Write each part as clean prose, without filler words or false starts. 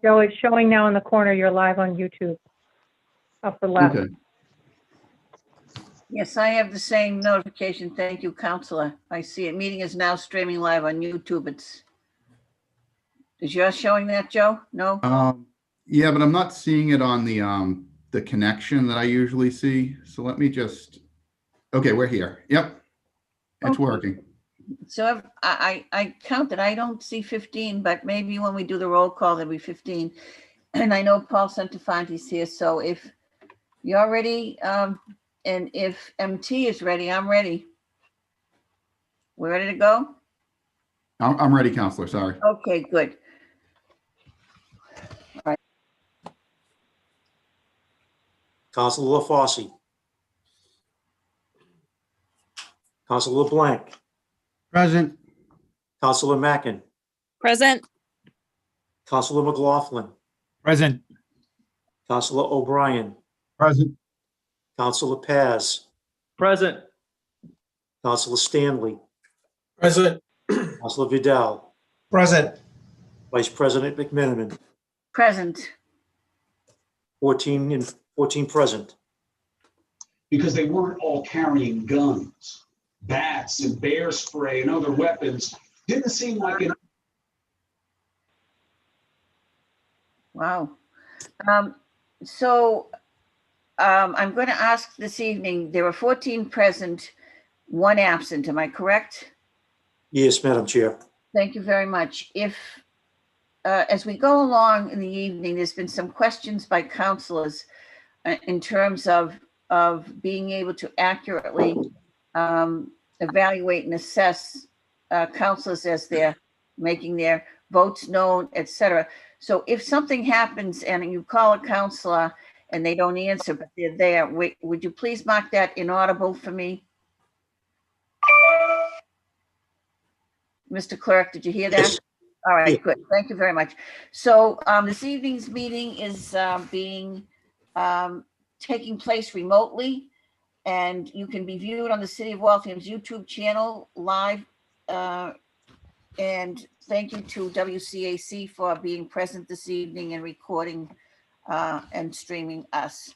Joe, it's showing now in the corner. You're live on YouTube. Upper left. Okay. Yes, I have the same notification. Thank you, Counselor. I see it. Meeting is now streaming live on YouTube. Is yours showing that, Joe? No? Yeah, but I'm not seeing it on the connection that I usually see. So let me just, okay, we're here. Yep. It's Okay. working. So I counted. I don't see 15, but maybe when we do the roll call, there'll be 15. And I know Paul Santafanti's here. So if you're ready, and if MT is ready, I'm ready. We're ready to go? I'm ready, Counselor. Sorry. Okay, good. Counselor LaFosse. Counselor LeBlanc. Present. Counselor Mackin. Present. Counselor McLaughlin. Present. Counselor O'Brien. Present. Counselor Paz. Present. Counselor Stanley. Present. Counselor Vidal. Present. Vice President McMenamin. Present. 14 present. Because they weren't all carrying guns, bats and bear spray and other weapons. Didn't seem like it. Wow. I'm going to ask this evening, there were 14 present, 1 absent. Am I correct? Yes, Madam Chair. Thank you very much. If, as we go along in the evening, there's been some questions by counselors in terms of being able to accurately evaluate and assess counselors as they're making their votes known, et cetera. So if something happens and you call a counselor and they don't answer, but they're there, would you please mark that inaudible for me? Mr. Clerk, did you hear that? Yes. All right, Yeah. good. Thank you very much. So this evening's meeting is taking place remotely, and you can be viewed on the City of Waltham's YouTube channel live. And thank you to WCAC for being present this evening and recording and streaming us.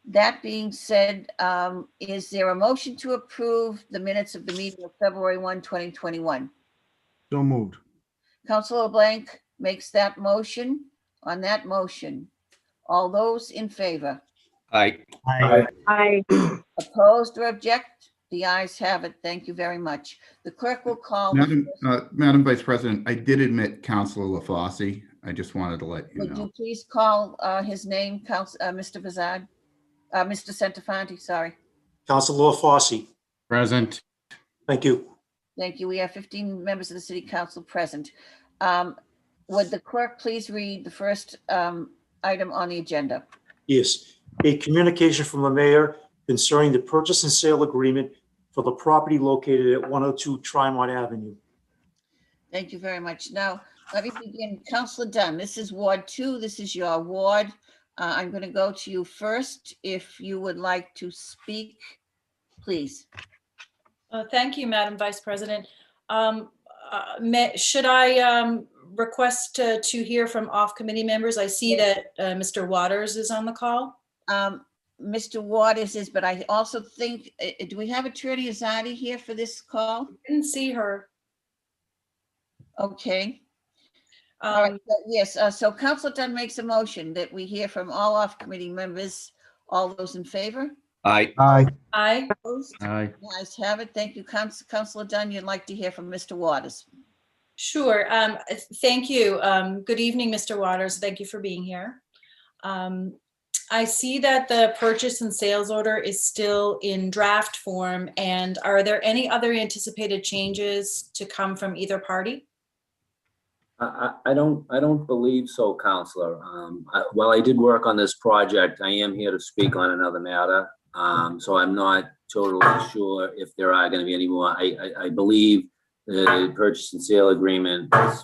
That being said, is there a motion to approve the minutes of the meeting of February 1, 2021? So moved. Councilor LeBlanc makes that motion. On that motion, all those in favor? Aye. Aye. Opposed or object? The ayes have it. Thank you very much. The clerk will call. Madam Vice President, I did admit Counselor LaFosse. I just wanted to let you Would you know. please call his name, Mr. Vazad? Mr. Santafanti, sorry. Counselor LaFosse. Present. Thank you. Thank you. We have 15 members of the City Council present. Would the clerk please read the first item on the agenda? Yes. A communication from the mayor concerning the purchase and sale agreement for the property located at 102 Tremont Avenue. Thank you very much. Now, let me begin. Councilor Dunn, this is Ward 2. This is your ward. I'm going to go to you first. If you would like to speak, please. Thank you, Madam Vice President. Should I request to hear from off-committee members? I see that Mr. Waters is on the call. Mr. Waters is, but I also think, do we have Attorney Azadi here for this call? Didn't see her. Okay. All right. Yes, so Councilor Dunn makes a motion that we hear from all off-committee members. All those in favor? Aye. Aye. Aye. Opposed? Aye. The ayes have it. Thank you, Councilor Dunn. You'd like to hear from Mr. Waters. Sure. Thank you. Good evening, Mr. Waters. Thank you for being here. I see that the purchase and sales order is still in draft form. And are there any other anticipated changes to come from either party? I don't believe so, Counselor. While I did work on this project, I am here to speak on another matter. So I'm not totally sure if there are going to be any more. I believe the purchase and sale agreement has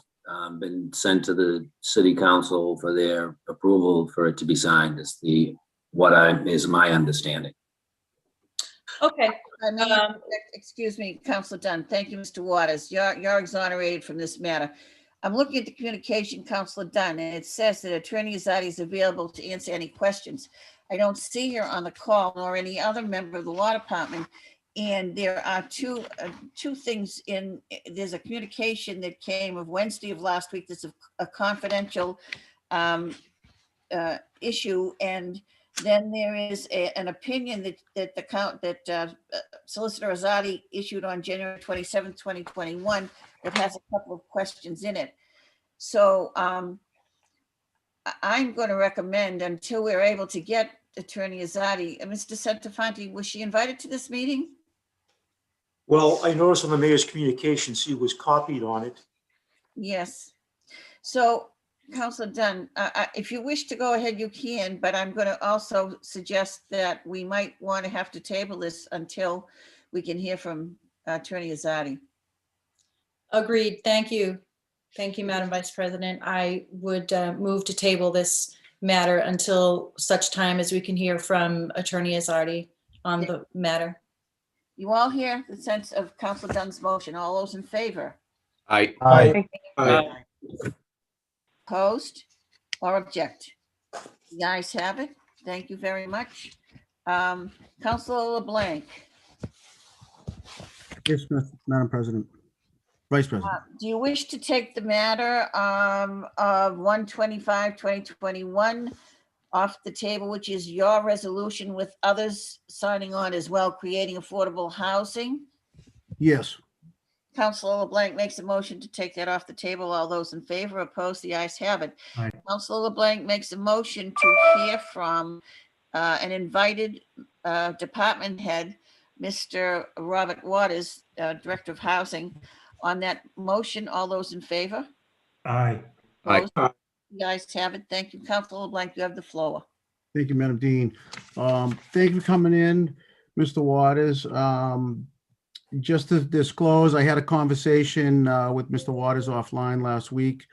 been sent to the City Council for their approval for it to be signed. Is my understanding. Okay. Excuse me, Councilor Dunn. Thank you, Mr. Waters. You're exonerated from this matter. I'm looking at the communication Counselor Dunn, and it says that Attorney Azadi is available to answer any questions. I don't see her on the call nor any other member of the law department. And there are two things in, there's a communication that came of Wednesday of last week. That's a confidential issue. And then there is an opinion that Solicitor Azadi issued on January 27th, 2021, that has a couple of questions in it. So I'm going to recommend, until we're able to get Attorney Azadi, Mr. Santafanti, was she invited to this meeting? Well, I noticed on the mayor's communications, he was copied on it. Yes. So, Councilor Dunn, if you wish to go ahead, you can, but I'm going to also suggest that we might want to have to table this until we can hear from Attorney Azadi. Agreed. Thank you. Thank you, Madam Vice President. I would move to table this matter until such time as we can hear from Attorney Azadi on the matter. You all hear the sense of Councilor Dunn's motion. All those in favor? Aye. Aye. Opposed or object? The ayes have it. Thank you very much. Councilor LeBlanc, Yes, Madam President. Vice President. do you wish to take the matter of 1/25/2021 off the table, which is your resolution with others signing on as well, creating affordable housing? Yes. Councilor LeBlanc makes a motion to take that off the table. All those in favor? Opposed? The ayes have it. Aye. Councilor LeBlanc makes a motion to hear from an invited department head, Mr. Robert Waters, Director of Housing. On that motion, all those in favor? Aye. Aye. Opposed? The ayes have it. Thank you. Councilor LeBlanc, you have the floor. Thank you, Madam Dean. Thank you for coming in, Mr. Waters. Just to disclose, I had a conversation with Mr. Waters offline last week,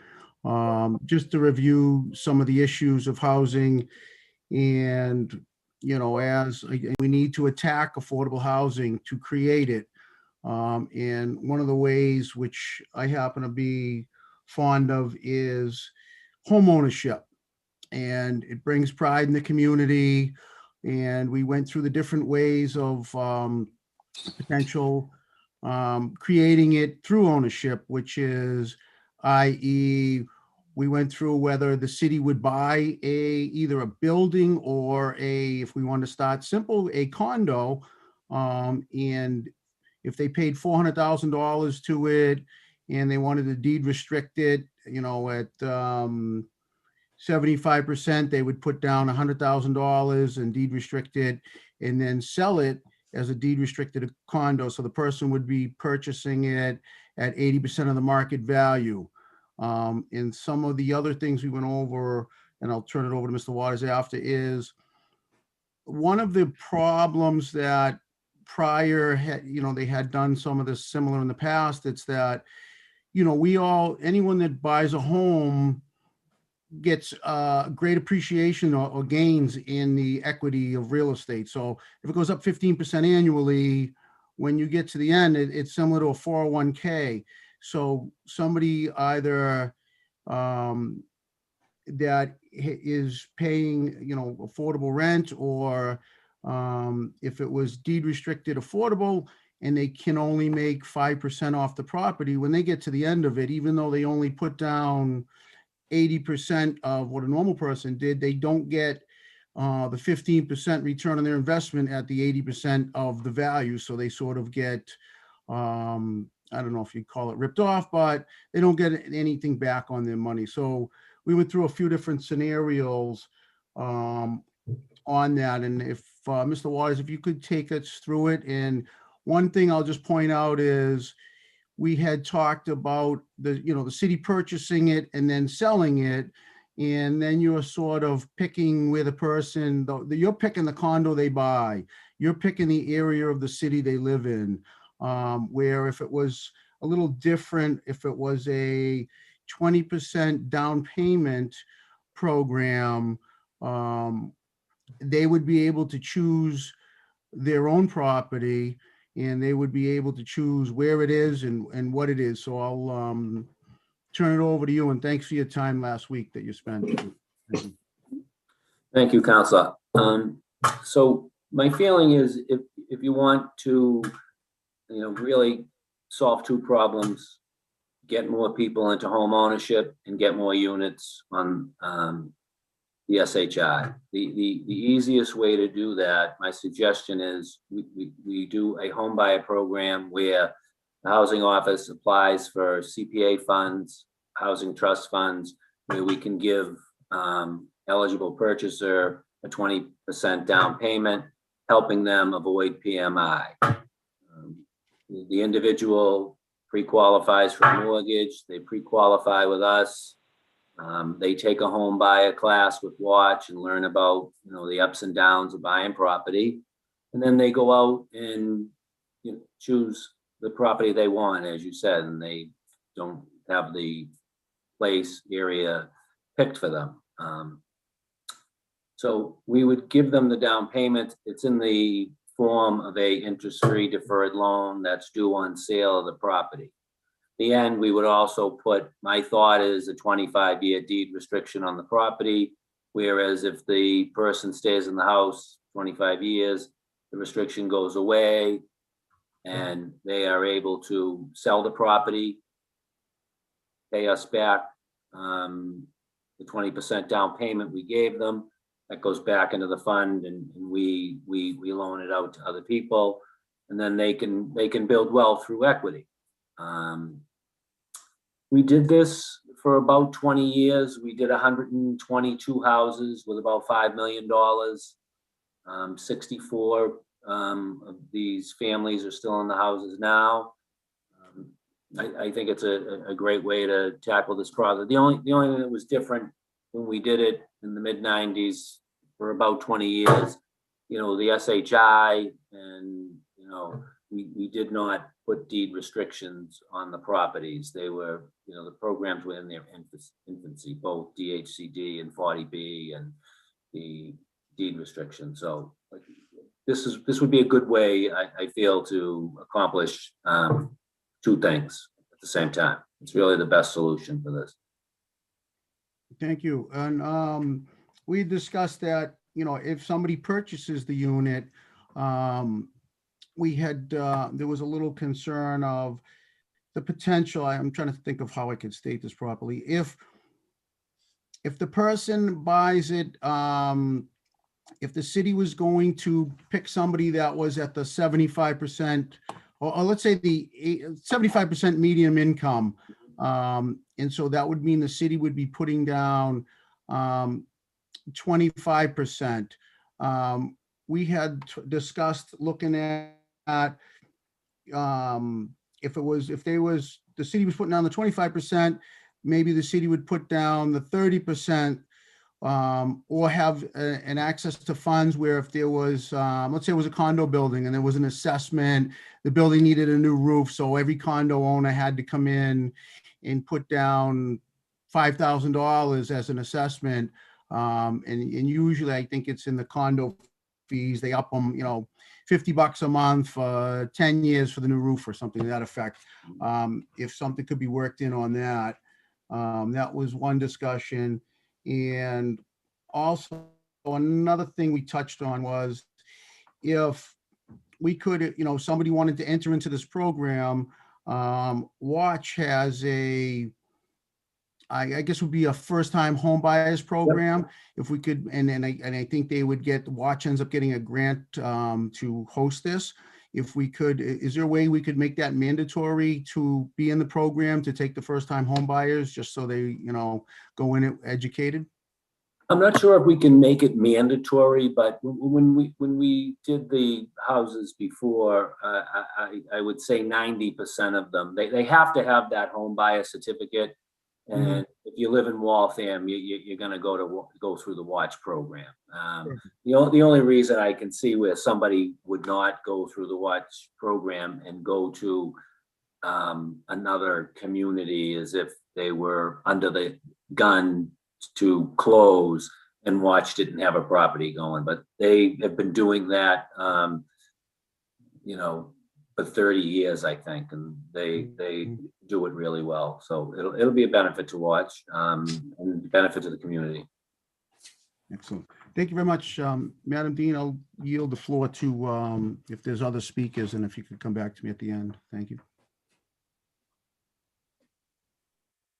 just to review some of the issues of housing. And, you know, as we need to attack affordable housing to create it. And one of the ways which I happen to be fond of is homeownership. And it brings pride in the community. And we went through the different ways of potential creating it through ownership, which is, i.e., we went through whether the city would buy either a building or if we want to start simple, a condo. And if they paid $400,000 to it and they wanted to deed restrict it, you know, at 75%, they would put down $100,000 and deed restrict it and then sell it as a deed restricted condo. So the person would be purchasing it at 80% of the market value. And some of the other things we went over, and I'll turn it over to Mr. Waters after, is one of the problems that prior had, you know, they had done some of this similar in the past. It's that, you know, anyone that buys a home gets great appreciation or gains in the equity of real estate. So if it goes up 15% annually, when you get to the end, it's similar to a 401k. So somebody either that is paying, you know, affordable rent, or if it was deed restricted affordable and they can only make 5% off the property, when they get to the end of it, even though they only put down 80% of what a normal person did, they don't get the 15% return on their investment at the 80% of the value. So they sort of get, I don't know if you'd call it ripped off, but they don't get anything back on their money. So we went through a few different scenarios on that. And if Mr. Waters, if you could take us through it. And one thing I'll just point out is we had talked about the city purchasing it and then selling it. And then you're sort of picking where the person, you're picking the condo they buy. You're picking the area of the city they live in. Where if it was a little different, if it was a 20% down payment program, they would be able to choose their own property, and they would be able to choose where it is and what it is. So I'll turn it over to you, and thanks for your time last week that you spent. Thank you. Thank you, Counselor. So my feeling is if you want to, really solve two problems, get more people into home ownership and get more units on the SHI. The easiest way to do that, my suggestion is we do a home buyer program where the housing office applies for CPA funds, housing trust funds, where we can give eligible purchaser a 20% down payment, helping them avoid PMI. The individual pre-qualifies for a mortgage, they pre-qualify with us. They take a home buyer class with Watch and learn about, the ups and downs of buying property. And then they go out and choose the property they want, as you said, and they don't have the place area picked for them. So we would give them the down payment. It's in the form of a interest-free deferred loan that's due on sale of the property. The end, we would also put, my thought is a 25-year deed restriction on the property, whereas if the person stays in the house 25 years, the restriction goes away and they are able to sell the property, pay us back the 20% down payment we gave them. That goes back into the fund, and we loan it out to other people, and then they can build wealth through equity. We did this for about 20 years. We did 122 houses with about $5 million. 64 of these families are still in the houses now. I think it's a great way to tackle this problem. The only thing that was different when we did it in the mid-90s for about 20 years, the SHI, and we did not put deed restrictions on the properties. They were, the programs were in their infancy, both DHCD and 40B and the deed restriction. So this would be a good way, I feel, to accomplish two things at the same time. It's really the best solution for this. Thank you. And we discussed that, if somebody purchases the unit, we had, there was a little concern of the potential. I'm trying to think of how I could state this properly. If the person buys it, if the city was going to pick somebody that was at the 75%, or let's say the 75% medium income, and so that would mean the city would be putting down 25%. We had discussed looking at if the city was putting down the 25%, maybe the city would put down the 30%, or have an access to funds where if there was, let's say it was a condo building and there was an assessment, the building needed a new roof, so every condo owner had to come in and put down $5,000 as an assessment. And usually I think it's in the condo fees, they up them, $50 a month for 10 years for the new roof or something to that effect. If something could be worked in on that, that was one discussion. And also another thing we touched on was if we could, somebody wanted to enter into this program, Watch has I guess would be a first-time home buyers program. Yep. If we could, and I think they would Watch ends up getting a grant to host this. If we could, is there a way we could make that mandatory to be in the program to take the first-time home buyers, just so they, go in it educated? I'm not sure if we can make it mandatory, but when we did the houses before, I would say 90% of them, they have to have that home buyer certificate. And if you live in Waltham, you're going to go through the Watch program. The only reason I can see where somebody would not go through the Watch program and go to another community is if they were under the gun to close and Watch didn't have a property going. But they have been doing that, for 30 years, I think, and they do it really well. So it'll be a benefit to watch, and benefit to the community. Excellent. Thank you very much, Madam Dean. I'll yield the floor to, if there's other speakers, and if you could come back to me at the end. Thank you.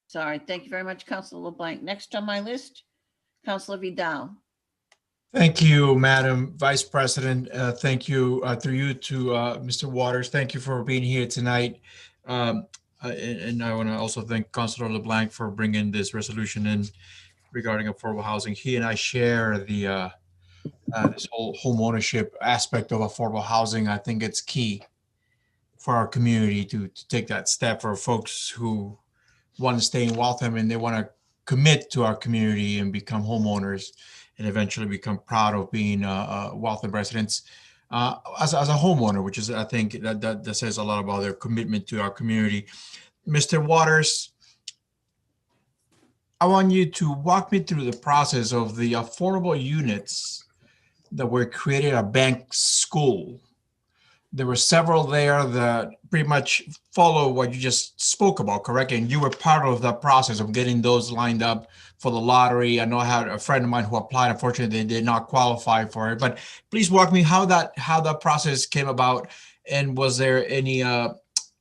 Sorry, thank you very much, Councilor LeBlanc. Next on my list, Councilor Vidal. Thank you, Madam Vice President. Thank you through you to Mr. Waters. Thank you for being here tonight. And I want to also thank Councilor LeBlanc for bringing this resolution in regarding affordable housing. He and I share the this whole home ownership aspect of affordable housing. I think it's key for our community to take that step for folks who want to stay in Waltham and they want to commit to our community and become homeowners and eventually become proud of being Waltham residents as a homeowner, which is, I think, that says a lot about their commitment to our community. Mr. Waters, I want you to walk me through the process of the affordable units that were created at Bank School. There were several there that pretty much follow what you just spoke about, correct? And you were part of the process of getting those lined up for the lottery. I know I had a friend of mine who applied. Unfortunately, they did not qualify for it. But please walk me how that process came about, and was there any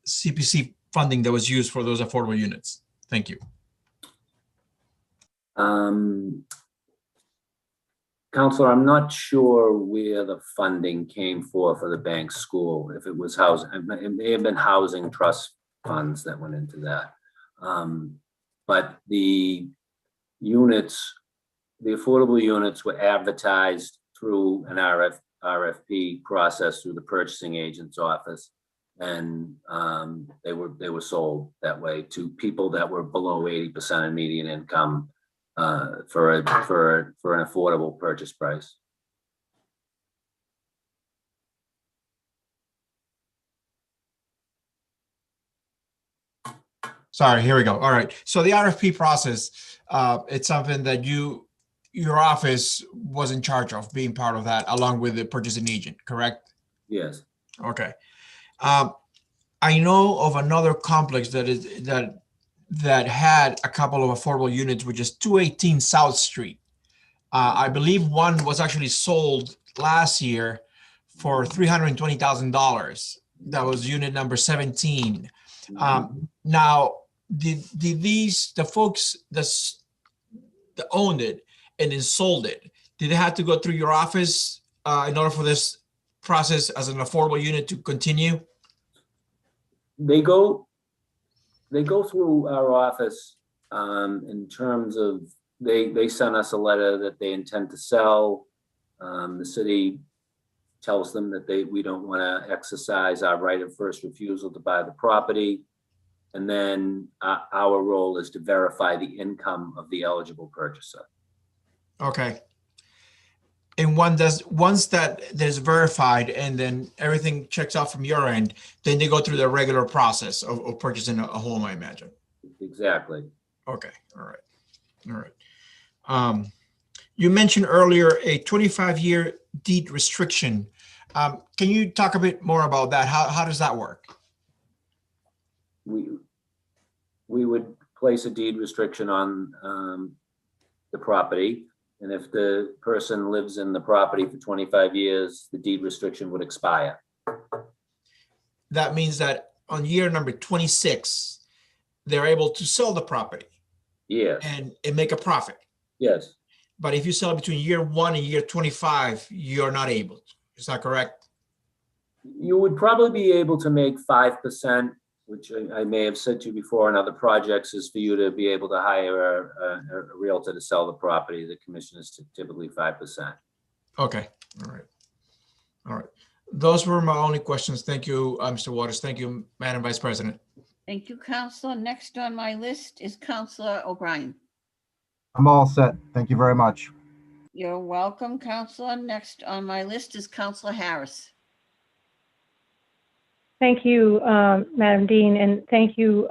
CPC funding that was used for those affordable units? Thank you. Counselor, I'm not sure where the funding came for the Bank School. If it was housing, it may have been housing trust funds that went into that. But the units, the affordable units were advertised through an RFP process through the purchasing agent's office. And they were sold that way to people that were below 80% of median income for an affordable purchase price. Sorry, here we go. All right. So the RFP process, it's something that your office was in charge of being part of that, along with the purchasing agent, correct? Yes. Okay. I know of another complex that had a couple of affordable units, which is 218 South Street. I believe one was actually sold last year for $320,000. That was unit number 17. Now, did the folks that owned it and then sold it, did they have to go through your office in order for this process as an affordable unit to continue? They go through our office in terms of they send us a letter that they intend to sell. The city tells them that we don't want to exercise our right of first refusal to buy the property. And then our role is to verify the income of the eligible purchaser. Okay. And once that is verified and then everything checks out from your end, then they go through the regular process of purchasing a home, I imagine. Exactly. Okay. All right. You mentioned earlier a 25-year deed restriction. Can you talk a bit more about that? How does that work? We would place a deed restriction on the property. And if the person lives in the property for 25 years, the deed restriction would expire. That means that on year number 26, they're able to sell the property. Yes. And make a profit. Yes. But if you sell it between year 1 and year 25, you're not able to. Is that correct? You would probably be able to make 5%, which I may have said to you before in other projects, is for you to be able to hire a realtor to sell the property. The commission is typically 5%. Okay. All right. Those were my only questions. Thank you, Mr. Waters. Thank you, Madam Vice President. Thank you, Counselor. Next on my list is Counselor O'Brien. I'm all set. Thank you very much. You're welcome, Counselor. Next on my list is Counselor Harris. Thank you, Madam Dean, and thank you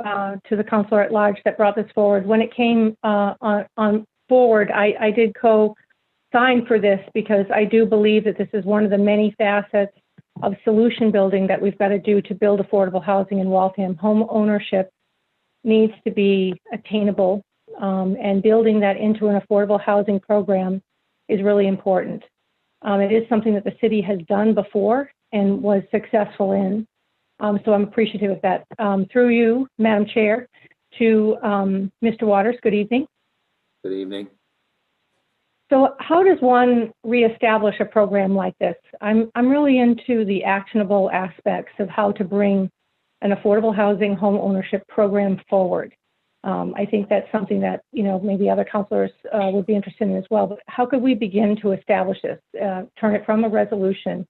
to the counselor at large that brought this forward. When it came on forward, I did co-sign for this because I do believe that this is one of the many facets solution building that we've got to do to build affordable housing in Waltham. Home ownership needs to be attainable, and building that into an affordable housing program is really important. It is something that the city has done before and was successful in. So I'm appreciative of that. Through you, Madam Chair, to Mr. Waters, good evening. Good evening. So how does one reestablish a program like this? I'm really into the actionable aspects of how to bring an affordable housing home ownership program forward. I think that's something that, you know, maybe other councilors would be interested in as well. But how could we begin to establish this, turn it from a resolution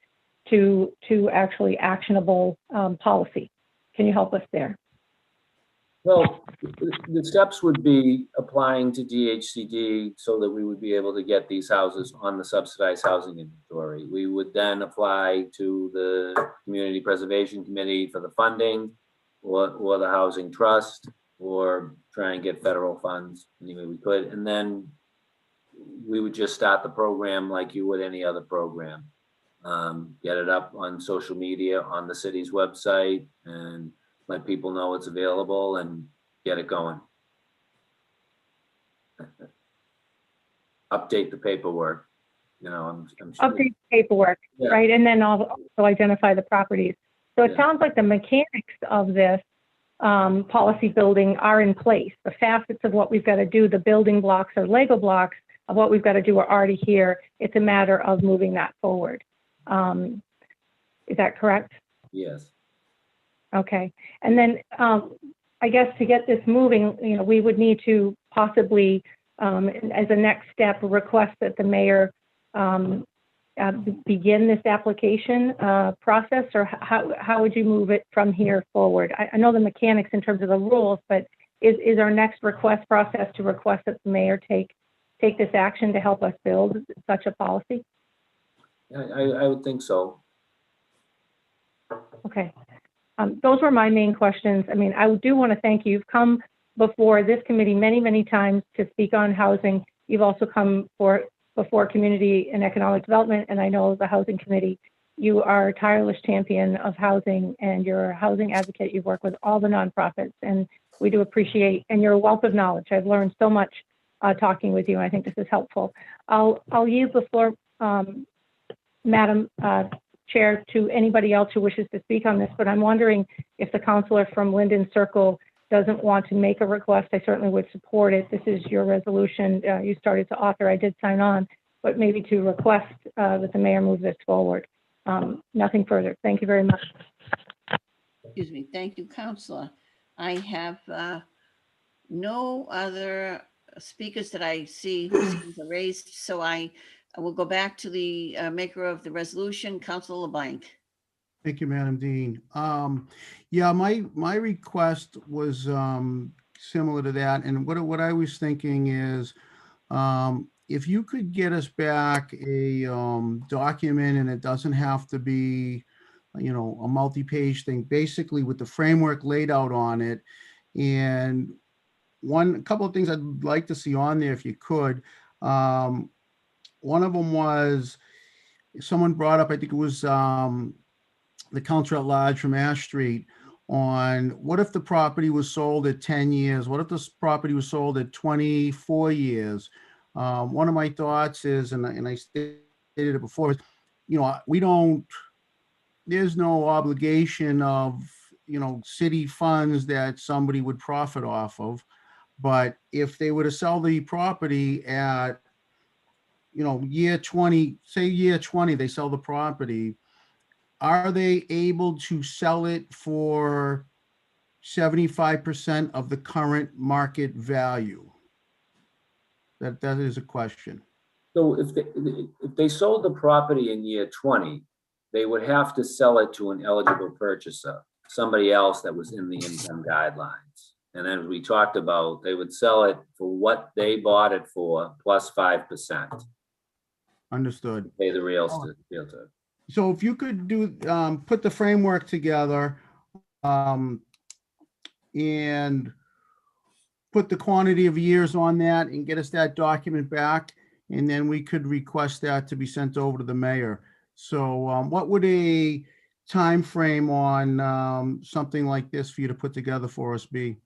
to actually actionable policy? Can you help us there? Well, the steps would be applying to DHCD so that we would be able to get these houses on the subsidized housing inventory. We would then apply to the Community Preservation Committee for the funding, or the Housing Trust, or try and get federal funds any way we could. And then we would just start the program like you would any other program. Get it up on social media, on the city's website, and let people know it's available and get it going. Update the paperwork, you know, I'm sure. Update paperwork, Yeah. right? And then also identify the properties. So it Yeah. sounds like the mechanics of this policy building are in place. The facets of what we've got to do, the building blocks or Lego blocks of what we've got to do are already here. It's a matter of moving that forward. Is that correct? Yes. Okay. And then I guess to get this moving, you know, we would need to possibly, as a next step, request that the mayor begin this application process, or how would you move it from here forward? I know the mechanics in terms of the rules, but is our next request process to request that the mayor take this action to help us build such a policy? I would think so. Okay. Those were my main questions. I mean, I do want to thank you. You've come before this committee many, many times to speak on housing. You've also come before Community and Economic Development, and I know the Housing Committee. You are a tireless champion of housing, and you're a housing advocate. You've worked with all the nonprofits, and we do appreciate, and you're a wealth of knowledge. I've learned so much talking with you, and I think this is helpful. I'll yield the floor, Madam Chair, to anybody else who wishes to speak on this, but I'm wondering if the councilor from Linden Circle doesn't want to make a request. I certainly would support it. This is your resolution. You started to author. I did sign on, but maybe to request that the mayor move this forward. Nothing further. Thank you very much. Excuse me. Thank you, Counselor. I have no other speakers that I see who seem to raised, so I will go back to the maker of the resolution, Councilor LeBlanc. Thank you, Madam Dean. Yeah, my request was similar to that. And what I was thinking is, if you could get us back a document, and it doesn't have to be, you know, a multi-page thing, basically with the framework laid out on it. And a couple of things I'd like to see on there if you could. One of them was, someone brought up, I think it was the Counselor at Large from Ash Street, on what if the property was sold at 10 years? What if this property was sold at 24 years? One of my thoughts is, and I stated it before, is, you know, there's no obligation of, you know, city funds that somebody would profit off of. But if they were to sell the property at, you know, year 20, say year 20, they sell the property, are they able to sell it for 75% of the current market value? That is a question. So if they sold the property in year 20, they would have to sell it to an eligible purchaser, somebody else that was in the income guidelines. And then we talked about, they would sell it for what they bought it for plus 5%. Understood. Pay the realtor. So if you could do, put the framework together and put the quantity of years on that and get us that document back, and then we could request that to be sent over to the mayor. So what would time frame on something like this for you to put together for us, B?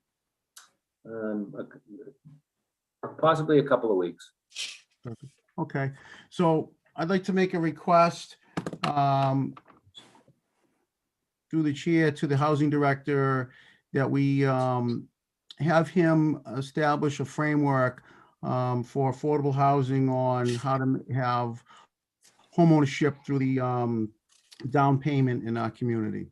Possibly a couple of weeks. Okay, so I'd like to make a request through the chair to the housing director that we have him establish a framework for affordable housing on how to have homeownership through the down payment in our community.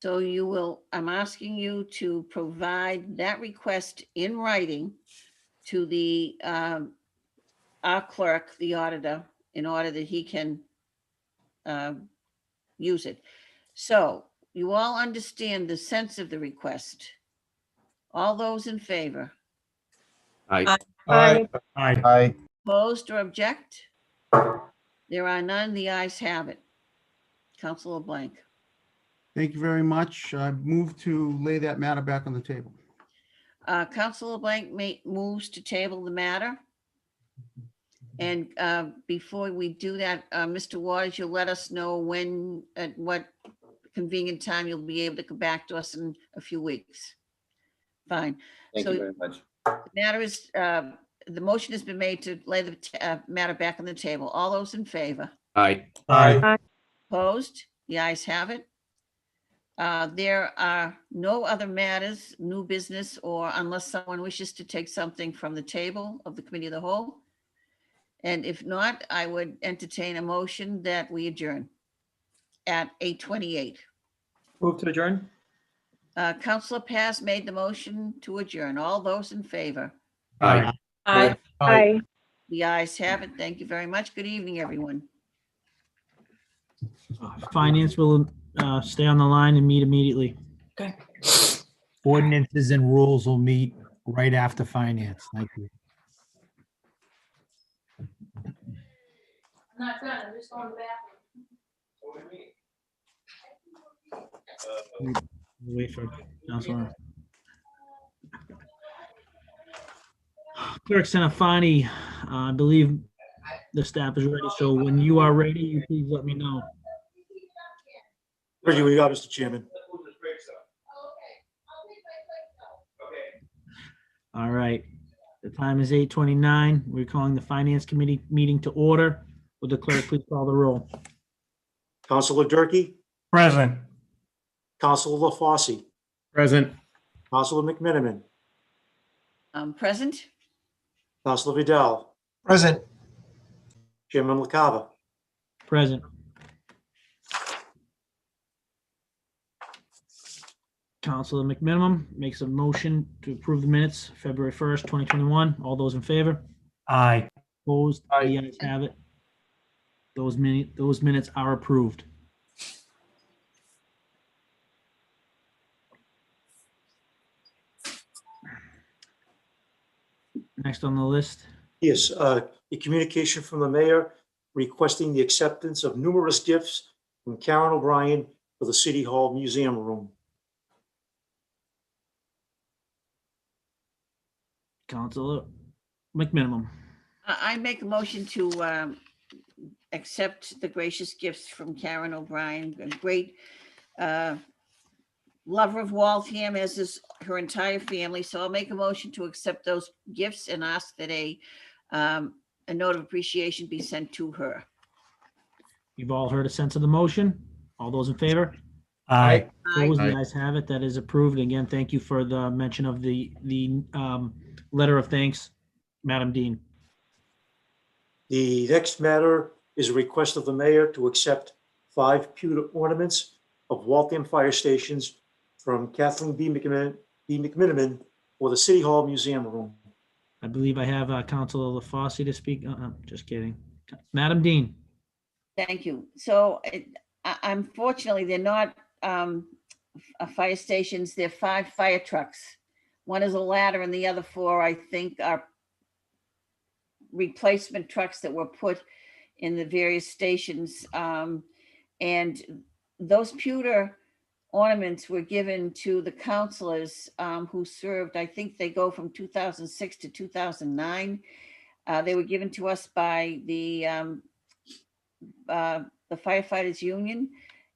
So you will, I'm asking you to provide that request in writing to the, our clerk, the auditor, in order that he can use it. So you all understand the sense of the request. All those in favor, Aye. Aye. opposed or object? There are none, the ayes have it. Councilor Blank. Thank you very much. I move to lay that matter back on the table. Councilor Blank moves to table the matter. And before we do that, Mr. Waters, you'll let us know when, at what convenient time you'll be able to come back to us in a few weeks. Fine. Thank So you very much. the matter is, the motion has been made to lay the matter back on the table. All those in favor? Aye. Opposed? The ayes have it. There are no other matters, new business, or unless someone wishes to take something from the table of the committee of the whole. And if not, I would entertain a motion that we adjourn at 8:28. Move to adjourn. Councilor Pass made the motion to adjourn. All those in favor? Aye. Aye. Aye. The ayes have it. Thank you very much. Good evening, everyone. Finance will stay on the line and meet immediately. Okay. Ordinances and rules will meet right after finance. Thank you. I'm not done. I'm just going to the bathroom. Wait for Councilor. Clerk Senafani, I believe the staff is ready. So when you are ready, you please let me know. Ready, we got, Mr. Chairman. All right. The time is 8:29. We're calling the Finance Committee meeting to order. Would the clerk please call the roll? Councilor Durkee, Present. Councilor LaFosse, Present. Councilor McMiniman, Present? Councilor Vidal, Present. Chairman LaCava. Present. Councilor McMinimum makes a motion to approve the minutes, February 1st, 2021. All those in favor? Aye. Opposed? Aye. The ayes have it. Those minutes are approved. Next on the list, Yes, a communication from the mayor requesting the acceptance of numerous gifts from Karen O'Brien for the City Hall Museum Room. Councilor McMinimum. I make a motion to accept the gracious gifts from Karen O'Brien, a great lover of Waltham, as is her entire family. So I'll make a motion to accept those gifts and ask that a note of appreciation be sent to her. You've all heard a sense of the motion. All those in favor? Aye. Opposed? The Aye. ayes have it. That is approved. Again, thank you for the mention of the letter of thanks, Madam Dean. The next matter is a request of the mayor to accept 5 pewter ornaments of Waltham Fire Stations from Kathleen B. McMiniman for the City Hall Museum Room. I believe I have Councilor LaFosse to speak. Just kidding. Madam Dean. Thank you. So unfortunately, they're not fire stations. They're 5 fire trucks. One is a ladder and the other 4, I think, are replacement trucks that were put in the various stations. And those pewter ornaments were given to the councilors who served, I think they go from 2006 to 2009. They were given to us by the the firefighters union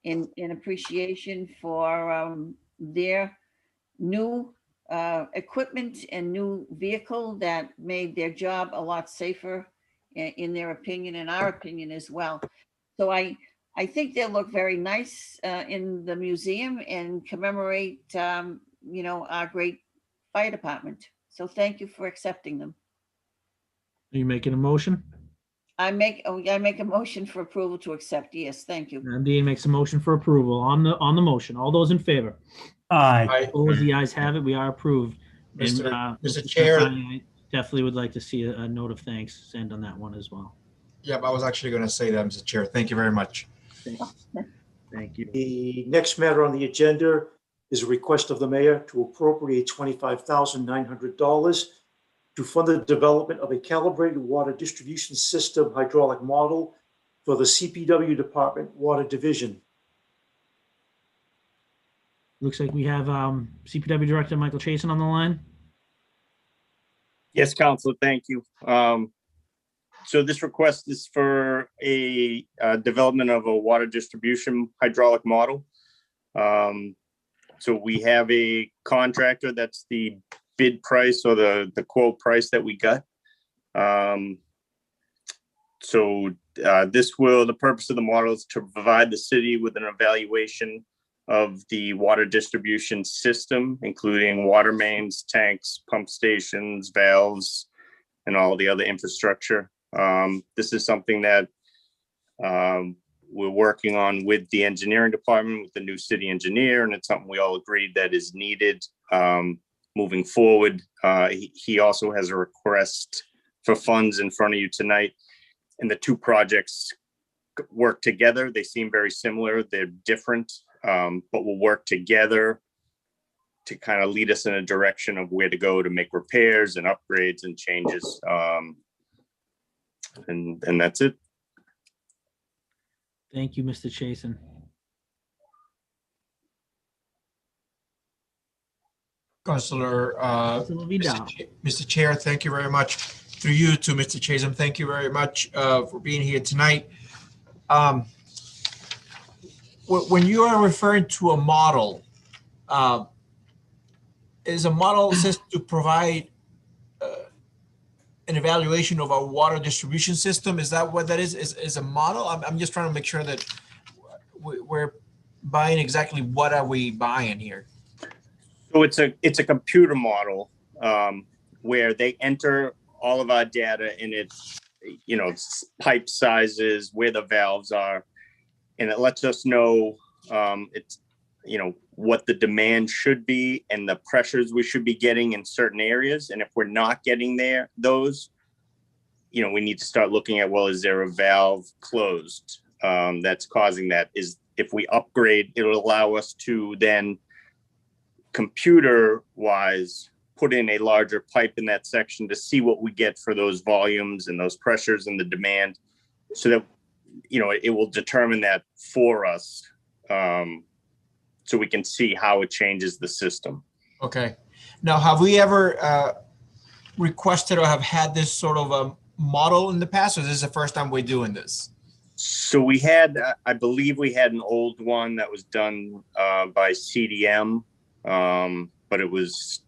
in appreciation for their new equipment and new vehicle that made their job a lot safer in their opinion, and our opinion as well. So I think they'll look very nice in the museum and commemorate, our great fire department. So thank you for accepting them. Are you making a motion? I make a motion for approval to accept. Yes, thank you. Dean makes a motion for approval on the motion. All those in favor? Aye. Opposed? The ayes have it. We are approved. And, Mr. Chair. Stefani, I definitely would like to see a note of thanks sent on that one as well. Yep, I was actually going to say that, Mr. Chair. Thank you very much. Thank you. The next matter on the agenda is a request of the mayor to appropriate $25,900 to fund the development of a calibrated water distribution system hydraulic model for the CPW Department Water Division. Looks like we have CPW Director Michael Chasen on the line. Yes, Counselor, thank you. So this request is for a development of a water distribution hydraulic model. So we have a contractor, that's the bid price or the quote price that we got. The purpose of the model is to provide the city with an evaluation of the water distribution system, including water mains, tanks, pump stations, valves, and all the other infrastructure. This is something that we're working on with the engineering department, with the new city engineer, and it's something we all agreed that is needed moving forward. He also has a request for funds in front of you tonight, and the two projects work together. They seem very similar. They're different, but will work together to kind of lead us in a direction of where to go to make repairs and upgrades and changes. And that's it. Thank you, Mr. Chasen. Councilor, Vidal. Mr. Chair, thank you very much. Through you to Mr. Chasen, thank you very much for being here tonight. When you are referring to a model, is a model says to provide an evaluation of our water distribution system? Is that what that is? Is a model? I'm just trying to make sure that we're buying exactly what are we buying here. So it's a computer model where they enter all of our data in its, pipe sizes, where the valves are, and it lets us know what the demand should be and the pressures we should be getting in certain areas. And if we're not getting those, we need to start looking at, well, is there a valve closed that's causing that? If we upgrade, it'll allow us to then computer-wise put in a larger pipe in that section to see what we get for those volumes and those pressures and the demand, so that it will determine that for us, so we can see how it changes the system. Okay. Now, have we ever requested or have had this sort of a model in the past, or is this the first time we're doing this? So we had, I believe we had an old one that was done by CDM, but it was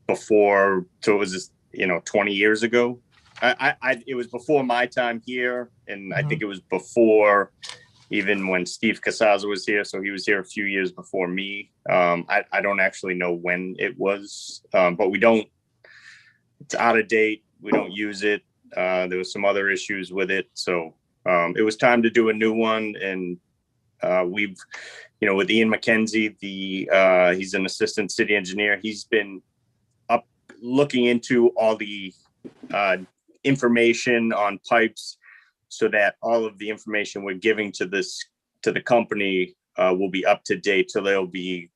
before, so it was just, 20 years ago. It was before my time here, and I think it was before even when Steve Casaza was here. So he was here a few years before me. I don't actually know when it was, but it's out of date. We don't use it. There was some other issues with it. So it was time to do a new one. And we've, with Ian McKenzie, he's an assistant city engineer. He's been up looking into all the information on pipes, so that all of the information we're giving to the company will be up to date. So they'll be,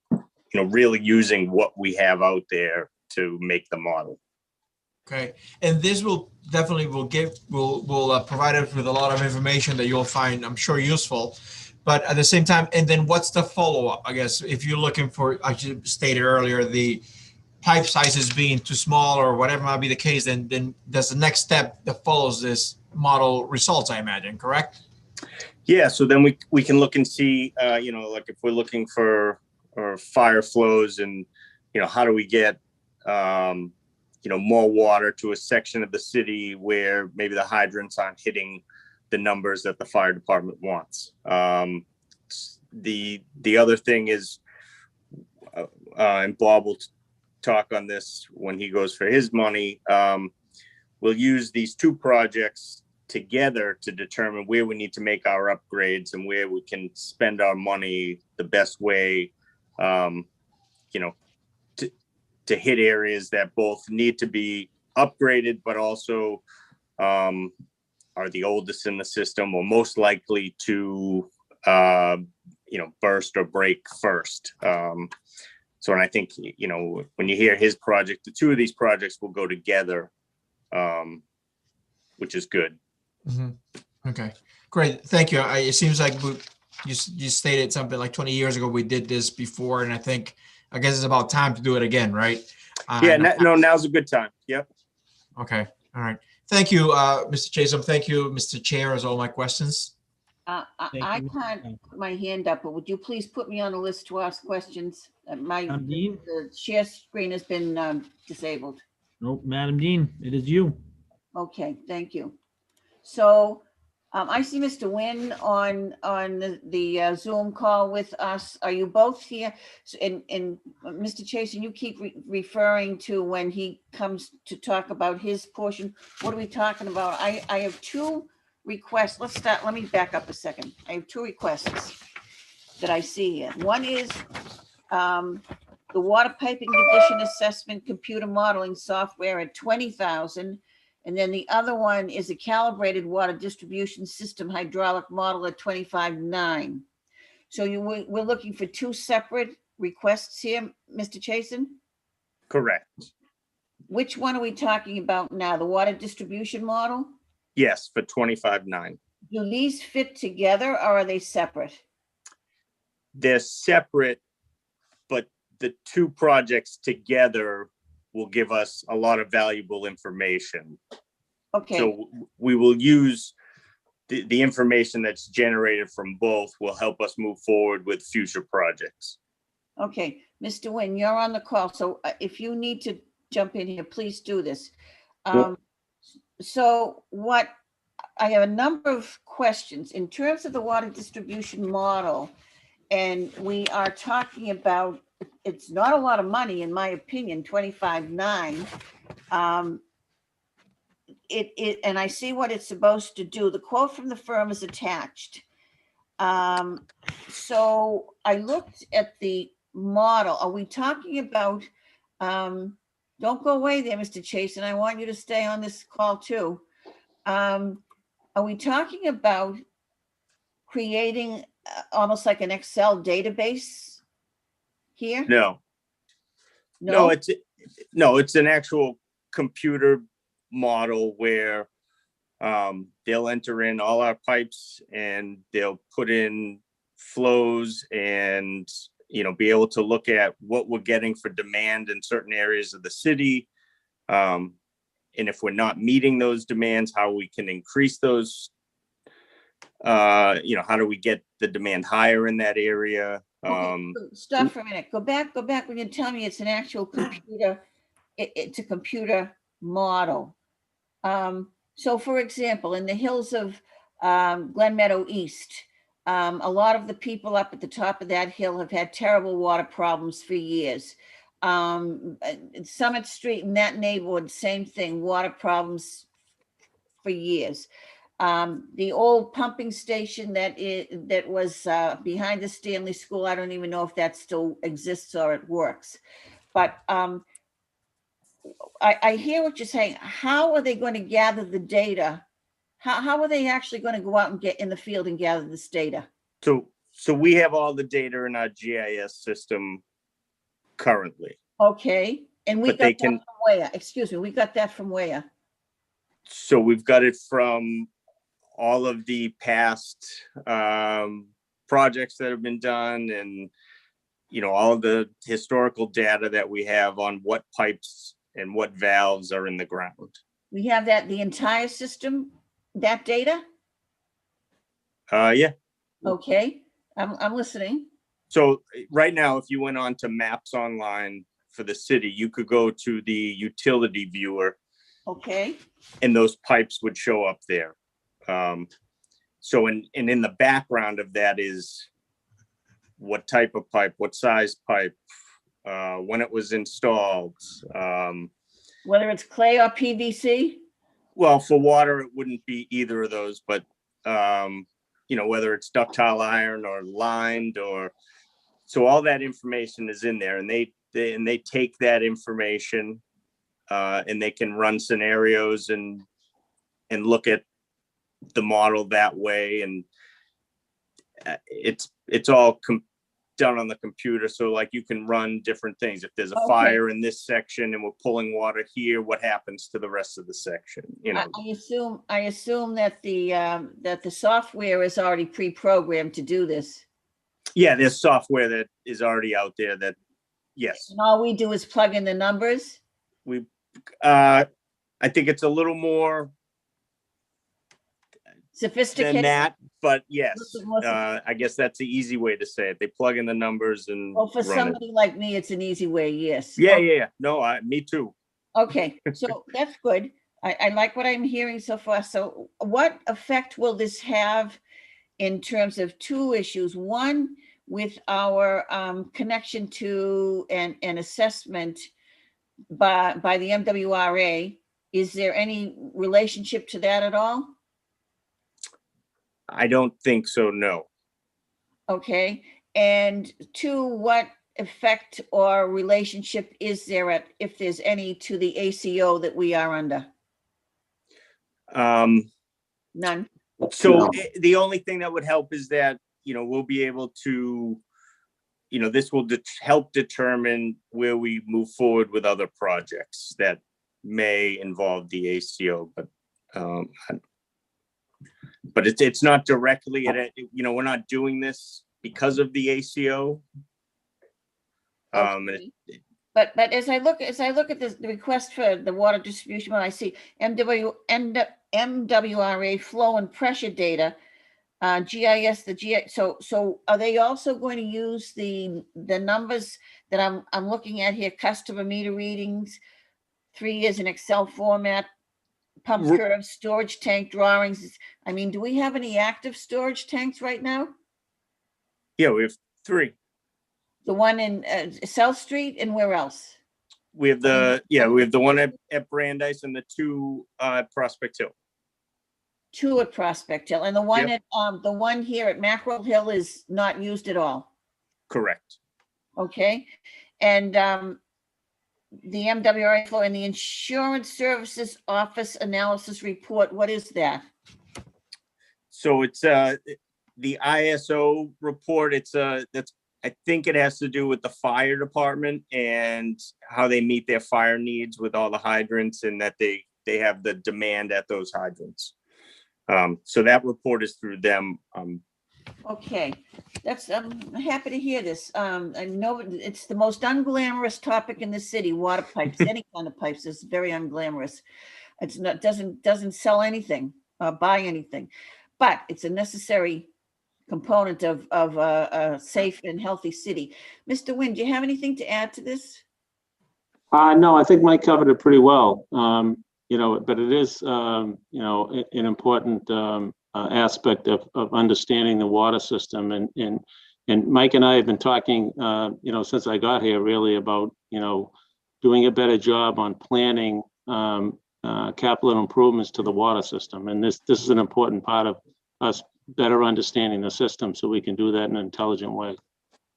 really using what we have out there to make the model. Okay, and this will definitely provide us with a lot of information that you'll find, I'm sure, useful. But at the same time, and then what's the follow-up? I guess if you're looking for, I stated earlier, the pipe sizes being too small or whatever might be the case, then there's the next step that follows this model results, I imagine, correct? Yeah, so then we can look and see, like if we're looking for or fire flows and, how do we get, more water to a section of the city where maybe the hydrants aren't hitting the numbers that the fire department wants. The other thing is, and Bob will talk on this when he goes for his money, we'll use these two projects together to determine where we need to make our upgrades and where we can spend our money the best way, to hit areas that both need to be upgraded, but also are the oldest in the system or most likely to, burst or break first. So, and I think, when you hear his project, the two of these projects will go together, which is good. Mhm. Okay, great. Thank you. It seems like you stated something like 20 years ago, we did this before, and I guess it's about time to do it again, right? Yeah, now's a good time. Yep. Okay, all right. Thank you, Mr. Chatham. Thank you, Mr. Chair, as all my questions. I can't put my hand up, but would you please put me on the list to ask questions? The share screen has been disabled. Nope, Madam Dean, it is you. Okay, thank you. So I see Mr. Nguyen on the Zoom call with us. Are you both here? And Mr. Chasen, you keep referring to when he comes to talk about his portion. What are we talking about? I have two requests. Let me back up a second. I have two requests that I see here. One is the water piping condition assessment computer modeling software at 20,000. And then the other one is a calibrated water distribution system hydraulic model at 25,900. So we're looking for two separate requests here, Mr. Chasen? Correct. Which one are we talking about now? The water distribution model? Yes, for 25,900. Do these fit together or are they separate? They're separate, but the two projects together will give us a lot of valuable information. Okay. So we will use the information that's generated from both will help us move forward with future projects. Okay, Mr. Nguyen, you're on the call. So if you need to jump in here, please do this. So I have a number of questions in terms of the water distribution model, and we are talking about, it's not a lot of money, in my opinion, 25,900. And I see what it's supposed to do. The quote from the firm is attached. So I looked at the model. Are we talking about, don't go away there, Mr. Chase, and I want you to stay on this call too. Are we talking about creating almost like an Excel database here? No, it's an actual computer model where they'll enter in all our pipes and they'll put in flows and be able to look at what we're getting for demand in certain areas of the city, and if we're not meeting those demands, how we can increase those, how do we get the demand higher in that area. Okay, stop for a minute. Go back when you tell me it's an actual computer. It's a computer model. So for example, in the hills of Glen Meadow East, a lot of the people up at the top of that hill have had terrible water problems for years. Summit Street in that neighborhood, same thing, water problems for years. The old pumping station that was behind the Stanley School, I don't even know if that still exists or it works. But I hear what you're saying. How are they going to gather the data? How are they actually going to go out and get in the field and gather this data? So we have all the data in our GIS system currently. Okay, and we got that from where? Excuse me, we got that from where? So we've got it from all of the past projects that have been done, and all of the historical data that we have on what pipes and what valves are in the ground. We have that, the entire system, that data? Yeah. Okay, I'm listening. So right now, if you went on to Maps Online for the city, you could go to the utility viewer Okay, and those pipes would show up there. So in the background of that is what type of pipe, what size pipe, when it was installed. whether it's clay or PVC? Well, for water, it wouldn't be either of those, but whether it's ductile iron or lined or, so all that information is in there, and they take that information and they can run scenarios and look at the model that way. And it's all done on the computer. So like you can run different things. If there's a fire in this section and we're pulling water here, what happens to the rest of the section? I assume that the software is already pre-programmed to do this. Yeah, there's software that is already out there that, yes. And all we do is plug in the numbers? I think it's a little more Sophisticated than that, but yes, I guess that's the easy way to say it. They plug in the numbers and well, for run somebody like me, it's an easy way, yes. Yeah. No, me too. Okay, so that's good. I like what I'm hearing so far. So what effect will this have in terms of two issues? One, with our connection to an assessment by the MWRA, is there any relationship to that at all? I don't think so, no. Okay, and two, what effect or relationship is there, if there's any, to the ACO that we are under? None. So the only thing that would help is that, we'll be able to, this will help determine where we move forward with other projects that may involve the ACO, but it's not directly we're not doing this because of the ACO. Okay. But as I look at the request for the water distribution, when I see MWRA flow and pressure data, GIS, so are they also going to use the numbers that I'm looking at here, customer meter readings, 3 years in Excel format, pump curves, storage tank drawings? I mean, do we have any active storage tanks right now? Yeah, we have 3. The one in South Street, and where else? We have the one at Brandeis and the 2 at Prospect Hill. 2 at Prospect Hill, and the one Yep. at the one here at Mackerel Hill is not used at all. Correct. Okay, and the MWRA flow and the Insurance Services Office Analysis Report, what is that? So it's the ISO report. I think it has to do with the fire department and how they meet their fire needs with all the hydrants, and that they have the demand at those hydrants. So that report is through them. Okay, I'm happy to hear this. I know it's the most unglamorous topic in the city, water pipes. Any kind of pipes is very unglamorous. It's not, doesn't sell anything, buy anything, but it's a necessary component of a safe and healthy city. Mr. Nguyen, do you have anything to add to this? No, I think Mike covered it pretty well. But it is, an important aspect of understanding the water system. And Mike and I have been talking, since I got here, really about, doing a better job on planning capital improvements to the water system. And this is an important part of us better understanding the system, so we can do that in an intelligent way.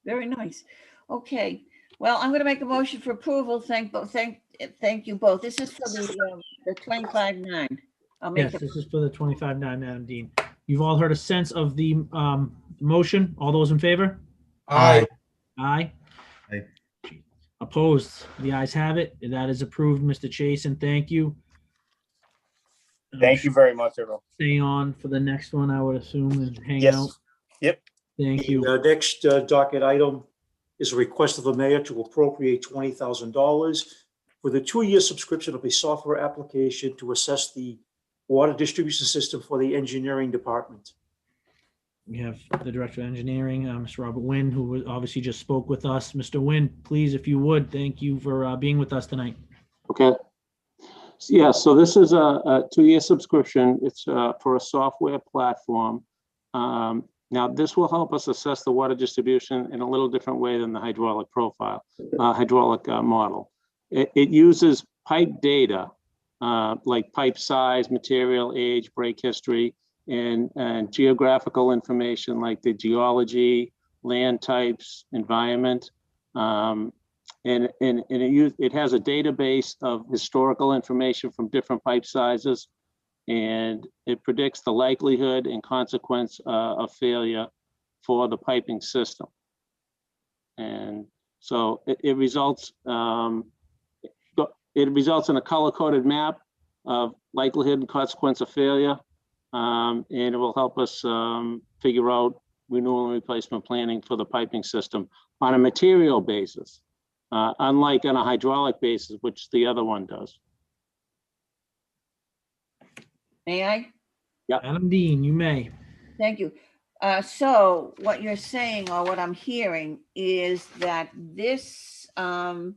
Very nice. Okay. Well, I'm going to make a motion for approval. Thank you both. This is for the 25-9. Yes, this is for the 25-9, Madam Dean. You've all heard a sense of the motion. All those in favor? Aye. Aye. Aye. Opposed? The ayes have it. That is approved, Mr. Chase, and thank you. Thank you very much, everyone. Stay on for the next one, I would assume, and hang Yes. out. Yep. Thank you. The next docket item is a request of the mayor to appropriate $20,000 for the 2-year subscription of a software application to assess the water distribution system for the engineering department. We have the Director of Engineering, Mr. Robert Wynn, who obviously just spoke with us. Mr. Wynn, please, if you would, thank you for being with us tonight. Okay. Yeah, so this is a 2-year subscription. It's for a software platform. Now, this will help us assess the water distribution in a little different way than the hydraulic model. It uses pipe data, like pipe size, material, age, break history, and geographical information like the geology, land types, environment. And it has a database of historical information from different pipe sizes, and it predicts the likelihood and consequence of failure for the piping system. And so it results in a color-coded map of likelihood and consequence of failure, and it will help us figure out renewal and replacement planning for the piping system on a material basis. Unlike on a hydraulic basis, which the other one does. May I? Yeah. Adam Dean, you may. Thank you. So what you're saying, or what I'm hearing, is that this a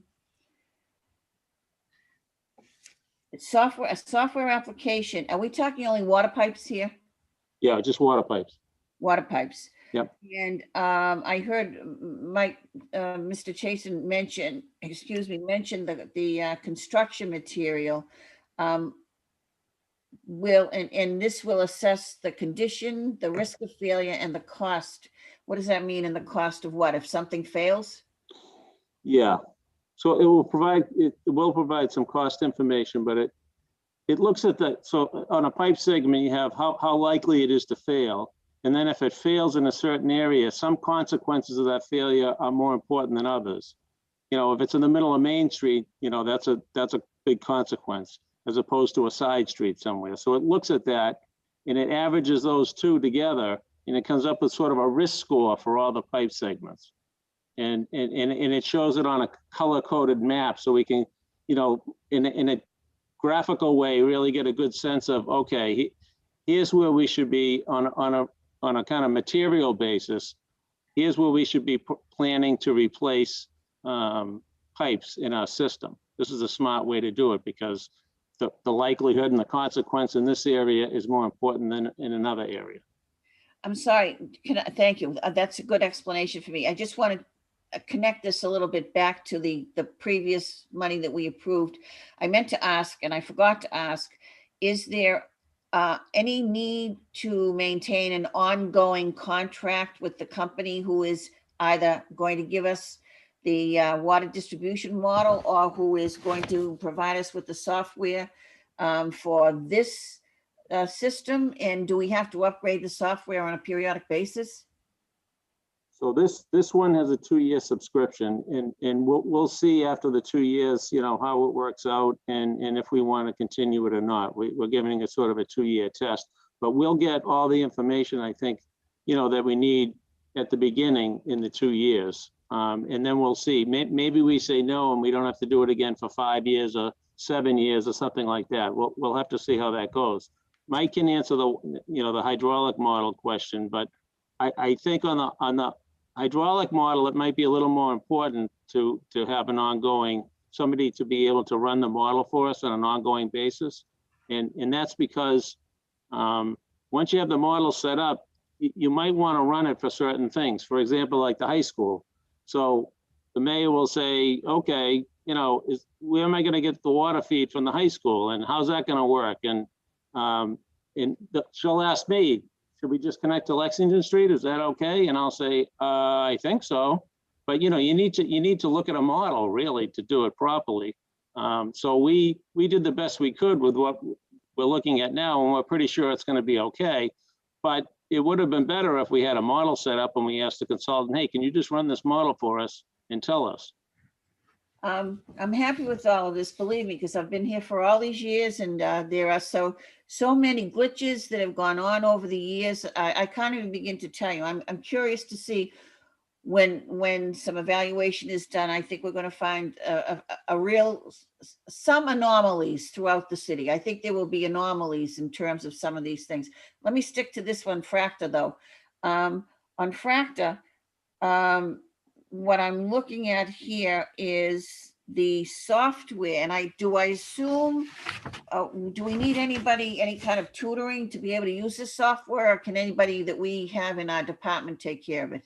software application, are we talking only water pipes here? Yeah, just water pipes. Water pipes. Yep. And I heard Mr. Chasen mention the construction material. This will assess the condition, the risk of failure, and the cost. What does that mean? And the cost of what if something fails? Yeah. So it will provide some cost information, but it looks at that. So on a pipe segment, you have how likely it is to fail. And then if it fails in a certain area, some consequences of that failure are more important than others. You know, if it's in the middle of Main Street, you know, that's a big consequence as opposed to a side street somewhere. So it looks at that and it averages those two together and it comes up with sort of a risk score for all the pipe segments. And it shows it on a color-coded map so we can, you know, in a graphical way, really get a good sense of, okay, here's where we should be on a kind of material basis. Here's where we should be planning to replace pipes in our system. This is a smart way to do it because the likelihood and the consequence in this area is more important than in another area. I'm sorry, thank you. That's a good explanation for me. I just want to connect this a little bit back to the previous money that we approved. I meant to ask, and I forgot to ask, is there any need to maintain an ongoing contract with the company who is either going to give us the water distribution model or who is going to provide us with the software for this system? And do we have to upgrade the software on a periodic basis? So this one has a 2-year subscription, and we'll see after the 2 years, you know, how it works out and if we want to continue it or not. We're giving it sort of a 2-year test, but we'll get all the information I think, you know, that we need at the beginning in the 2 years, and then we'll see. Maybe we say no, and we don't have to do it again for 5 years or 7 years or something like that. We'll have to see how that goes. Mike can answer the hydraulic model question, but I think on the hydraulic model, it might be a little more important to have somebody to be able to run the model for us on an ongoing basis. And that's because once you have the model set up, you might want to run it for certain things. For example, like the high school. So the mayor will say, okay, you know, where am I going to get the water feed from the high school? And how's that going to work? And she'll ask me, should we just connect to Lexington Street? Is that okay? And I'll say, I think so. But you know, you need to look at a model really to do it properly. So we did the best we could with what we're looking at now, and we're pretty sure it's going to be okay. But it would have been better if we had a model set up and we asked the consultant, hey, can you just run this model for us and tell us? I'm happy with all of this, believe me, because I've been here for all these years, and there are so many glitches that have gone on over the years. I can't even begin to tell you. I'm curious to see when some evaluation is done. I think we're going to find some anomalies throughout the city. I think there will be anomalies in terms of some of these things. Let me stick to this one, Fracta, though. On Fracta, what I'm looking at here is the software, and I assume, do we need anybody, any kind of tutoring to be able to use this software, or can anybody that we have in our department take care of it?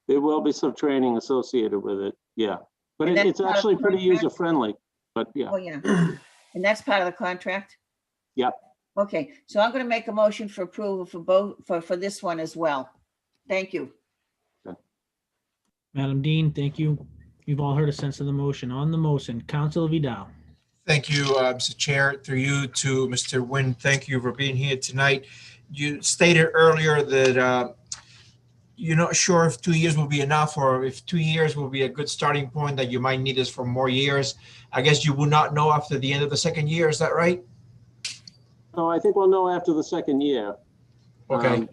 There will be some training associated with it, yeah. But And that's it's part of actually the pretty contract? user-friendly, but yeah. Oh, yeah. And that's part of the contract? Yep. Okay, so I'm going to make a motion for approval for both, for this one as well. Thank you. Madam Dean, thank you. You've all heard a sense of the motion. On the motion, Councilor Vidal. Thank you, Mr. Chair. Through you to Mr. Nguyen, thank you for being here tonight. You stated earlier that you're not sure if 2 years will be enough, or if 2 years will be a good starting point, that you might need this for more years. I guess you will not know after the end of the second year. Is that right? No, I think we'll know after the second year. Okay.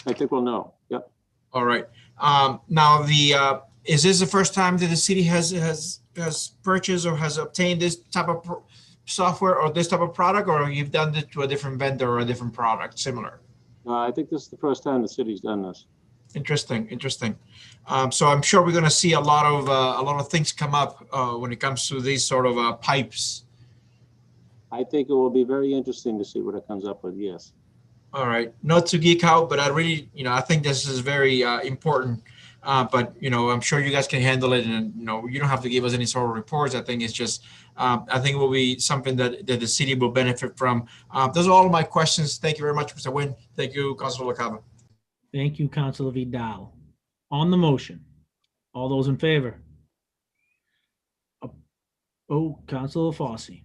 I think we'll know, yep. All right. Now, is this the first time that the city has purchased or has obtained this type of software or this type of product, or you've done it to a different vendor or a different product similar? I think this is the first time the city's done this. Interesting. So I'm sure we're going to see a lot of things come up when it comes to these sort of pipes. I think it will be very interesting to see what it comes up with, yes. All right. Not to geek out, but I really, I think this is very important. But, I'm sure you guys can handle it, and, you don't have to give us any sort of reports. I think it's just, I think it will be something that the city will benefit from. Those are all of my questions. Thank you very much, Mr. Nguyen. Thank you, Councilor LaCava. Thank you, Councilor Vidal. On the motion, all those in favor? Oh, Councilor Fossey.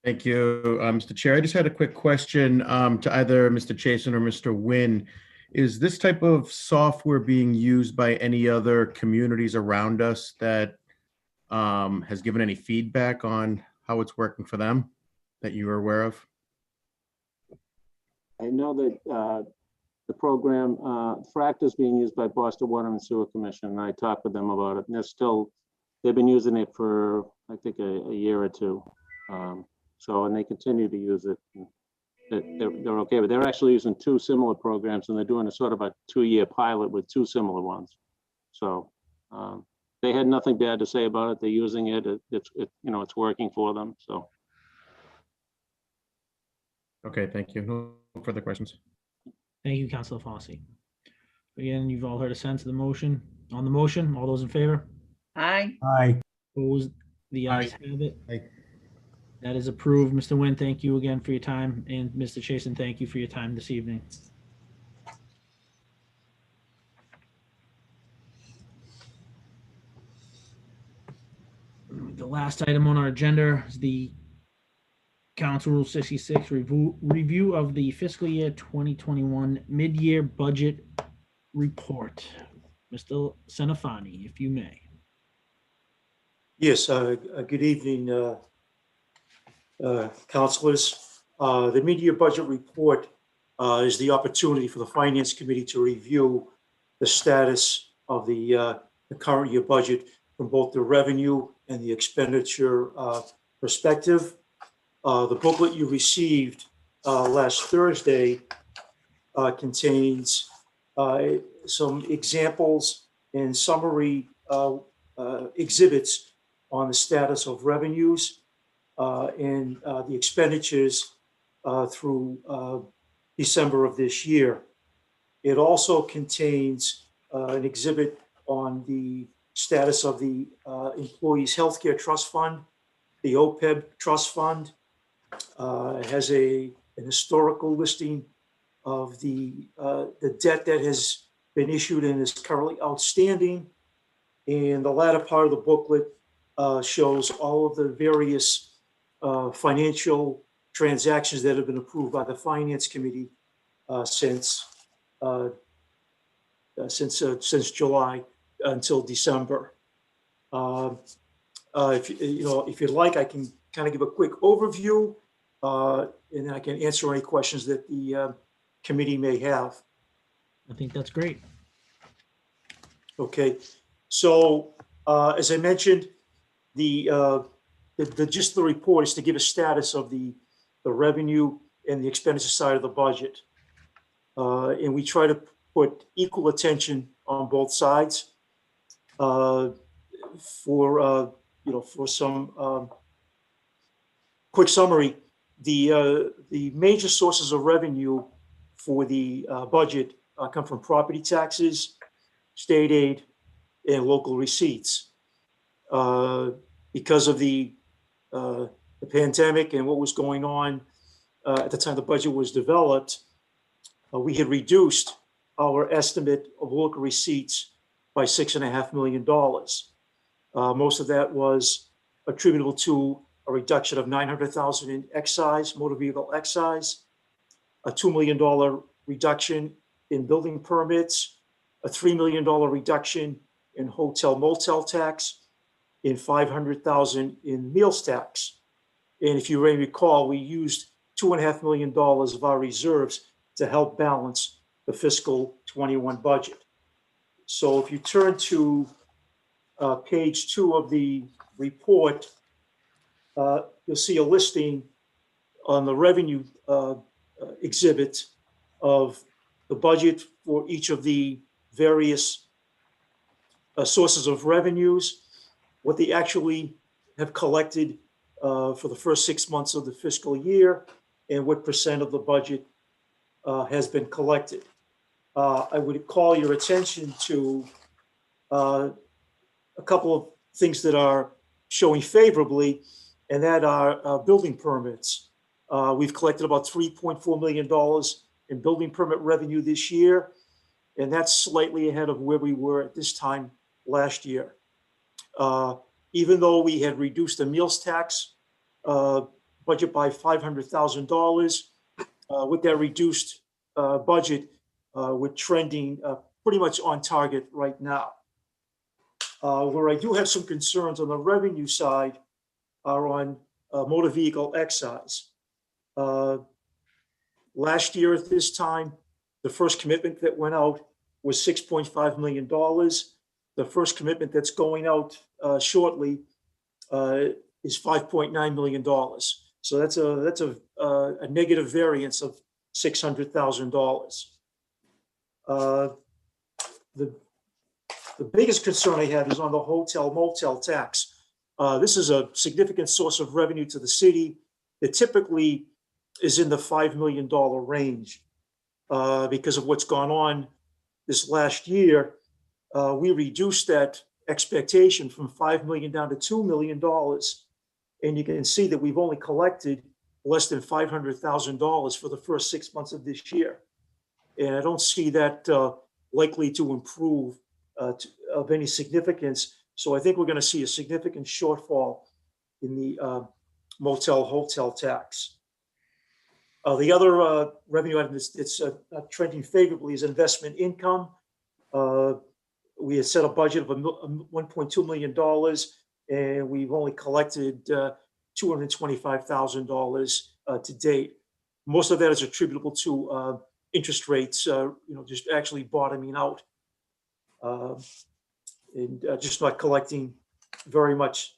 Thank you, Mr. Chair. I just had a quick question to either Mr. Chason or Mr. Nguyen. Is this type of software being used by any other communities around us that has given any feedback on how it's working for them that you are aware of? I know that the program, FRACT is being used by Boston Water and Sewer Commission, and I talked with them about it, and they've been using it for, I think, a year or two. And they continue to use it. They're okay, but they're actually using two similar programs, and they're doing a sort of a 2-year pilot with two similar ones. So they had nothing bad to say about it. They're using it. It's working for them. So. Okay, thank you. No further questions. Thank you, Councilor Fossey. Again, you've all heard a sense of the motion. On the motion, all those in favor? Aye. Aye. Opposed? The ayes have it. That is approved. Mr. Nguyen, thank you again for your time. And Mr. Chason, thank you for your time this evening. The last item on our agenda is the Council Rule 66 review of the fiscal year 2021 mid-year budget report. Mr. Senafani, if you may. Yes, good evening, councilors. The mid-year budget report is the opportunity for the Finance Committee to review the status of the current year budget from both the revenue and the expenditure perspective. The booklet you received last Thursday contains some examples and summary exhibits on the status of revenues and the expenditures through December of this year. It also contains an exhibit on the status of the Employees Healthcare Trust Fund, the OPEB Trust Fund. It has an historical listing of the debt that has been issued and is currently outstanding. And the latter part of the booklet shows all of the various financial transactions that have been approved by the Finance Committee since July until December. If you'd like, I can kind of give a quick overview, and I can answer any questions that the committee may have. I think that's great. Okay, so as I mentioned, the gist of the report is to give a status of the revenue and the expenditure side of the budget. And we try to put equal attention on both sides. For some quick summary, the major sources of revenue for the budget come from property taxes, state aid, and local receipts. Because of the pandemic and what was going on at the time the budget was developed, we had reduced our estimate of local receipts by $6.5 million. Most of that was attributable to a reduction of $900,000 in excise, motor vehicle excise, a $2 million reduction in building permits, a $3 million reduction in hotel motel tax, and $500,000 in meals tax. And if you may recall, we used $2.5 million of our reserves to help balance the fiscal 21 budget. So if you turn to page 2 of the report, you'll see a listing on the revenue exhibit of the budget for each of the various sources of revenues, what they actually have collected for the first 6 months of the fiscal year, and what percent of the budget has been collected. I would call your attention to a couple of things that are showing favorably, and that are building permits. We've collected about $3.4 million in building permit revenue this year, and that's slightly ahead of where we were at this time last year. Even though we had reduced the meals tax budget by $500,000, with that reduced budget, we're trending pretty much on target right now. Where I do have some concerns on the revenue side are on motor vehicle excise. Last year at this time, the first commitment that went out was $6.5 million. The first commitment that's going out shortly is $5.9 million. So that's a negative variance of $600,000. The biggest concern I have is on the hotel motel tax. This is a significant source of revenue to the city. It typically is in the $5 million range. Because of what's gone on this last year, we reduced that expectation from $5 million down to $2 million. And you can see that we've only collected less than $500,000 for the first 6 months of this year. And I don't see that likely to improve of any significance. So I think we're going to see a significant shortfall in the motel hotel tax. The other revenue item that's trending favorably is investment income. We had set a budget of $1.2 million, and we've only collected $225,000 to date. Most of that is attributable to interest rates, just actually bottoming out, and just not collecting very much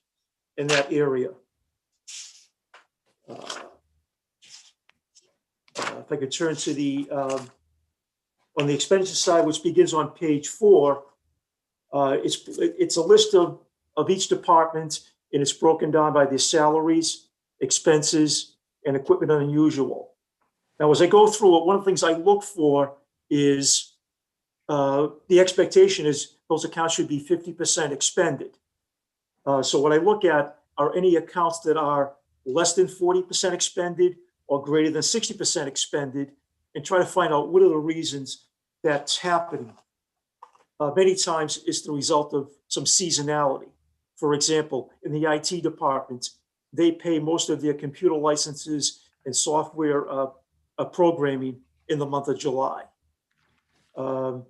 in that area. If I could turn to the on the expenditure side, which begins on page 4, it's a list of each department, and it's broken down by their salaries, expenses, and equipment unusual. Now, as I go through it, one of the things I look for is the expectation is those accounts should be 50% expended. So what I look at are any accounts that are less than 40% expended or greater than 60% expended, and try to find out what are the reasons that's happening. Many times it's the result of some seasonality. For example, in the IT department, they pay most of their computer licenses and software programming in the month of July. So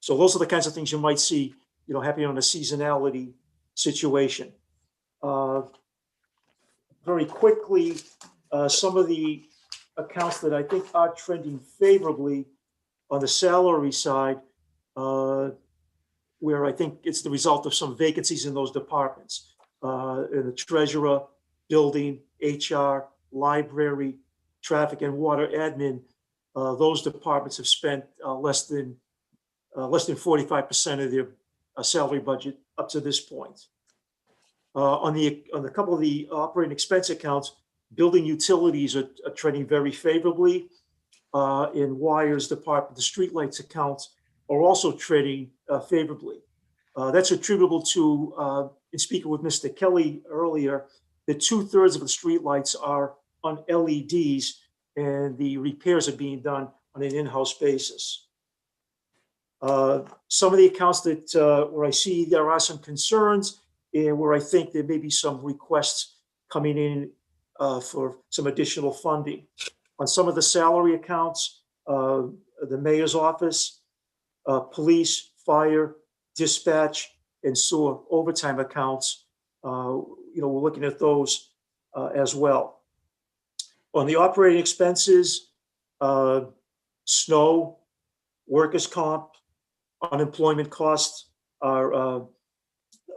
those are the kinds of things you might see, happening on a seasonality situation. Very quickly, some of the accounts that I think are trending favorably on the salary side, where I think it's the result of some vacancies in those departments, in the treasurer, building, HR, library, traffic and water admin, those departments have spent less than 45% of their salary budget up to this point. On a couple of the operating expense accounts, building utilities are trending very favorably. In wires department, the streetlights accounts are also trending favorably. That's attributable to, in speaking with Mr. Kelly earlier, that 2/3 of the streetlights are on LEDs and the repairs are being done on an in-house basis. Some of the accounts that where I see there are some concerns and where I think there may be some requests coming in for some additional funding. On some of the salary accounts, the mayor's office, police, fire, dispatch, and sewer overtime accounts, we're looking at those as well. On the operating expenses, snow, workers' comp, unemployment costs are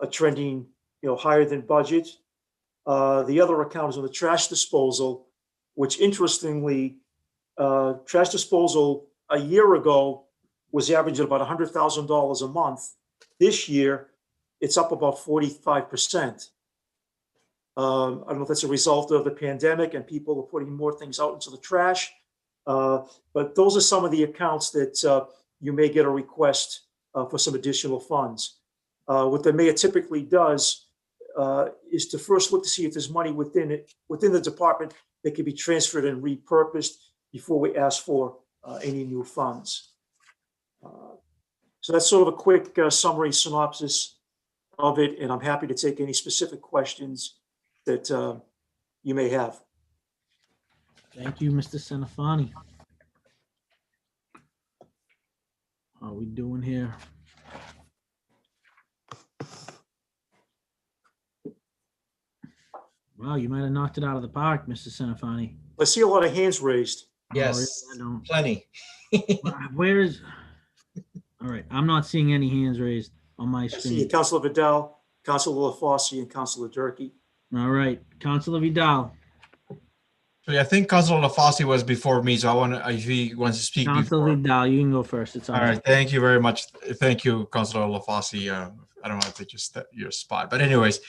trending, higher than budget. The other account is on the trash disposal, which interestingly, trash disposal a year ago was averaging about $100,000 a month. This year, it's up about 45%. I don't know if that's a result of the pandemic and people are putting more things out into the trash, but those are some of the accounts that you may get a request for some additional funds. What the mayor typically does is to first look to see if there's money within the department that can be transferred and repurposed before we ask for any new funds. So that's sort of a quick summary synopsis of it, and I'm happy to take any specific questions that you may have. Thank you, Mr. Senafani. How are we doing here? Wow, you might have knocked it out of the park, Mr. Senafani. I see a lot of hands raised. Yes, I don't. plenty. Where is? All right, I'm not seeing any hands raised on my I see screen. Councilor Vidal, Councilor LaFosse, and Councilor Durkee. All right, Councilor Vidal. So I think Councilor LaFosse was before me, so I want to, if he wants to speak Councilor before. Vidal, you can go first. It's all All right. right, thank you very much. Thank you, Councilor LaFosse. I don't want to take your spot, but anyways,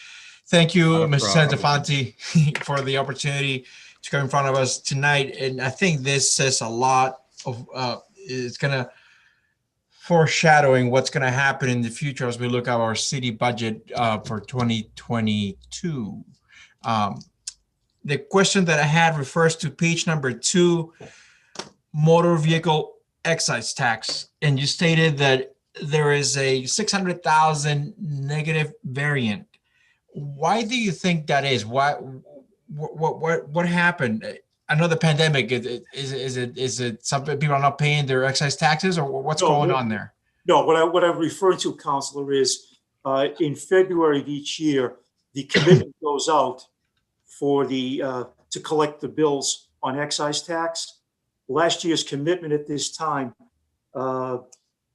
thank you, Not a Mr. problem. Santafanti, for the opportunity to come in front of us tonight. And I think this says a lot of, it's gonna foreshadowing what's gonna happen in the future as we look at our city budget for 2022. The question that I had refers to page number 2, motor vehicle excise tax. And you stated that there is a 600,000 negative variant. Why do you think that is? What happened? I know the pandemic, is it some people are not paying their excise taxes, or what's going on there? No, what I'm referring to, Councilor, is in February of each year, the commitment goes out for to collect the bills on excise tax. Last year's commitment at this time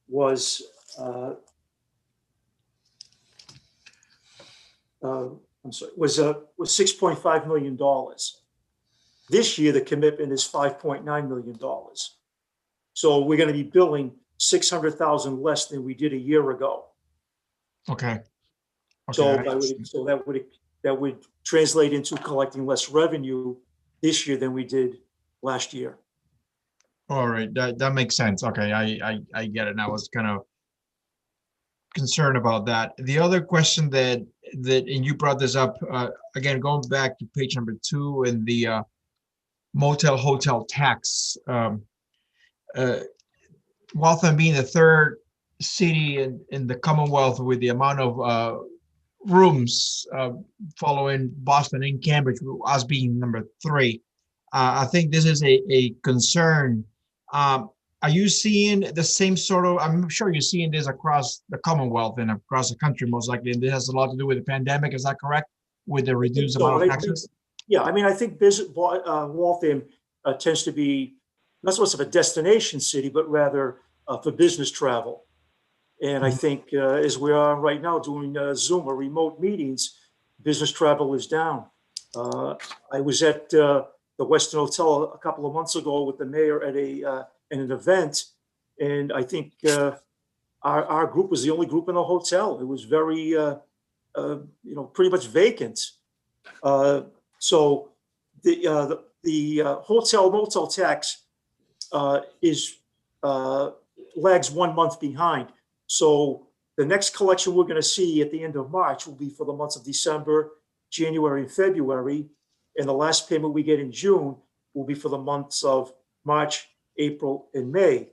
was $6.5 million. This year, the commitment is $5.9 million. So we're going to be billing $600,000 less than we did a year ago. Okay. So that would translate into collecting less revenue this year than we did last year. All right, that makes sense. Okay, I get it. And I was kind of concerned about that. The other question that and you brought this up again, going back to page number 2 and the motel hotel tax. Waltham being the 3rd city in the Commonwealth with the amount of rooms, following Boston and Cambridge, us being number 3. I think this is a concern. Are you seeing the same sort of, I'm sure you're seeing this across the Commonwealth and across the country most likely, and this has a lot to do with the pandemic, is that correct? With the reduced amount of taxes? Yeah, I mean, I think Waltham tends to be not so much of a destination city, but rather for business travel. And I think as we are right now doing Zoom or remote meetings, business travel is down. I was at the Western Hotel a couple of months ago with the mayor at an event. And I think our group was the only group in the hotel. It was very, pretty much vacant. So the hotel motel tax lags 1 month behind. So the next collection we're going to see at the end of March will be for the months of December, January, and February. And the last payment we get in June will be for the months of March, April, and May.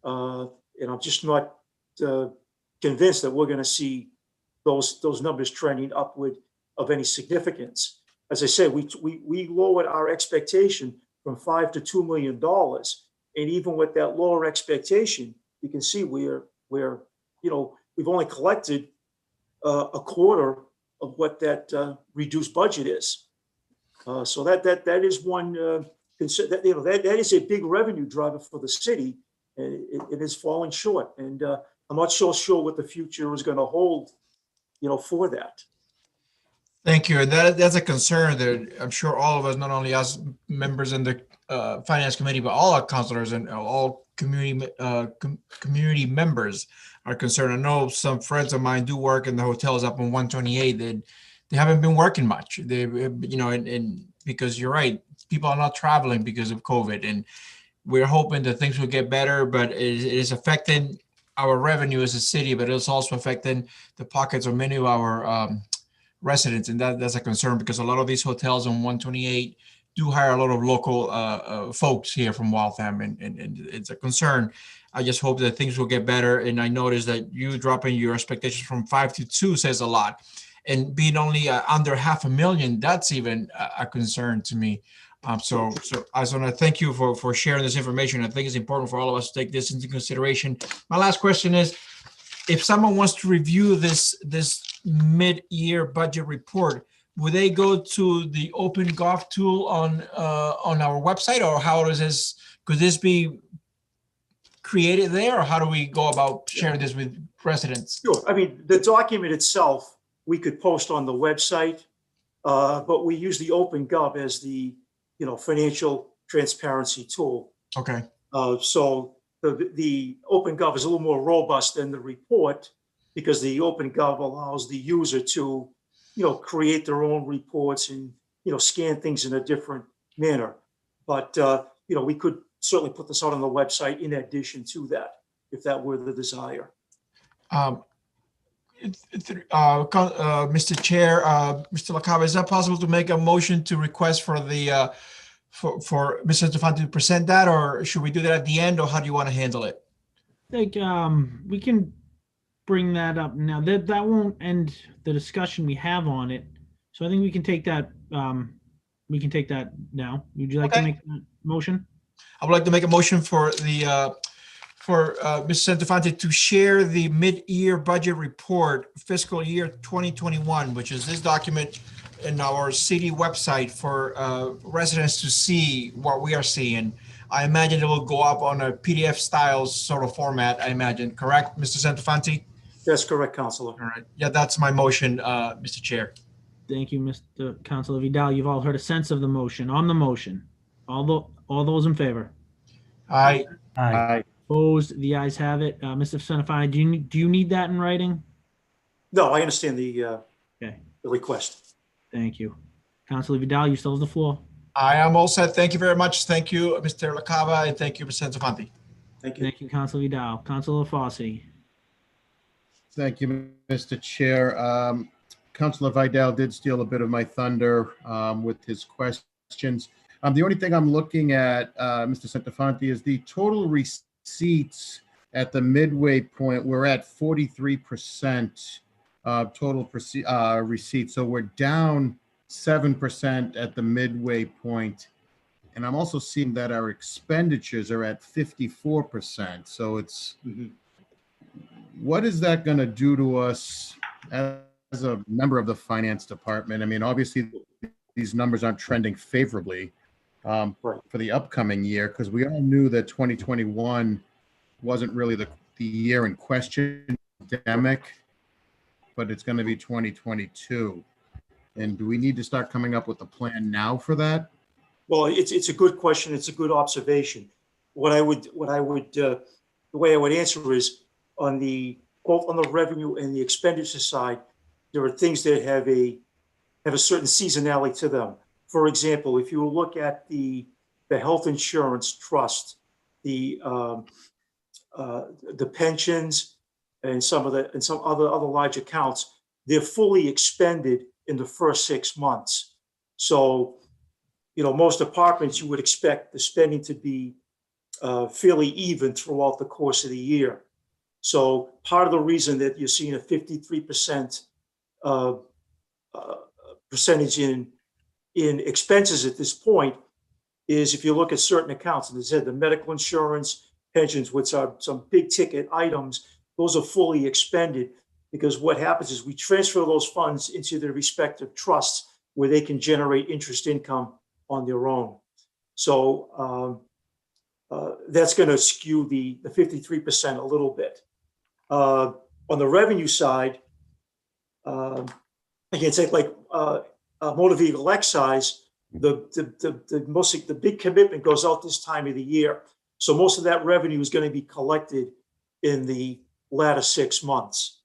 And I'm just not convinced that we're going to see those numbers trending upward of any significance. As I said, we lowered our expectation from $5 to $2 million. And even with that lower expectation, you can see we've only collected a quarter of what that reduced budget is. So that is one that is a big revenue driver for the city, and it is falling short. And I'm not so sure what the future is going to hold, for that. Thank you. And that's a concern that I'm sure all of us, not only us members in the finance committee, but all our councilors and all community members are concerned. I know some friends of mine do work in the hotels up on 128. They haven't been working much. And because you're right, people are not traveling because of COVID, and we're hoping that things will get better, but it is affecting our revenue as a city, but it's also affecting the pockets of many of our residents. And that's a concern, because a lot of these hotels on 128 do hire a lot of local folks here from Waltham, and it's a concern. I just hope that things will get better. And I noticed that you dropping your expectations from 5 to 2 says a lot. And being only under $500,000, that's even a concern to me. So I just want to thank you for sharing this information. I think it's important for all of us to take this into consideration. My last question is, if someone wants to review this mid-year budget report, would they go to the OpenGov tool on our website, or how does this? Could this be created there, or how do we go about sharing this with residents? Sure. I mean, the document itself we could post on the website, but we use the OpenGov as the financial transparency tool. Okay. So the OpenGov is a little more robust than the report, because the OpenGov allows the user to, create their own reports and, scan things in a different manner. But, we could certainly put this out on the website in addition to that, if that were the desire. Mr. Chair, Mr. LaCava, is that possible to make a motion to request for the for Mr. Stefani to present that, or should we do that at the end, or how do you want to handle it? I think we can bring that up now. That won't end the discussion we have on it. So I think we can take that. We can take that now. Would you like to make that motion? I would like to make a motion for the Mr. Santafanti to share the mid-year budget report, fiscal year 2021, which is this document in our city website for residents to see what we are seeing. I imagine it will go up on a PDF style sort of format, I imagine. Correct, Mr. Santafanti? That's correct, Councilor. All right. Yeah, that's my motion, Mr. Chair. Thank you, Mr. Councilor Vidal. You've all heard a sense of the motion. On the motion, all those in favor? Aye. Aye. Opposed? The ayes have it. Mr. Santafanti, do you need that in writing? No, I understand the request. Thank you. Councilor Vidal, you still have the floor. I am all set. Thank you very much. Thank you, Mr. LaCava, and thank you, Mr. Santafanti. Thank you. Thank you, Councilor Vidal. Councilor Fossey. Thank you, Mr. Chair. Councilor Vidal did steal a bit of my thunder with his questions. The only thing I'm looking at, Mr. Santafanti, is the total receipts at the midway point. We're at 43% total receipts. So we're down 7% at the midway point. And I'm also seeing that our expenditures are at 54%. So it's, what is that going to do to us as a member of the finance department? I mean, obviously these numbers aren't trending favorably for the upcoming year, because we all knew that 2021 wasn't really the year in question, pandemic, but it's going to be 2022. And do we need to start coming up with a plan now for that? Well, it's a good question. It's a good observation. The way I would answer is both on the revenue and the expenditure side, there are things that have a certain seasonality to them. For example, if you look at the health insurance trust, the pensions and some other large accounts, they're fully expended in the first 6 months. So, most departments, you would expect the spending to be fairly even throughout the course of the year. So part of the reason that you're seeing a 53% percentage in expenses at this point is if you look at certain accounts, and as I said, the medical insurance, pensions, which are some big ticket items, those are fully expended, because what happens is we transfer those funds into their respective trusts where they can generate interest income on their own. So that's going to skew the 53% a little bit. On the revenue side, I can say like motor vehicle excise, the big commitment goes out this time of the year. So most of that revenue is going to be collected in the latter 6 months.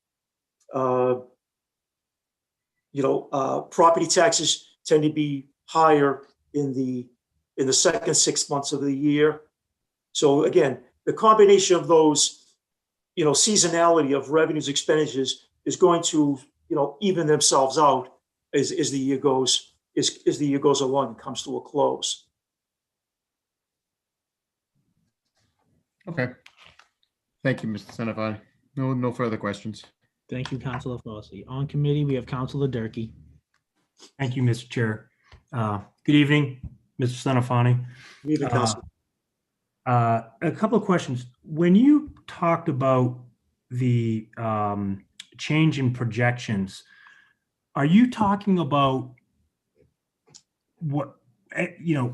Property taxes tend to be higher in the second 6 months of the year. So again, the combination of those, seasonality of revenues, expenditures is going to, even themselves out as the year goes along and comes to a close. Okay. Thank you, Mr. Sanafani. No further questions. Thank you, Councilor Fossey. On committee, we have Councilor Durkee. Thank you, Mr. Chair. Good evening, Mr. Sanafani. Good evening, Councilor. A couple of questions. When you talked about the change in projections, are you talking about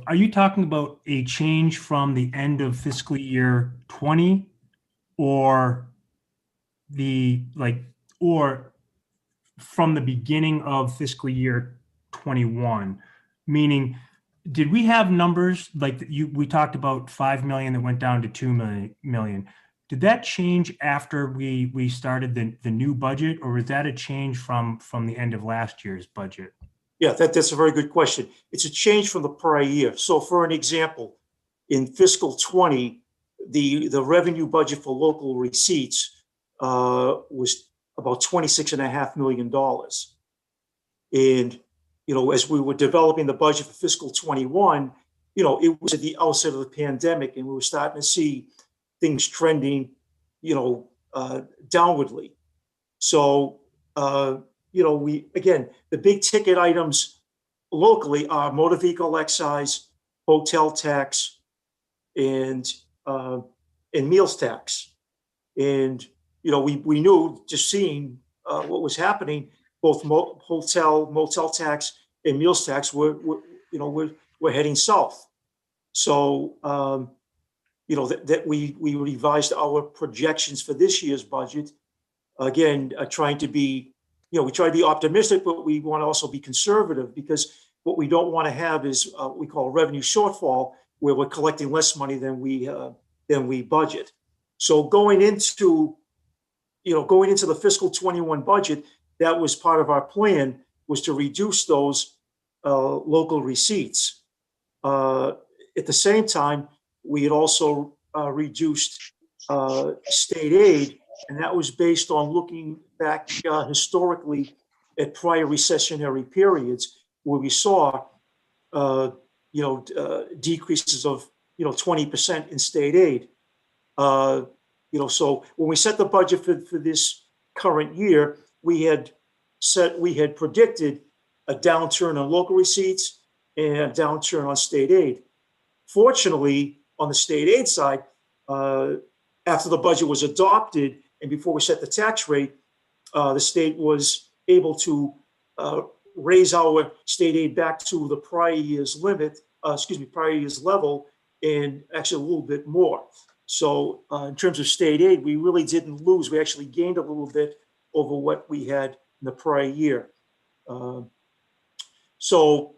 are you talking about a change from the end of fiscal year 20 or or from the beginning of fiscal year 21? Meaning, did we have numbers like we talked about 5 million that went down to 2 million? Did that change after we started the new budget, or was that a change from the end of last year's budget? Yeah, that's a very good question. It's a change from the prior year. So for an example, in fiscal 20, the revenue budget for local receipts was about $26.5 million. And, as we were developing the budget for fiscal 21, it was at the outset of the pandemic, and we were starting to see things trending, downwardly. So, the big ticket items locally are motor vehicle excise, hotel tax, and meals tax. And, we knew, just seeing what was happening, both motel tax and meals tax were heading south. So, that we revised our projections for this year's budget. Again, trying to be, we try to be optimistic, but we want to also be conservative, because what we don't want to have is what we call a revenue shortfall, where we're collecting less money than we budget. So going into the fiscal 21 budget, that was part of our plan, was to reduce those local receipts. At the same time, we had also reduced state aid, and that was based on looking back historically at prior recessionary periods where we saw, decreases of, 20% in state aid. So when we set the budget for this current year, we had predicted a downturn on local receipts and a downturn on state aid. Fortunately, on the state aid side, after the budget was adopted and before we set the tax rate, the state was able to raise our state aid back to the prior year's level, and actually a little bit more. So in terms of state aid, we really didn't lose. We actually gained a little bit over what we had in the prior year. So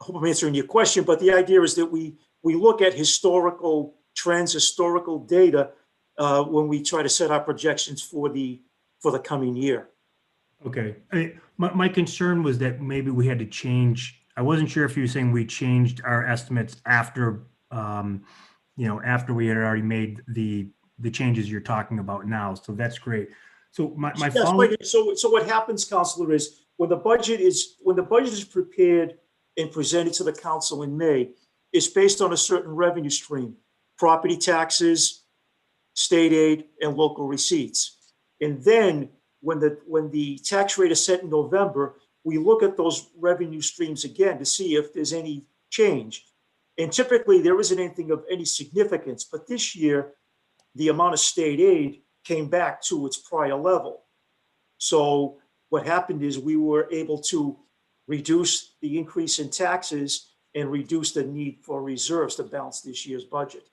hope I'm answering your question, but the idea is that we look at historical trends, historical data, when we try to set our projections for the coming year. Okay. My concern was that maybe we had to change. I wasn't sure if you were saying we changed our estimates after, after we had already made the changes you're talking about now. So that's great. So my Yes, follow. so what happens, Counselor, is when the budget is prepared and presented to the council in May, it's based on a certain revenue stream: property taxes, state aid, and local receipts. And then when the tax rate is set in November, we look at those revenue streams again to see if there's any change. And typically there isn't anything of any significance, but this year the amount of state aid came back to its prior level. So what happened is we were able to reduce the increase in taxes and reduce the need for reserves to balance this year's budget.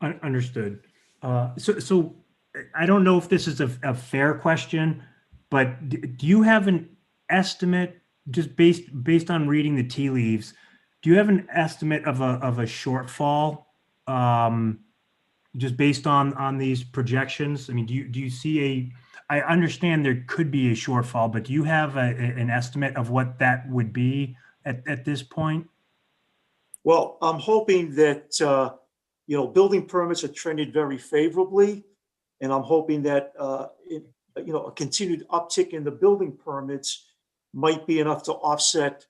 Understood. So I don't know if this is a fair question, but do you have an estimate, just based on reading the tea leaves, do you have an estimate of a shortfall, just based on these projections? I mean, do you see I understand there could be a shortfall, but do you have an estimate of what that would be at this point? Well, I'm hoping that, building permits are trended very favorably. And I'm hoping that, a continued uptick in the building permits might be enough to offset,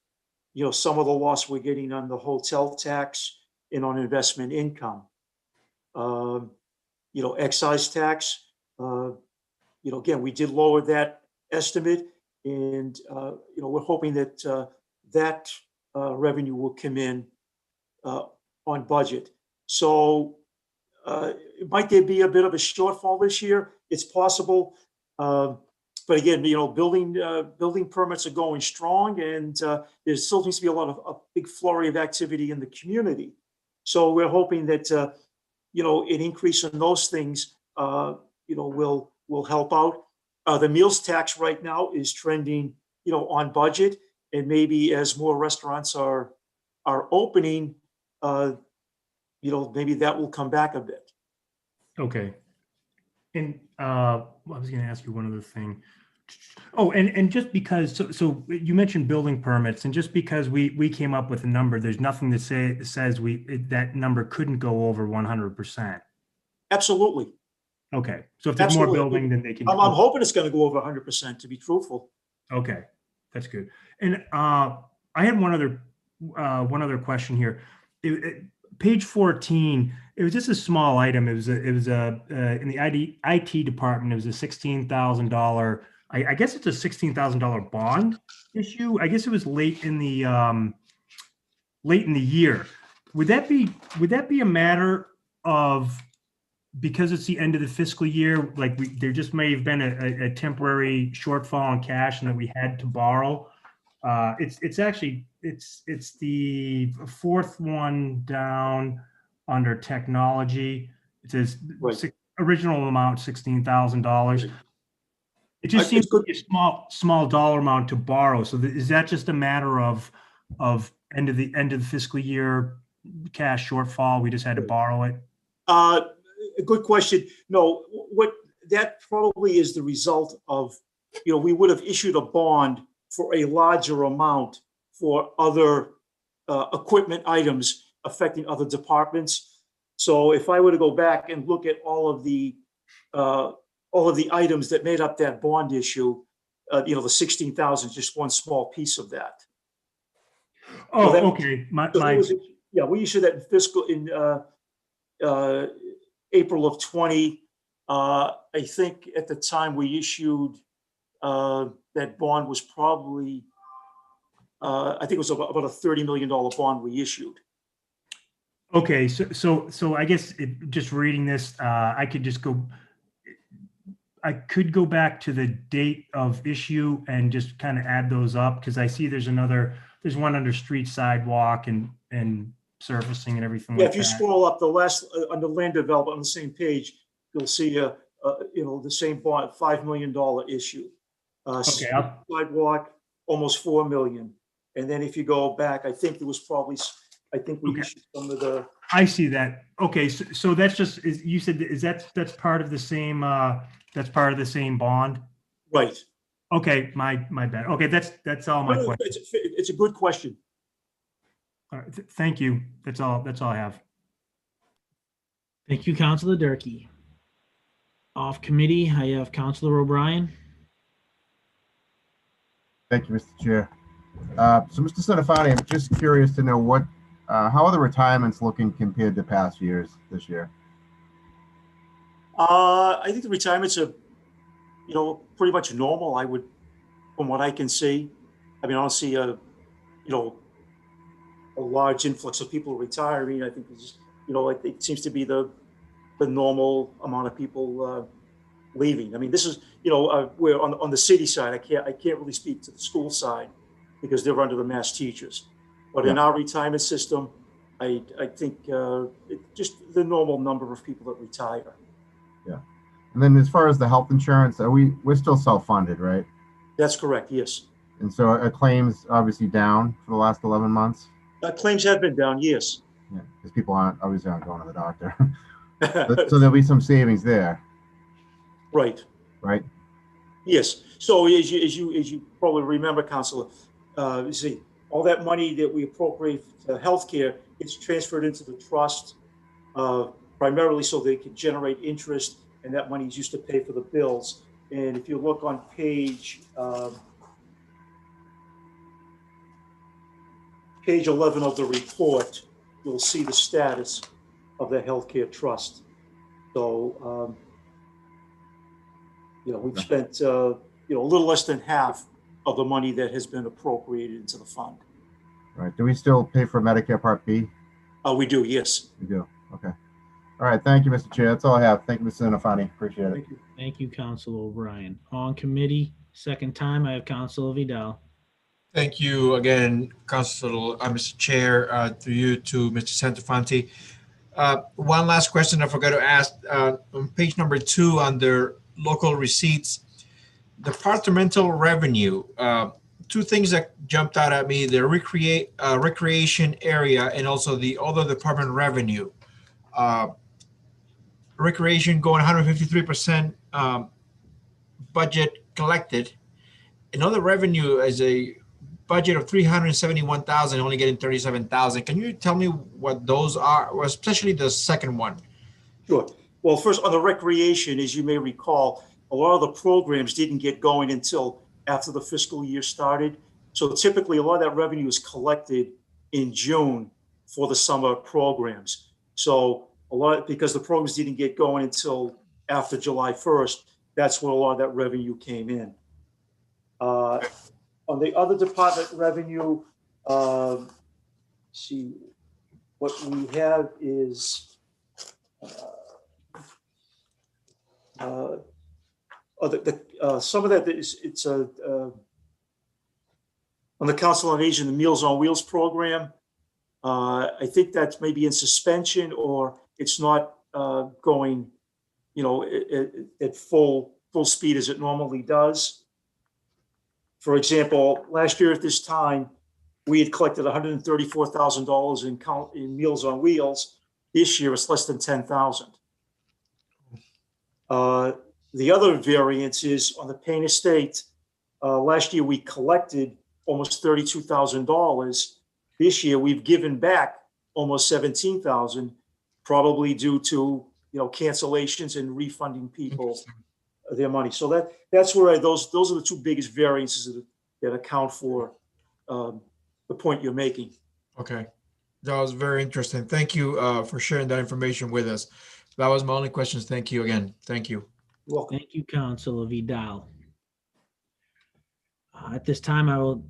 some of the loss we're getting on the hotel tax and on investment income. Excise tax, again, we did lower that estimate, and, we're hoping that that revenue will come in on budget. So might there be a bit of a shortfall this year? It's possible. But again, building permits are going strong, and there still needs to be a big flurry of activity in the community. So we're hoping that, an increase in those things, will help out. The meals tax right now is trending, on budget, and maybe as more restaurants are opening, maybe that will come back a bit. Okay. And I was going to ask you one other thing. Oh, and just because, so you mentioned building permits, and just because we came up with a number, there's nothing that says that number couldn't go over 100%. Absolutely. Okay. So if there's more building, then they can. I'm hoping it's going to go over 100%, to be truthful. Okay, that's good. And I had one other question here. Page 14, it was just a small item. It was in the IT department. It was a $16,000. I guess it's a $16,000 bond issue. I guess it was late in the year. Would that be a matter of, because it's the end of the fiscal year, like there just may have been a temporary shortfall in cash and that we had to borrow? It's actually the fourth one down under technology. It says original amount $16,000. It just seems to be a small dollar amount to borrow. So is that just a matter of end of the fiscal year cash shortfall? We just had to borrow it. A good question. No, what that probably is the result of, we would have issued a bond for a larger amount for other equipment items affecting other departments. So if I were to go back and look at all of the items that made up that bond issue, the 16,000 is just one small piece of that. Oh, so okay. We issued that in April of 20. I think at the time we issued that bond was probably, I think it was about a $30 million bond we issued. Okay, so I guess just reading this, I could go back to the date of issue and just kind of add those up, because I see there's one under street, sidewalk, and surfacing and everything. Yeah, if you scroll up the last under land development on the same page, you'll see the same bond, $5 million issue. Okay, sidewalk, almost $4 million. And then if you go back, I think there was probably, I think we Okay. issued some of the, I see that. Okay, so that's just, you said, that's part of the same, that's part of the same bond? right. Okay, my bad. Okay, that's all my No, questions. it's a good question. All right, thank you. That's all I have. Thank you, Counselor Durkee. Off committee, I have Counselor O'Brien. Thank you, Mr. Chair. So, Mr. Senafani, I'm just curious to know how are the retirements looking compared to past years this year? I think the retirements are, pretty much normal, from what I can see. I mean, I don't see a large influx of people retiring. I think it's just, it seems to be the normal amount of people leaving. I mean, this is, we're on the city side. I can't really speak to the school side because they're under the mass teachers. But in our retirement system, I think just the normal number of people that retire. Yeah. And then as far as the health insurance, we're still self-funded, right? That's correct, yes. And so are claims obviously down for the last 11 months? Claims have been down, yes. Yeah, because people obviously aren't going to the doctor. So there'll be some savings there. Right. Right. Yes. So as you probably remember, Councilor, you see, all that money that we appropriate to healthcare, it's transferred into the trust, primarily so they can generate interest, and that money is used to pay for the bills. And if you look on page 11 of the report, you'll see the status of the healthcare trust. So, we've spent, a little less than half of the money that has been appropriated into the fund. Right. Do we still pay for Medicare Part B? We do, yes. We do. Okay. All right. Thank you, Mr. Chair. That's all I have. Thank you, Mr. Senafani. Appreciate it. Thank you. Thank you, Counselor O'Brien. On committee, second time, I have Counselor Vidal. Thank you again, Mr. Chair, through you to Mr. Santafanti. One last question I forgot to ask. On page number 2 under local receipts, departmental revenue, two things that jumped out at me, the recreation area and also the other department revenue. Recreation going 153% budget collected. Another revenue is a budget of 371,000, only getting 37,000. Can you tell me what those are, or especially the second one? Sure. Well, first on the recreation, as you may recall, a lot of the programs didn't get going until after the fiscal year started. So typically a lot of that revenue is collected in June for the summer programs. So because the programs didn't get going until after July 1st, that's where a lot of that revenue came in. On the other department revenue, see, what we have is some of that it's on the Council on Aging, the Meals on Wheels program. I think that's maybe in suspension, or it's not going, at full speed as it normally does. For example, last year at this time, we had collected $134,000 in Meals on Wheels. This year, it's less than 10,000. The other variance is on the Payne Estate. Last year, we collected almost $32,000. This year, we've given back almost $17,000, probably due to cancellations and refunding people their money. So that's where those are the two biggest variances that account for the point you're making. Okay, that was very interesting. Thank you for sharing that information with us. That was my only questions. Thank you again. Thank you. You're welcome. Thank you, Counselor Vidal. At this time, I will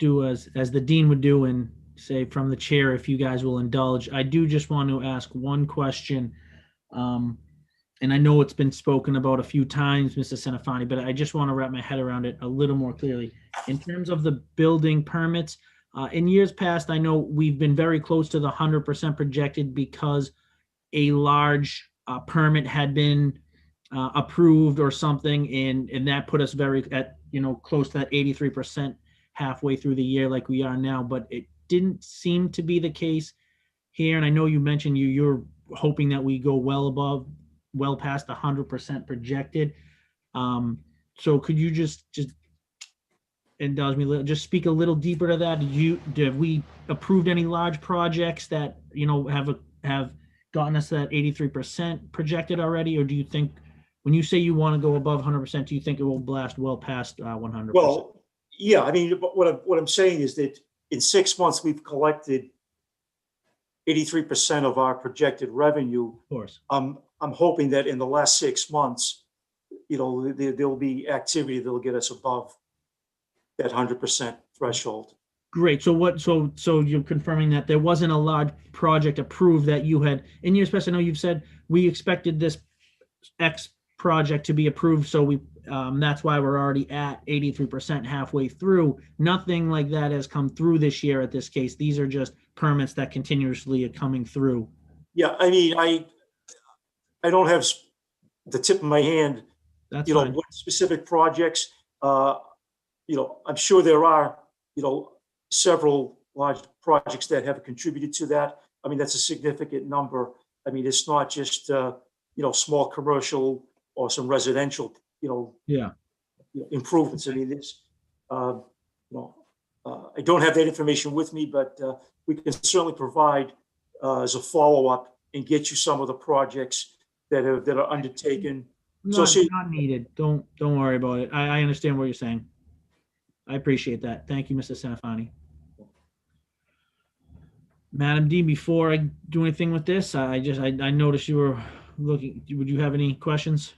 do as the dean would do and say from the chair, if you guys will indulge. I do just want to ask one question. And I know it's been spoken about a few times, Mr. Senafani, but I just want to wrap my head around it a little more clearly. In terms of the building permits, in years past, I know we've been very close to the 100% projected because a large permit had been approved or something, and that put us close to that 83%. halfway through the year like we are now, but it didn't seem to be the case here. And I know you mentioned you're hoping that we go well past 100% projected. So could you just indulge me, just speak a little deeper to that? Have we approved any large projects that, have gotten us that 83% projected already? Or do you think, when you say you want to go above 100%, do you think it will blast well past 100%? Well, yeah, I mean, what I'm saying is that in 6 months, we've collected 83% of our projected revenue. Of course. I'm hoping that in the last 6 months, there'll be activity that'll get us above that 100% threshold. Great. So you're confirming that there wasn't a large project approved that you had in your special. I know you've said we expected this X project to be approved, so that's why we're already at 83% halfway through. Nothing like that has come through this year at this case. These are just permits that continuously are coming through. Yeah, I mean, I don't have the tip of my hand, That's fine. what specific projects. I'm sure there are, several large projects that have contributed to that. I mean, that's a significant number. I mean, it's not just, small commercial or some residential, improvements. I mean, I don't have that information with me, but we can certainly provide as a follow-up and get you some of the projects that are undertaken. Not needed. Don't worry about it. I understand what you're saying. I appreciate that. Thank you, Mr. Sanafani. Madam Dean, before I do anything with this, I noticed you were looking. Would you have any questions?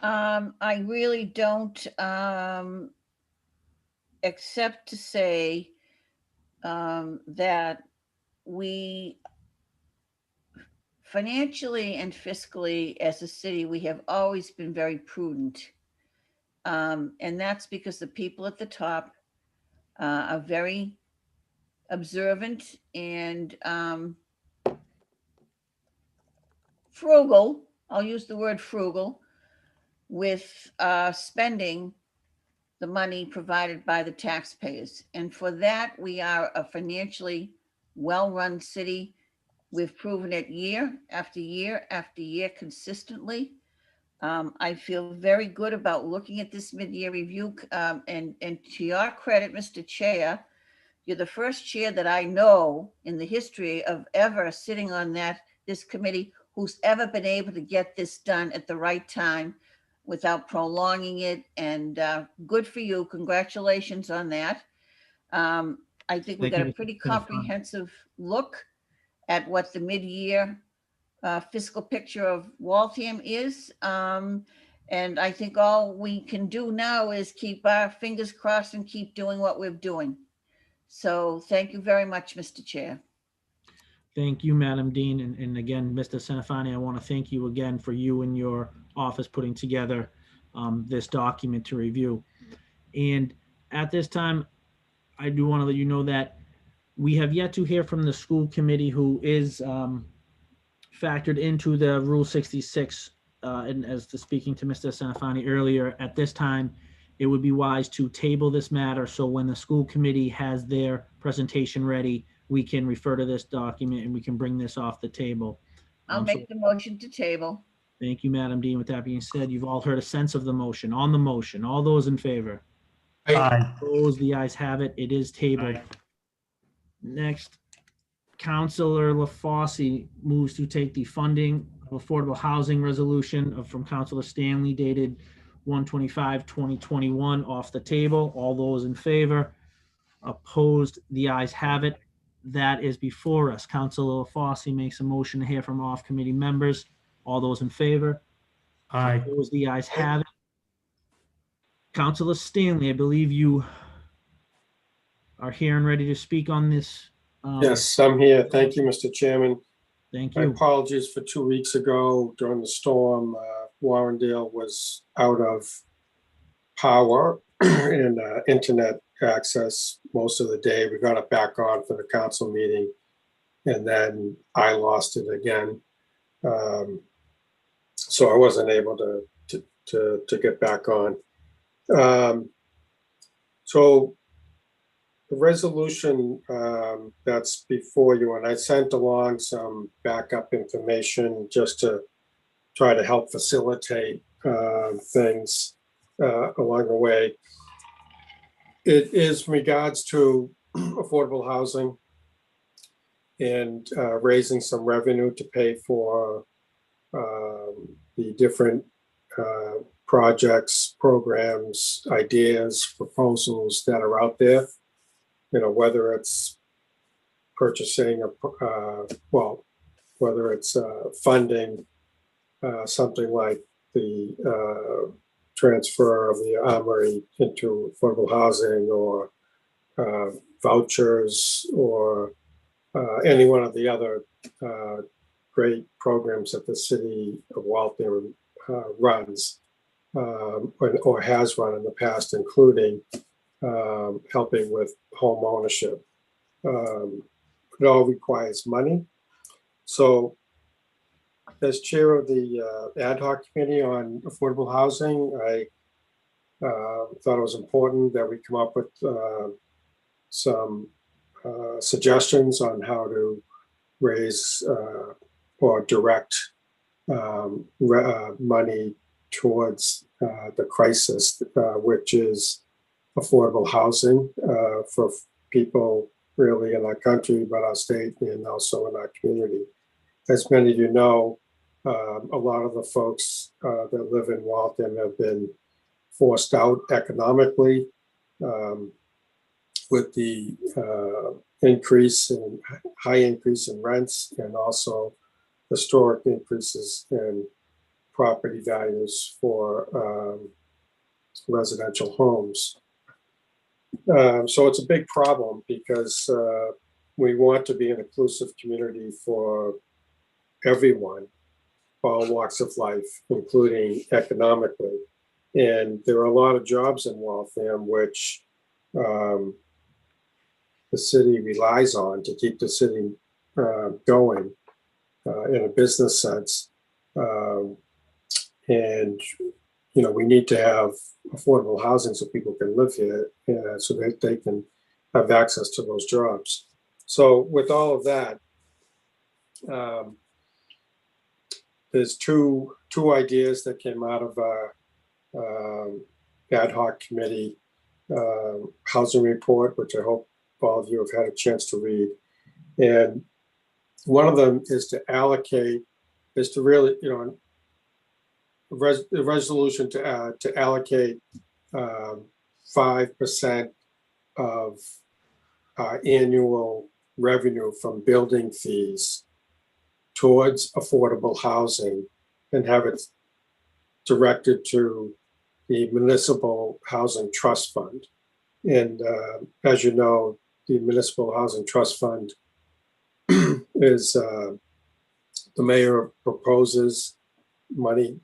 I really don't, except to say that we financially and fiscally as a city, we have always been very prudent. And that's because the people at the top are very observant and frugal. I'll use the word frugal with spending the money provided by the taxpayers. And for that, we are a financially well-run city. We've proven it year after year after year consistently. I feel very good about looking at this mid-year review. And to your credit, Mr. Chair, you're the first chair that I know in the history of ever sitting on this committee who's ever been able to get this done at the right time without prolonging it. And good for you. Congratulations on that. I think we got a pretty comprehensive look at what the mid-year fiscal picture of Waltham is. And I think all we can do now is keep our fingers crossed and keep doing what we're doing. So thank you very much, Mr. Chair. Thank you, Madam Dean. And again, Mr. Sanafani, I want to thank you again for you and your office putting together this document to review. And at this time, I do want to let you know that we have yet to hear from the school committee, who is factored into the Rule 66. And as to speaking to Mr. Sanafani earlier, at this time, it would be wise to table this matter. So when the school committee has their presentation ready, we can refer to this document and we can bring this off the table. I'll make the motion to table. Thank you, Madam Dean. With that being said, you've all heard a sense of the motion. On the motion, all those in favor? Aye. Opposed? The ayes have it. It is tabled. Aye. Next, Councilor LaFosse moves to take the funding of affordable housing resolution from Councilor Stanley dated 1/25/2021 off the table. All those in favor? Opposed? The ayes have it. That is before us. Councilor LaFosse makes a motion to hear from off-committee members. All those in favor? Aye. Opposed? The ayes have it. Councilor Stanley, I believe you are here and ready to speak on this. Yes, I'm here. Thank you, Mr. Chairman. Thank My you. apologies for 2 weeks ago during the storm. Warrendale was out of power and internet access most of the day. We got it back on for the council meeting, and then I lost it again. So I wasn't able to get back on. So the resolution that's before you, and I sent along some backup information just to try to help facilitate things along the way. It is in regards to affordable housing and raising some revenue to pay for the different projects, programs, ideas, proposals that are out there. You know, whether it's purchasing whether it's funding something like the transfer of the armory into affordable housing, or vouchers, or any one of the other great programs that the city of Waltham runs or has run in the past, including helping with home ownership. It all requires money. So as chair of the ad hoc committee on affordable housing, I thought it was important that we come up with some suggestions on how to raise or direct money towards the crisis, which is affordable housing for people really in our country, but our state and also in our community. As many of you know, a lot of the folks that live in Waltham have been forced out economically with the high increase in rents, and also historic increases in property values for residential homes. So it's a big problem because we want to be an inclusive community for everyone, all walks of life, including economically. And there are a lot of jobs in Waltham which the city relies on to keep the city going in a business sense. And, you know, we need to have affordable housing so people can live here, so that they can have access to those jobs. So with all of that, there's two ideas that came out of our ad hoc committee housing report, which I hope all of you have had a chance to read. And one of them is to really, you know, the resolution to allocate 5% of our annual revenue from building fees towards affordable housing, and have it directed to the Municipal Housing Trust Fund. And as you know, the Municipal Housing Trust Fund is the mayor proposes money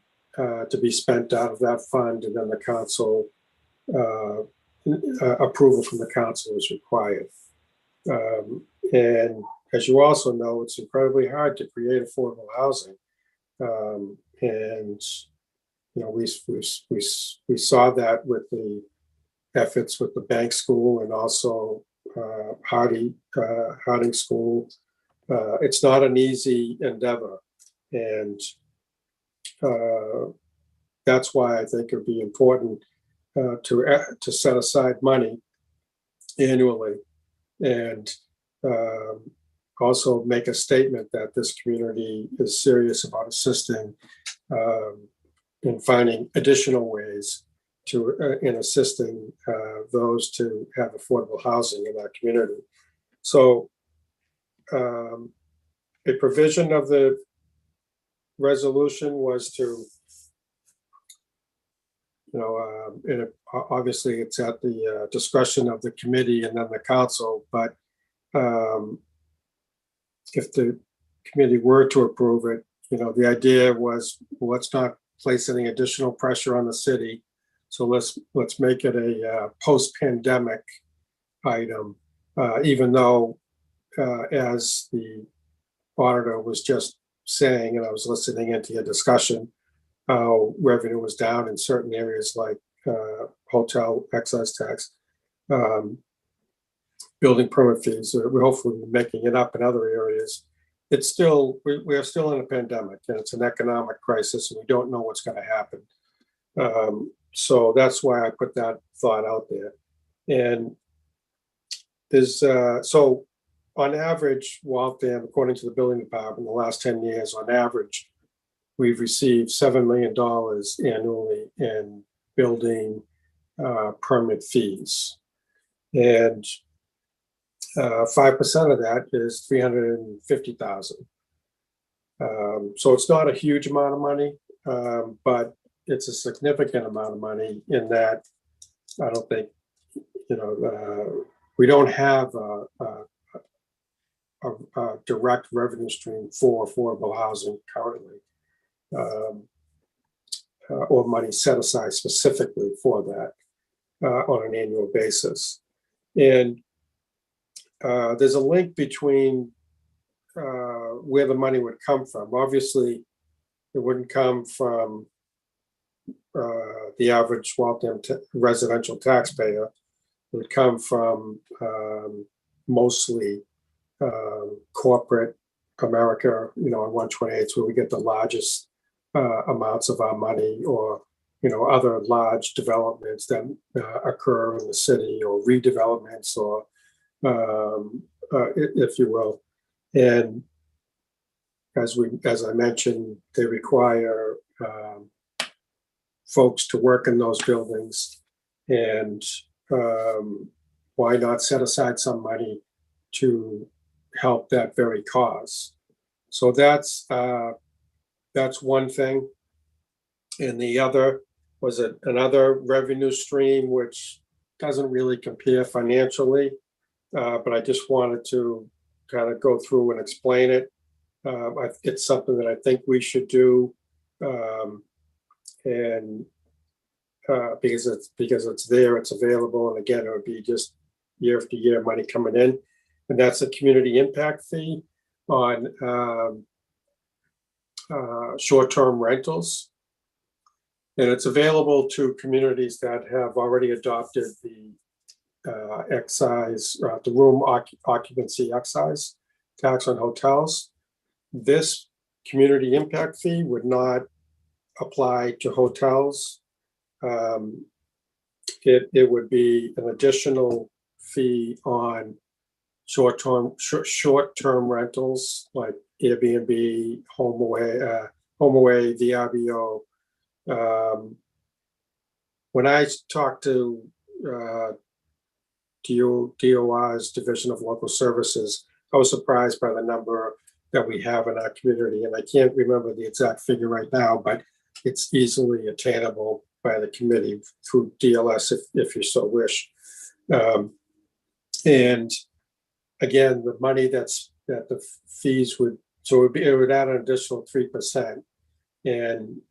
to be spent out of that fund, and then the council approval from the council is required. And as you also know, it's incredibly hard to create affordable housing. And you know, we saw that with the efforts with the Bank School and also Harding School. It's not an easy endeavor, and that's why I think it would be important to set aside money annually, and also make a statement that this community is serious about assisting in finding additional ways to in assisting those to have affordable housing in our community. So a provision of the resolution was to, you know, obviously it's at the discretion of the committee and then the council, but if the committee were to approve it, you know, the idea was, well, let's not place any additional pressure on the city. So let's make it a post-pandemic item, even though as the auditor was just saying, and I was listening into your discussion, how revenue was down in certain areas like hotel excise tax. building permit fees. We're hopefully making it up in other areas. It's still, we are still in a pandemic, and it's an economic crisis, and we don't know what's going to happen. So that's why I put that thought out there. And there's, so on average, Waltham, according to the building department, the last 10 years, on average, we've received $7 million annually in building permit fees. And 5% of that is 350,000. So it's not a huge amount of money, but it's a significant amount of money in that I don't think, we don't have a direct revenue stream for affordable housing currently, or money set aside specifically for that on an annual basis. And there's a link between where the money would come from. Obviously, it wouldn't come from the average Waltham residential taxpayer. It would come from mostly corporate America, on 128, where we get the largest amounts of our money, or other large developments that occur in the city, or redevelopments, or if you will. And as I mentioned, they require folks to work in those buildings, and why not set aside some money to help that very cause? So that's one thing. And the other was another revenue stream, which doesn't really compare financially, but I just wanted to kind of go through and explain it. It's something that I think we should do, and because it's there, it's available, and again, it would be just year after year money coming in, and that's a community impact fee on short-term rentals, and it's available to communities that have already adopted the excise, the room occupancy excise tax on hotels. This community impact fee would not apply to hotels. It would be an additional fee on short-term rentals like Airbnb, HomeAway, VRBO. When I talked to DOR's Division of Local Services, I was surprised by the number that we have in our community, and I can't remember the exact figure right now, but it's easily attainable by the committee through DLS if you so wish. And again, the money that the fees would, so it would add an additional 3%, and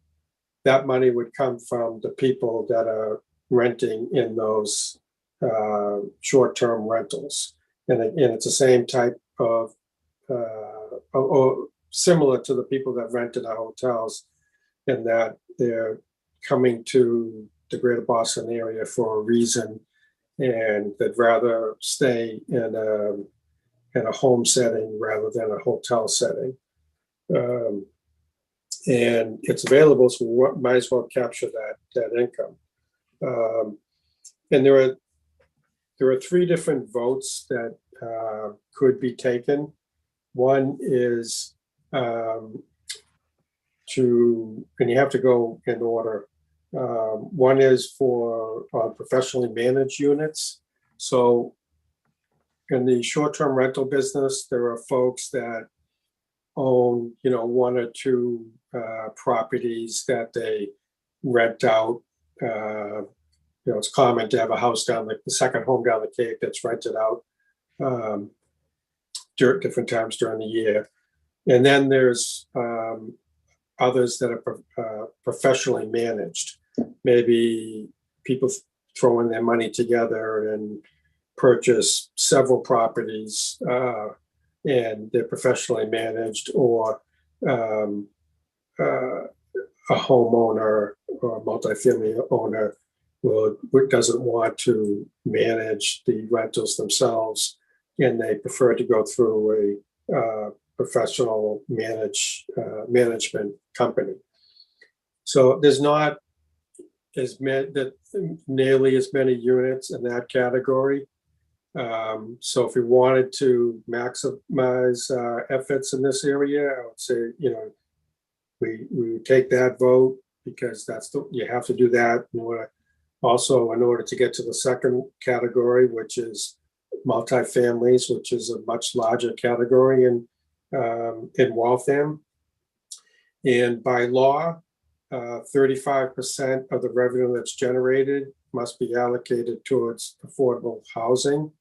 that money would come from the people that are renting in those short-term rentals, and it's the same type of or similar to the people that rent in our hotels, in that they're coming to the greater Boston area for a reason, and they'd rather stay in a home setting rather than a hotel setting. And it's available, so we might as well capture that income. And there are three different votes that could be taken. One is and you have to go in order. One is for professionally managed units. So in the short-term rental business, there are folks that own, one or two properties that they rent out. It's common to have a house down the second home down the Cape that's rented out different times during the year. And then there's others that are professionally managed. Maybe people throwing their money together and purchase several properties, and they're professionally managed, or a homeowner or a multifamily owner doesn't want to manage the rentals themselves, and they prefer to go through a professional management company. So there's not nearly as many units in that category. So if we wanted to maximize efforts in this area, I would say, we would take that vote, because you have to do that in order to get to the second category, which is multifamilies, which is a much larger category in Waltham. And by law, 35% of the revenue that's generated must be allocated towards affordable housing.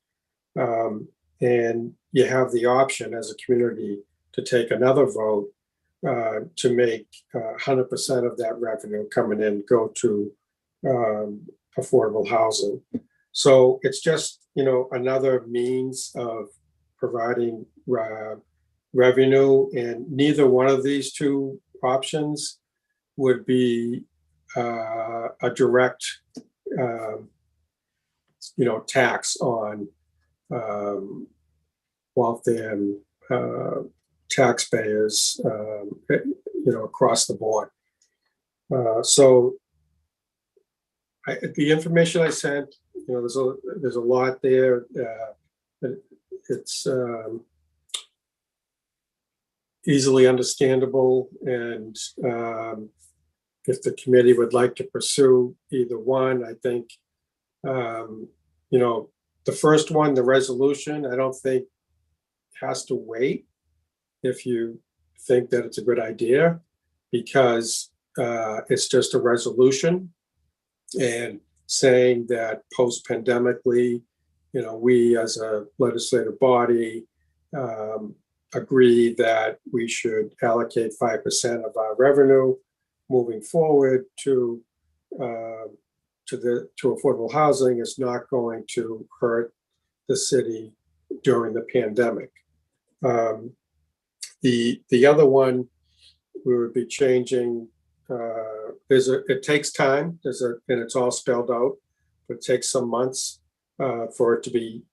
And you have the option as a community to take another vote to make 100% of that revenue coming in go to affordable housing. So it's just, another means of providing revenue, and neither one of these two options would be a direct, tax on Waltham taxpayers, across the board. So the information I sent, there's a lot there. It's easily understandable, and if the committee would like to pursue either one, I think, the first one, the resolution, I don't think has to wait if you think that it's a good idea, because it's just a resolution and saying that post-pandemically, we as a legislative body agree that we should allocate 5% of our revenue moving forward to affordable housing is not going to hurt the city during the pandemic. The other one we would be changing. It takes time. And it's all spelled out. It takes some months for it to be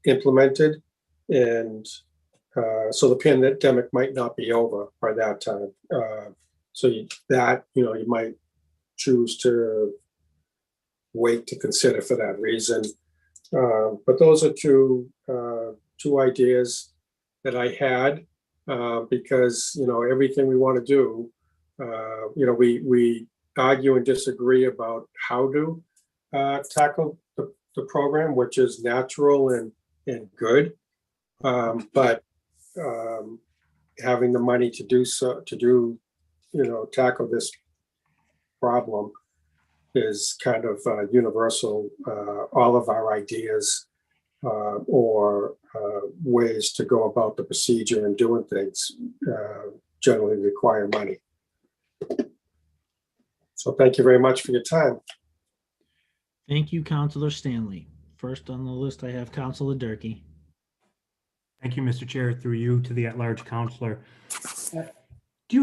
implemented, and so the pandemic might not be over by that time. So you might choose to wait to consider for that reason. But those are two ideas that I had, because everything we want to do, we argue and disagree about how to tackle the program, which is natural and good, but having the money to do so, tackle this problem is kind of universal. All of our ideas or ways to go about the procedure and doing things generally require money. So thank you very much for your time. Thank you, Councilor Stanley. First on the list, I have Councilor Durkee. Thank you, Mr. Chair, through you to the at-large counselor. Do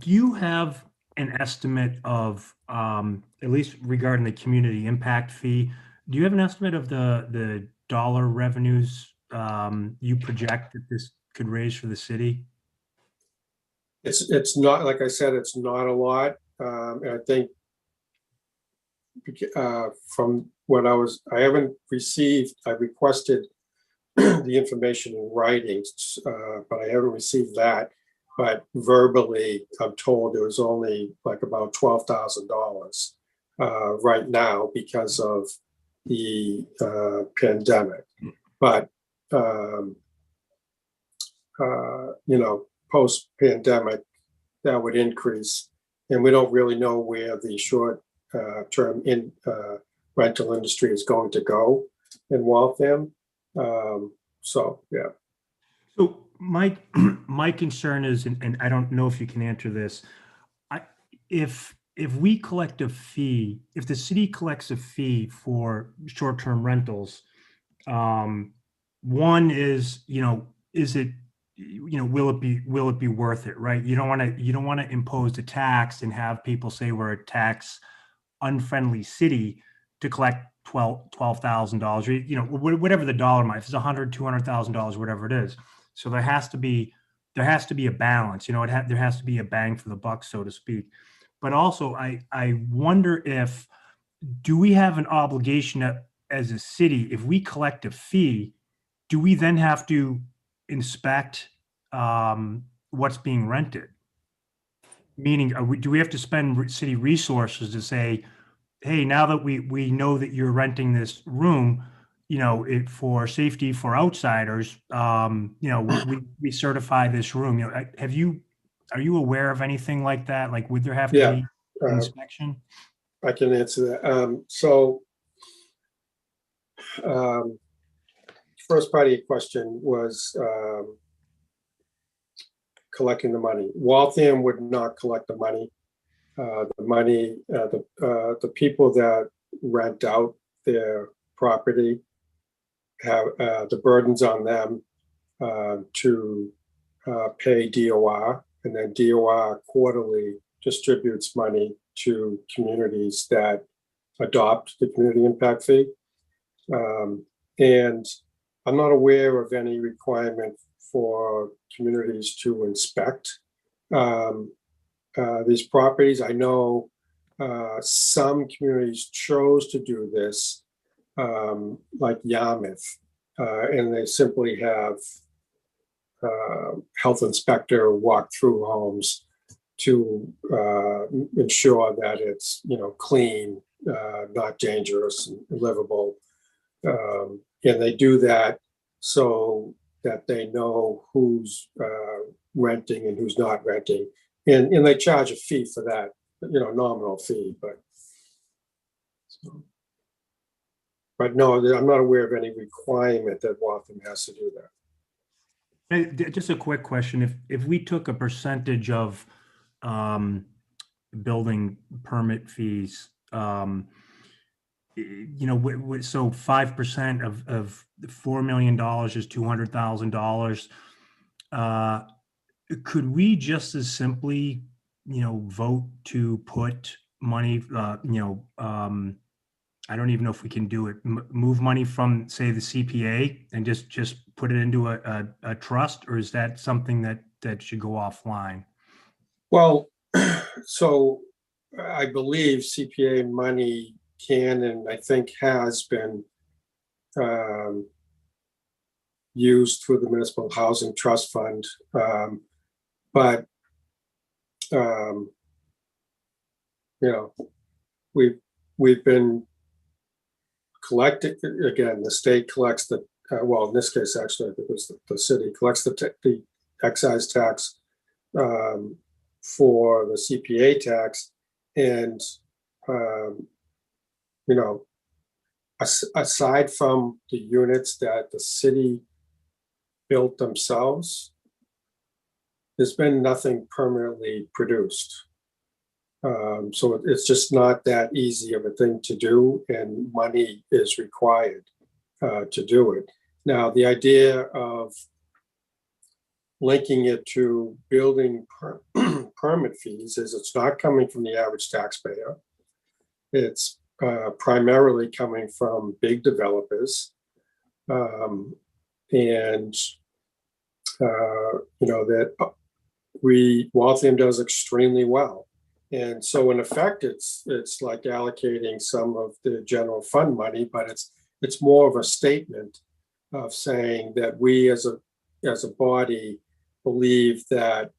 you have an estimate of, at least regarding the community impact fee, do you have an estimate of the dollar revenues you project that this could raise for the city? It's not, like I said, it's not a lot. And I think from what I requested the information in writing, but I haven't received that. But verbally, I'm told it was only like about $12,000 right now because of the pandemic. But post-pandemic, that would increase, and we don't really know where the short-term rental industry is going to go in Waltham. So yeah. So my concern is, and I don't know if you can answer this, if we collect a fee, if the city collects a fee for short-term rentals, one is, is it, will it be worth it, right? You don't want to impose a tax and have people say we're a tax unfriendly city to collect $12,000, or, you know, whatever the dollar amount, if it's $100,000, $200,000, whatever it is. So there has to be a balance, you know, there has to be a bang for the buck, so to speak. But also I wonder if, do we have an obligation as a city, if we collect a fee, do we then have to inspect what's being rented? Meaning, do we have to spend city resources to say, hey, now that we know that you're renting this room, you know, for safety for outsiders, you know, we certify this room. You know, are you aware of anything like that? Like, would there have to be an inspection? I can answer that. First part of your question was collecting the money. Waltham would not collect the money. The people that rent out their property have the burdens on them to pay DOR, and then DOR quarterly distributes money to communities that adopt the community impact fee. And I'm not aware of any requirement for communities to inspect these properties. I know some communities chose to do this, like Yarmouth, and they simply have health inspector walk through homes to ensure that it's, you know, clean, not dangerous, and livable. And they do that so that they know who's renting and who's not renting. And they charge a fee for that, you know, nominal fee, but no, I'm not aware of any requirement that Waltham has to do that. Hey, just a quick question. If we took a percentage of building permit fees, you know, so 5% of $4 million is $200,000. Could we just as simply, you know, vote to put money, you know, I don't even know if we can do it, move money from, say, the CPA and just put it into a trust, or is that something that should go offline? Well, so I believe CPA money can, and I think has been used through the Municipal Housing Trust Fund. But you know, we've been collecting, again, the state collects the, well, in this case, actually, I think it was the city collects the excise tax for the CPA tax. And, you know, aside from the units that the city built themselves, there's been nothing permanently produced. So it's just not that easy of a thing to do, and money is required to do it. Now, the idea of linking it to building permit fees is it's not coming from the average taxpayer. It's primarily coming from big developers. And, you know, that Waltham does extremely well. And so in effect, it's like allocating some of the general fund money, but it's more of a statement of saying that we as a body believe that,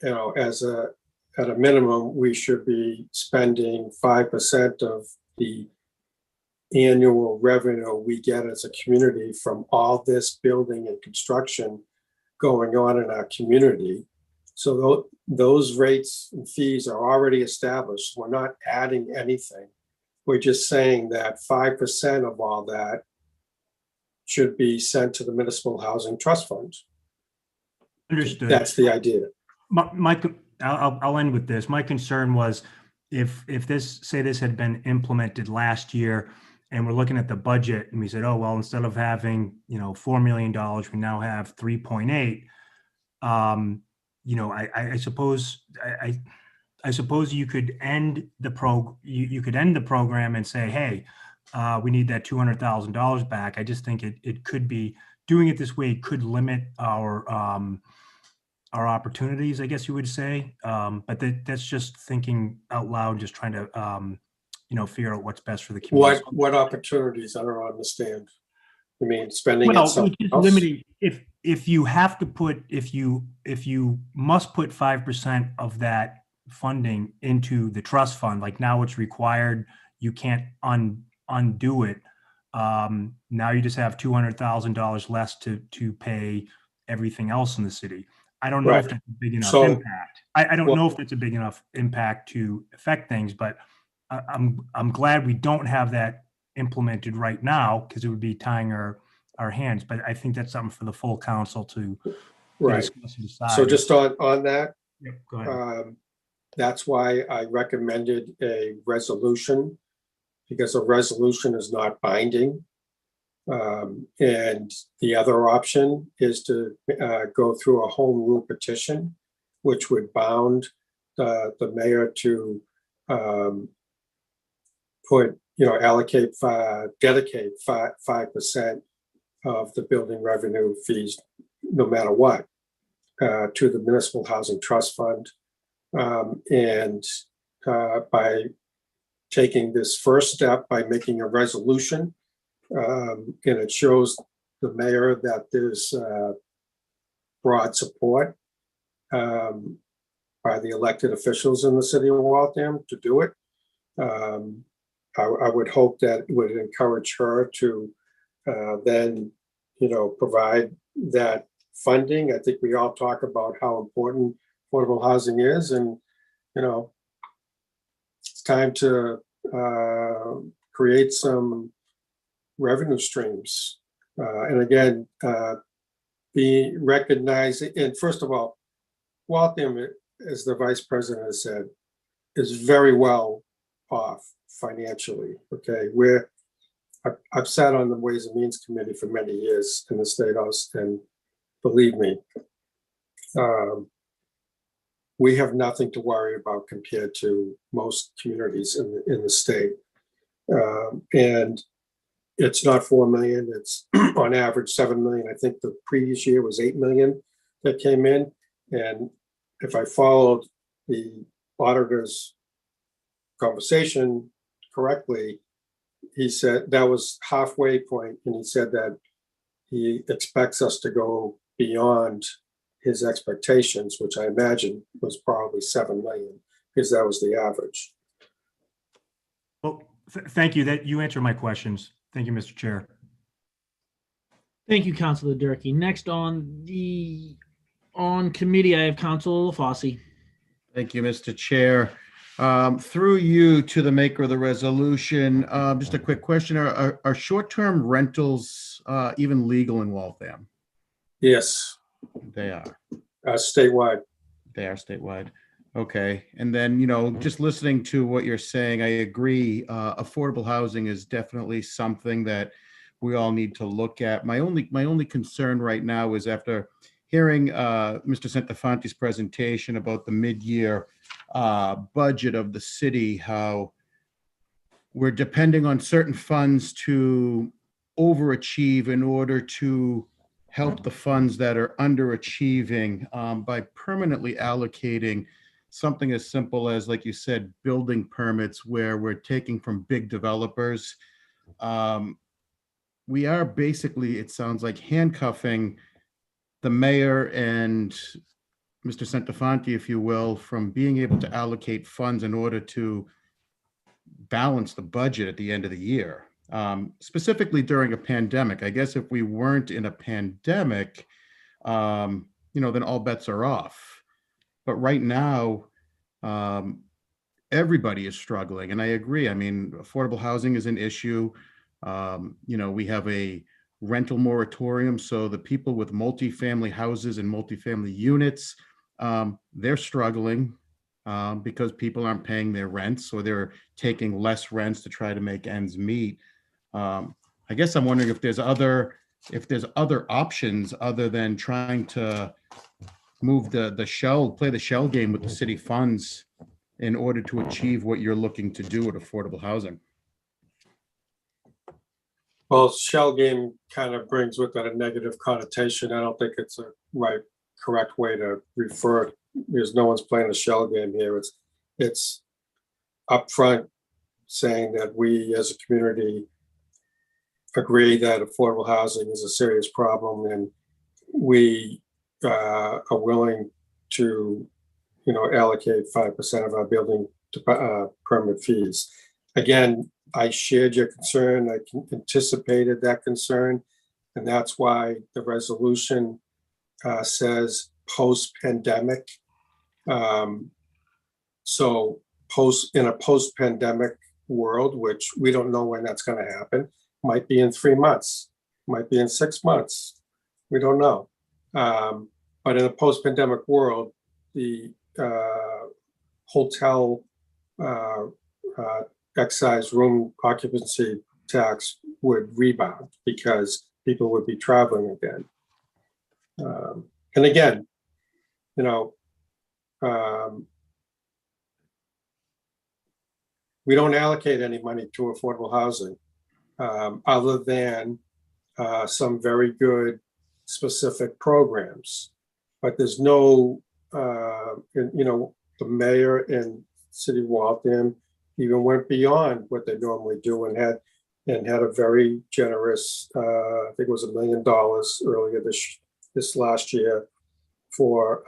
you know, at a minimum, we should be spending 5% of the annual revenue we get as a community from all this building and construction going on in our community. So those rates and fees are already established. We're not adding anything. We're just saying that 5% of all that should be sent to the Municipal Housing Trust Fund. Understood. That's the idea. I'll end with this. My concern was if this had been implemented last year and we're looking at the budget and we said, oh, well, instead of having, you know, $4 million, we now have 3.8. You know, I suppose I I suppose you could end the you could end the program and say, hey, we need that $200,000 back. I just think it could be, doing it this way could limit our opportunities, I guess you would say. But that's just thinking out loud, just trying to, figure out what's best for the community. What opportunities? I don't understand. You mean spending it Well, somewhere which is else? limiting. If you have to put, if you must put 5% of that funding into the trust fund, like now it's required, you can't undo it. Now you just have $200,000 less to pay everything else in the city. I don't know if Right. that's a big enough So- impact. I don't know if that's a big enough impact to affect things, but I'm glad we don't have that implemented right now, because it would be tying our hands. But I think that's something for the full council to Right. discuss and decide. So just on that, Yep, go ahead. that's why I recommended a resolution, because a resolution is not binding. And the other option is to go through a home rule petition, which would bound the mayor to dedicate 5% of the building revenue fees, no matter what, to the Municipal Housing Trust Fund. And by taking this first step, by making a resolution, and it shows the mayor that there's broad support by the elected officials in the city of Waltham to do it. I would hope that it would encourage her to then, provide that funding. I think we all talk about how important affordable housing is, and, it's time to create some revenue streams. And again, be recognized. And first of all, Waltham, as the vice president has said, is very well off financially. Okay, I've sat on the Ways and Means Committee for many years in the State House, and believe me, we have nothing to worry about compared to most communities in the state. And it's not 4 million, it's on average 7 million. I think the previous year was 8 million that came in. And if I followed the auditor's conversation correctly, he said that was halfway point, and he said that he expects us to go beyond his expectations, which I imagine was probably 7 million, because that was the average. Well, thank you. That you answered my questions. Thank you, Mr. Chair. Thank you, Councilor Durkee. Next on committee, I have Councilor LaFosse. Thank you, Mr. Chair. Through you to the maker of the resolution, just a quick question. Are short-term rentals even legal in Waltham? Yes. They are. Statewide. They are statewide. Okay. And then, just listening to what you're saying, I agree. Affordable housing is definitely something that we all need to look at. My only concern right now is, after hearing Mr. Santafanti's presentation about the mid-year budget of the city, how we're depending on certain funds to overachieve in order to help the funds that are underachieving, by permanently allocating something as simple as, like you said, building permits, where we're taking from big developers. We are basically, it sounds like, handcuffing the mayor and Mr. Santafanti, if you will, from being able to allocate funds in order to balance the budget at the end of the year. Specifically during a pandemic. I guess if we weren't in a pandemic, then all bets are off. But right now, everybody is struggling. And I agree. I mean, affordable housing is an issue. We have a rental moratorium. So the people with multifamily houses and multifamily units, they're struggling because people aren't paying their rents, or they're taking less rents to try to make ends meet. I guess I'm wondering if there's other options other than trying to move play the shell game with the city funds in order to achieve what you're looking to do with affordable housing? Well, shell game kind of brings with it a negative connotation. I don't think it's a correct way to refer, because no one's playing a shell game here. It's upfront saying that we as a community agree that affordable housing is a serious problem, and we are willing to, allocate 5% of our building permit fees. Again, I shared your concern. I anticipated that concern, and that's why the resolution says post-pandemic. So in a post-pandemic world, which we don't know when that's going to happen, might be in 3 months, might be in 6 months, we don't know. But in a post-pandemic world, the hotel excise room occupancy tax would rebound because people would be traveling again. And again, we don't allocate any money to affordable housing other than some very good specific programs. But there's no, the mayor and City of Waltham even went beyond what they normally do and had a very generous, I think it was $1 million earlier this last year for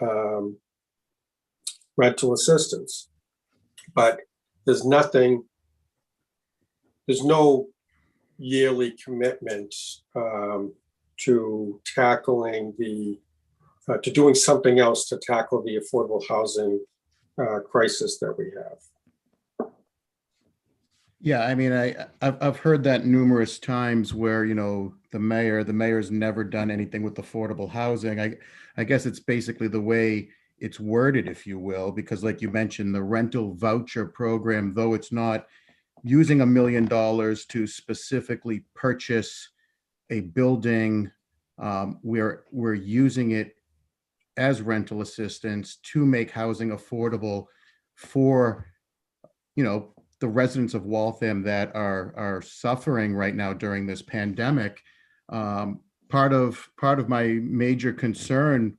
rental assistance. But there's no yearly commitment to tackling to doing something else to tackle the affordable housing crisis that we have. Yeah, I mean, I've heard that numerous times where, the mayor's never done anything with affordable housing. I guess it's basically the way it's worded, if you will, because like you mentioned, the rental voucher program, though it's not using $1 million to specifically purchase a building, we're using it as rental assistance to make housing affordable for, the residents of Waltham that are suffering right now during this pandemic. Part of my major concern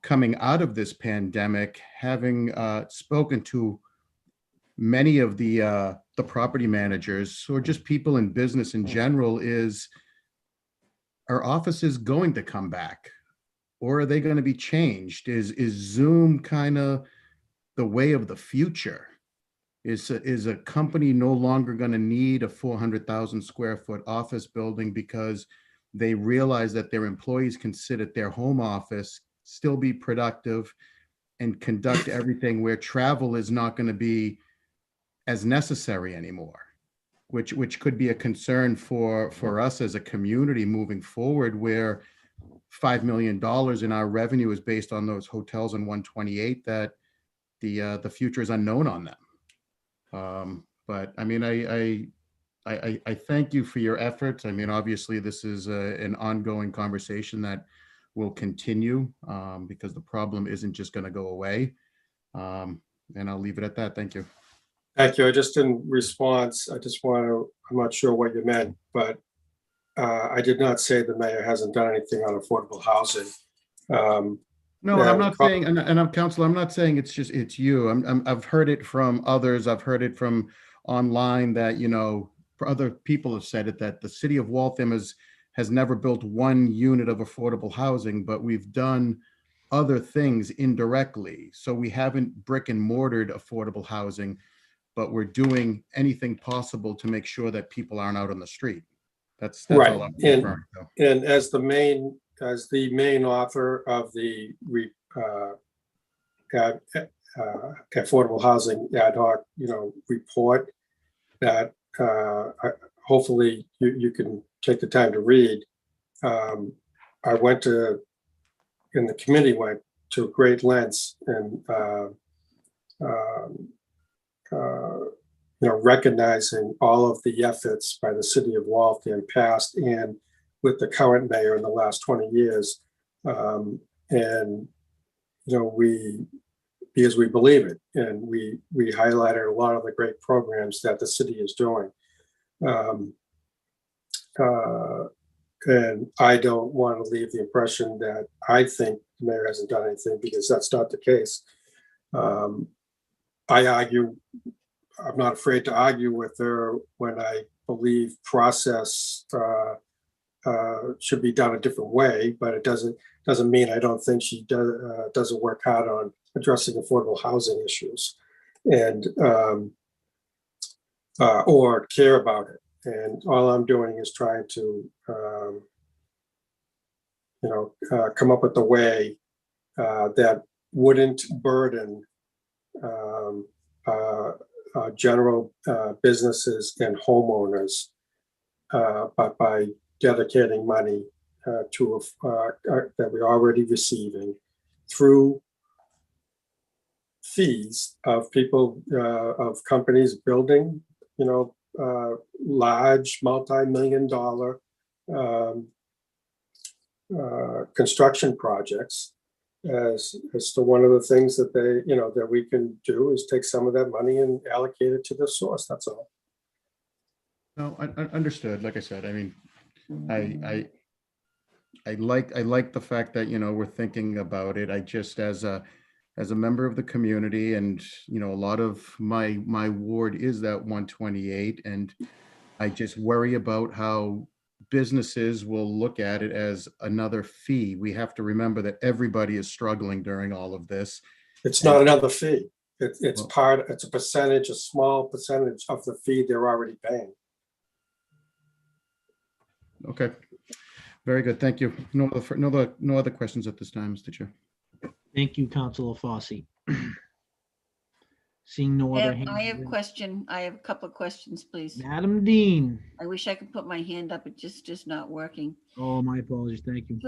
coming out of this pandemic, having spoken to many of the property managers or just people in business in general, is are offices going to come back, or are they going to be changed? Is Zoom kind of the way of the future? Is a company no longer going to need a 400,000 square foot office building because they realize that their employees can sit at their home office, still be productive, and conduct everything, where travel is not going to be as necessary anymore, which could be a concern for us as a community moving forward, where $5 million in our revenue is based on those hotels in 128, that the future is unknown on them. But I mean, I thank you for your efforts. I mean, obviously this is an ongoing conversation that will continue because the problem isn't just going to go away. And I'll leave it at that. Thank you. Thank you. Just in response, I'm not sure what you meant, but I did not say the mayor hasn't done anything on affordable housing. No, and I'm not saying, and I'm Councilor, I'm not saying it's you. I've heard it from others. I've heard it from online that, other people have said it, that the city of Waltham has never built one unit of affordable housing, but we've done other things indirectly. So we haven't brick and mortared affordable housing, but we're doing anything possible to make sure that people aren't out on the street. That's right. all I'm referring to. And as the main author of the affordable housing ad hoc, report that hopefully you can take the time to read. I went to, and the committee went to great lengths and recognizing all of the efforts by the city of Waltham, past and with the current mayor in the last 20 years. And, we because we believe it, and we highlighted a lot of the great programs that the city is doing. And I don't want to leave the impression that I think the mayor hasn't done anything, because that's not the case. I argue, I'm not afraid to argue with her when I believe process should be done a different way, but it doesn't mean I don't think she doesn't work hard on addressing affordable housing issues and or care about it. And all I'm doing is trying to come up with a way that wouldn't burden general businesses and homeowners, but by dedicating money to that we're already receiving through fees of people, of companies building, large multi-million-dollar construction projects. As to one of the things that they, that we can do is take some of that money and allocate it to the source. That's all. No, I understood. Like I said, I mean, I like the fact that, we're thinking about it. I just, as a member of the community, and, a lot of my ward is that 128, and I just worry about how businesses will look at it as another fee. We have to remember that everybody is struggling during all of this. It's not another fee. It's a percentage, a small percentage of the fee they're already paying. Okay, very good. Thank you. No other questions at this time, Mr. Chair. Thank you, Councilor Fossey. Seeing no other hands. I have a couple of questions, please. Madam Dean. I wish I could put my hand up. It's just not working. Oh, my apologies. Thank you.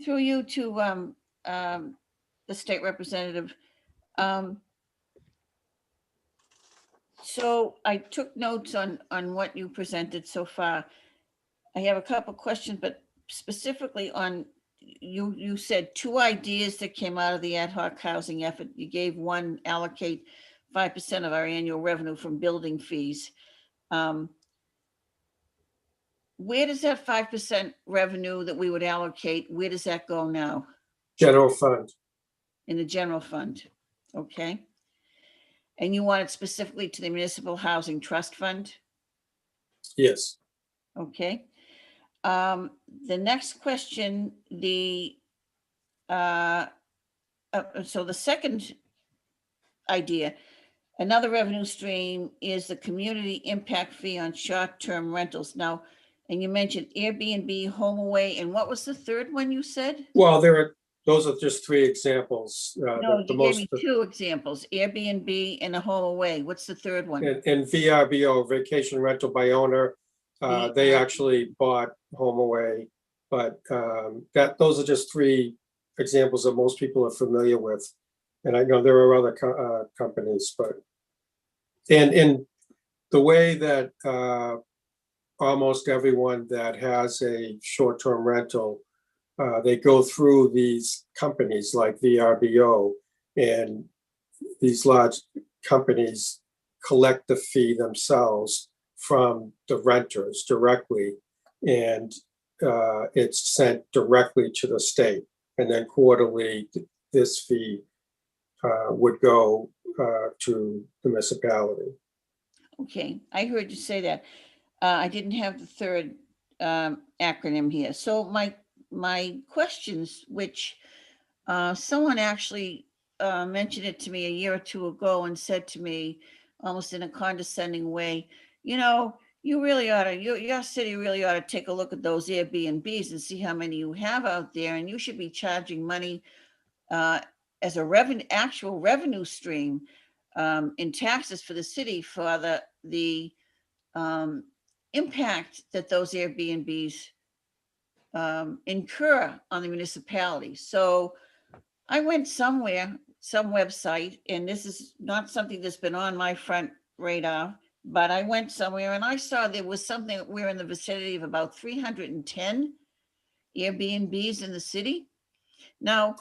Through you to the state representative. So I took notes on what you presented so far. I have a couple of questions, but specifically on, you said 2 ideas that came out of the ad hoc housing effort. You gave one, allocate 5% of our annual revenue from building fees. Where does that 5% revenue that we would allocate, where does that go now? General fund. In the general fund, okay. And you want it specifically to the Municipal Housing Trust Fund? Yes. Okay. The next question, so the second idea, another revenue stream is the community impact fee on short-term rentals. Now, and you mentioned Airbnb, HomeAway, and what was the third one you said? Well, those are just 3 examples. No, you gave me 2 examples, Airbnb and a HomeAway. What's the third one? And VRBO, Vacation Rental by Owner. They actually bought HomeAway, but those are just 3 examples that most people are familiar with. And I know there are other companies, but in the way that almost everyone that has a short-term rental, they go through these companies like VRBO, and these large companies collect the fee themselves from the renters directly, and it's sent directly to the state. And then quarterly, this fee would go to the municipality. Okay, I heard you say that. I didn't have the third acronym here. So my questions, which someone actually mentioned it to me a year or 2 ago and said to me almost in a condescending way, you really ought to, your city really ought to take a look at those Airbnbs and see how many you have out there, and you should be charging money as a actual revenue stream in taxes for the city for the impact that those Airbnbs incur on the municipality. So I went somewhere, some website, and this is not something that's been on my front radar, but I went somewhere and I saw there was something that we're in the vicinity of about 310 Airbnbs in the city. Now,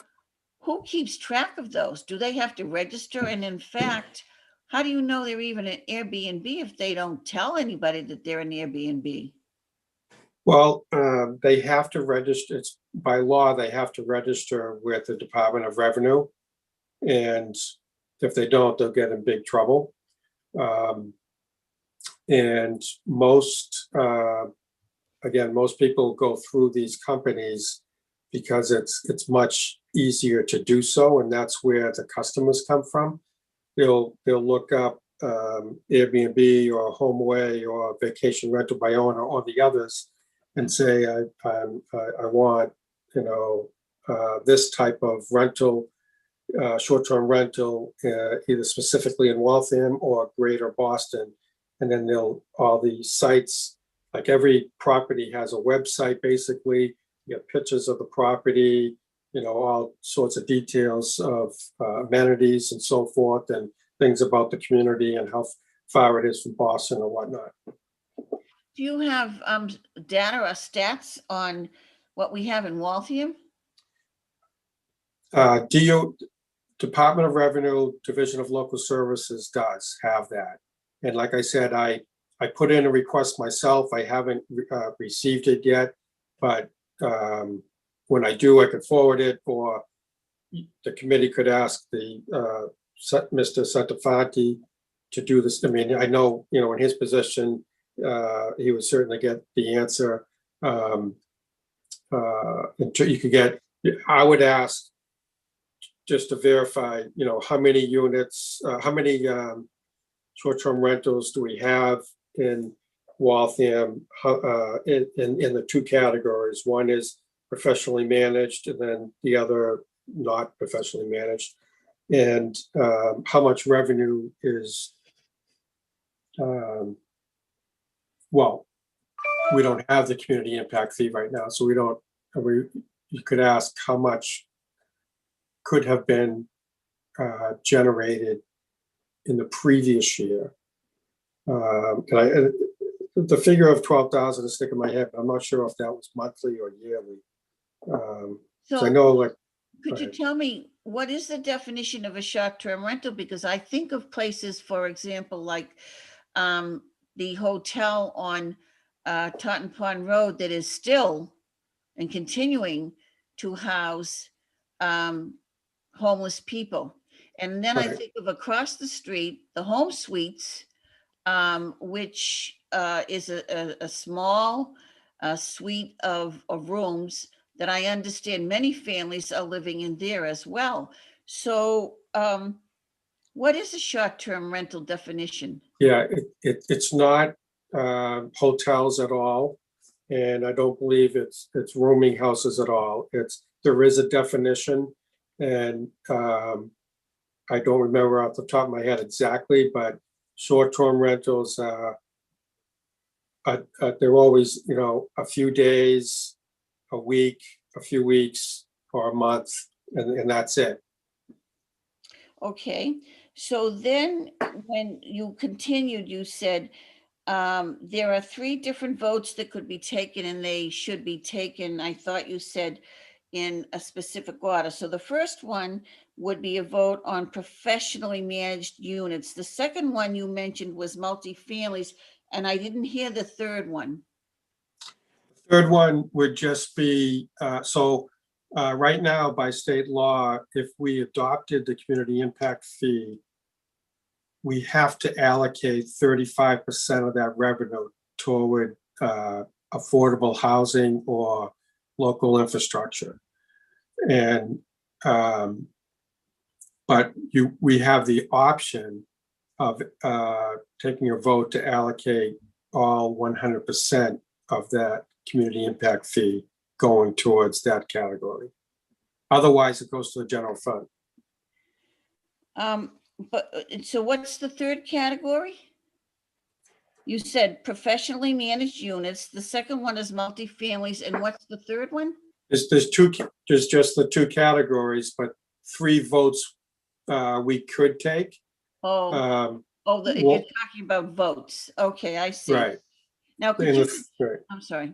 who keeps track of those? Do they have to register? And in fact, how do you know they're even an Airbnb if they don't tell anybody that they're an Airbnb? Well, they have to register, it's by law, they have to register with the Department of Revenue. And if they don't, they'll get in big trouble. And most, again, most people go through these companies because it's much easier to do so, and that's where the customers come from. They'll look up Airbnb or HomeAway or Vacation Rental by Owner or the others and say, I want, this type of rental, short-term rental, either specifically in Waltham or Greater Boston. And then all the sites, like every property has a website, basically. You get pictures of the property, all sorts of details of amenities and so forth, and things about the community and how far it is from Boston or whatnot. Do you have data or stats on what we have in Waltham? Department of Revenue, Division of Local Services does have that. And like I said, I put in a request myself. I haven't received it yet, but when I do, I could forward it, or the committee could ask the Mr. Santafanti to do this. I mean, I know, in his position, he would certainly get the answer. You could get, I would ask just to verify, how many units, how many short-term rentals do we have in Waltham in the two categories. One is professionally managed, and then the other not professionally managed. And how much revenue is, well, we don't have the community impact fee right now, so you could ask how much could have been generated in the previous year. And the figure of 12,000 is sticking in my head, but I'm not sure if that was monthly or yearly. So I know, could you tell me, what is the definition of a short-term rental? Because I think of places, for example, like the hotel on Taunton Pond Road that is still and continuing to house homeless people. And then I think of across the street, the Home Suites, which is a small suite of rooms that I understand many families are living in there as well. So what is a short-term rental definition? Yeah, it's not hotels at all. And I don't believe it's rooming houses at all. There is a definition, and I don't remember off the top of my head exactly, but short-term rentals, they're always, a few days, a week, a few weeks, or a month, and that's it. Okay, so then when you continued, you said there are 3 different votes that could be taken, and they should be taken, I thought you said, in a specific order. So the first one would be a vote on professionally managed units. The second one you mentioned was multifamilies, and I didn't hear the third one. The third one would just be, right now by state law, if we adopted the community impact fee, we have to allocate 35% of that revenue toward affordable housing or local infrastructure. And but we have the option of taking a vote to allocate all 100% of that community impact fee going towards that category. Otherwise, it goes to the general fund. So what's the third category? You said professionally managed units. The second one is multifamilies, and what's the third one? There's just the 2 categories, but 3 votes we could take. You're talking about votes. Okay, I see. Right. Now, I'm sorry.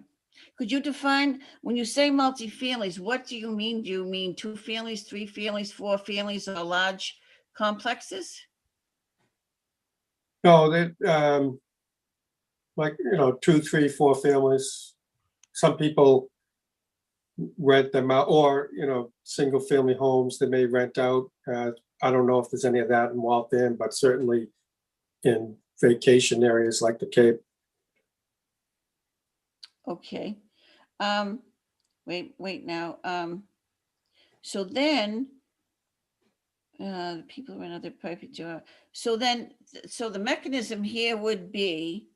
Could you define, when you say multifamilies, what do you mean? Do you mean 2 families, 3 families, 4 families, or large complexes? No, they, like, 2, 3, 4 families. Some people rent them out, or, single family homes that may rent out. I don't know if there's any of that in Waltham, but certainly in vacation areas like the Cape. Okay. Wait now. So then, the people who rent out their private job. So then, so the mechanism here would be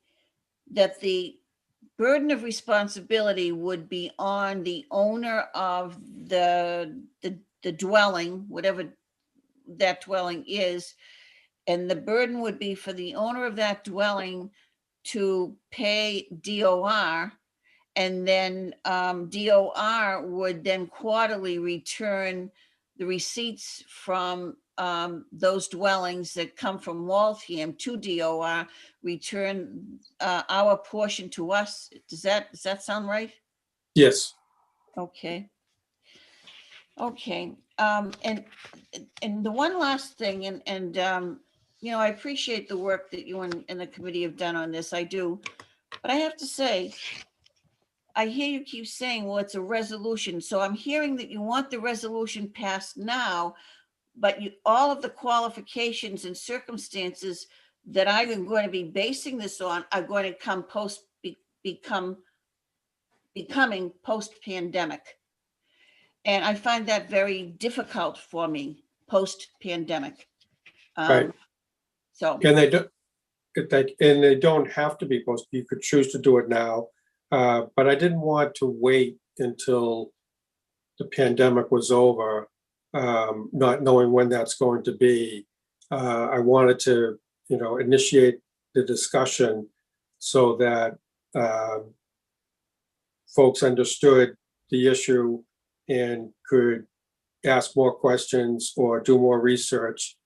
that the burden of responsibility would be on the owner of the dwelling, whatever that dwelling is. And the burden would be for the owner of that dwelling to pay DOR. And then DOR would then quarterly return the receipts from those dwellings that come from Waltham to DOR, return our portion to us. Does that sound right? Yes. Okay. Okay. And the one last thing, and I appreciate the work that you and the committee have done on this. I do. But I have to say, I hear you keep saying, well, it's a resolution. So I'm hearing that you want the resolution passed now, but all of the qualifications and circumstances that I'm going to be basing this on are going to come becoming post-pandemic. And I find that very difficult for me post-pandemic. Right. So. And they don't have to be posted. You could choose to do it now. But I didn't want to wait until the pandemic was over, not knowing when that's going to be. I wanted to, initiate the discussion so that folks understood the issue and could ask more questions or do more research.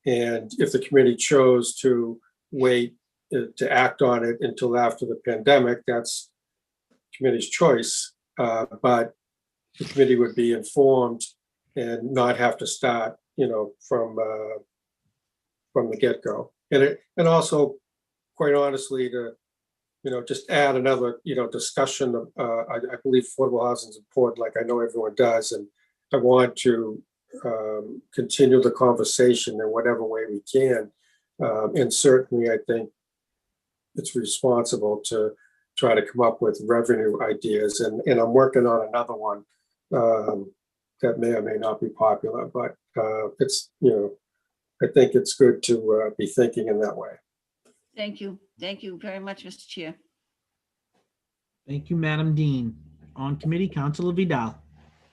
And if the committee chose to wait to act on it until after the pandemic, that's committee's choice, but the committee would be informed and not have to start, from the get-go. And also, quite honestly, to, just add another, discussion of, I believe affordable housing is important, like I know everyone does, and I want to continue the conversation in whatever way we can. And certainly, I think it's responsible to try to come up with revenue ideas. And I'm working on another one that may or may not be popular, but it's, I think it's good to be thinking in that way. Thank you. Thank you very much, Mr. Chair. Thank you, Madam Dean. On committee, Councilor Vidal.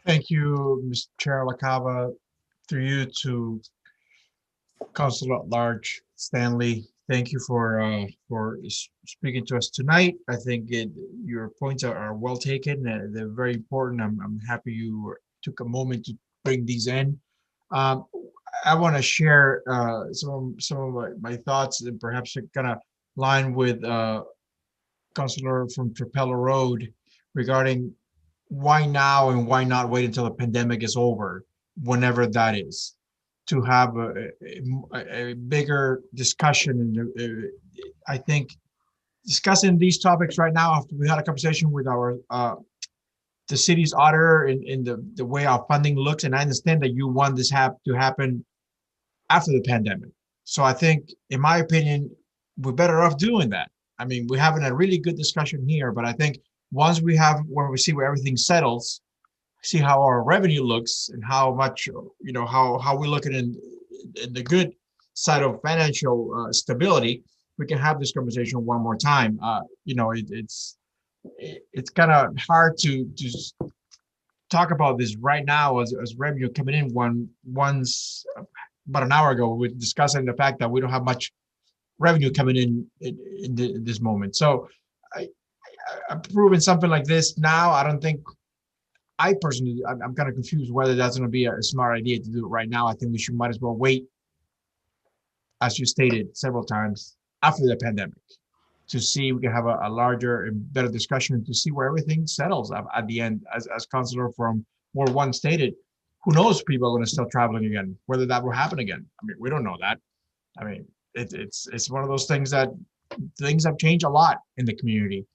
Thank you, Mr. Chair LaCava. Through you to Councilor at Large Stanley. Thank you for speaking to us tonight. I think your points are well taken. They're very important. I'm happy you took a moment to bring these in. I want to share some of my thoughts, and perhaps it kind of line with Councilor from Propeller Road regarding why now and why not wait until the pandemic is over, whenever that is, to have a bigger discussion. I think discussing these topics right now, after we had a conversation with our the city's auditor in the way our funding looks, and I understand that you want this to happen after the pandemic. So I think, in my opinion, we're better off doing that. I mean, we're having a really good discussion here, but I think once when we see where everything settles, see how our revenue looks and how much, how we look at it in the good side of financial stability, we can have this conversation one more time. It's kind of hard to just talk about this right now as revenue coming in. Once about an hour ago, we were discussing the fact that we don't have much revenue coming in this moment. So approving something like this now, I don't think, I personally, I'm kind of confused whether that's going to be a smart idea to do it right now. I think we might as well wait, as you stated several times, after the pandemic. to see, we can have a larger and better discussion to see where everything settles at the end. As Councilor from Ward 1 stated, who knows, people are going to start traveling again, whether that will happen again. I mean, we don't know that. I mean, it's one of those things that things have changed a lot in the community,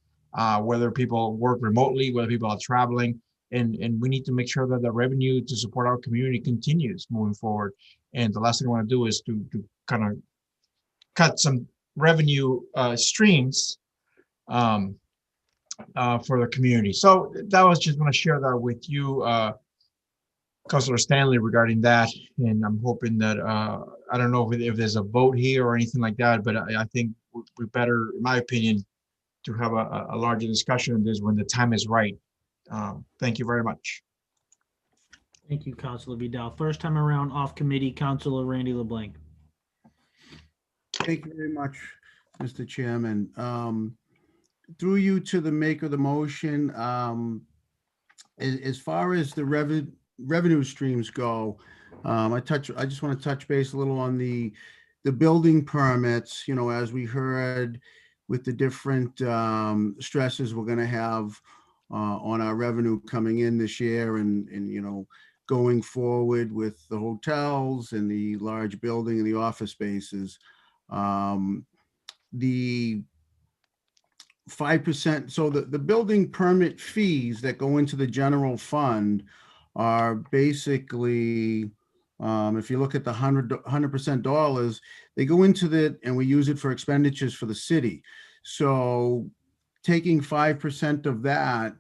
whether people work remotely, whether people are traveling, and we need to make sure that the revenue to support our community continues moving forward. And the last thing I want to do is to kind of cut some revenue streams for the community. So that was just going to share that with you, Councilor Stanley, regarding that. And I'm hoping that, I don't know if there's a vote here or anything like that, but I think we better, in my opinion, to have a larger discussion on this when the time is right. Thank you very much. Thank you, Councilor Vidal. First time around off committee, Councilor Randy LeBlanc. Thank you very much, Mr. Chairman. Through you to the maker of the motion, as far as the revenue streams go, I just want to touch base a little on the building permits. You know, as we heard with the different stresses we're going to have on our revenue coming in this year, and you know, going forward with the hotels and the large building and the office spaces. The 5%, so the building permit fees that go into the general fund are basically, if you look at the 100% dollars, they go into the, and we use it for expenditures for the city. So taking 5% of that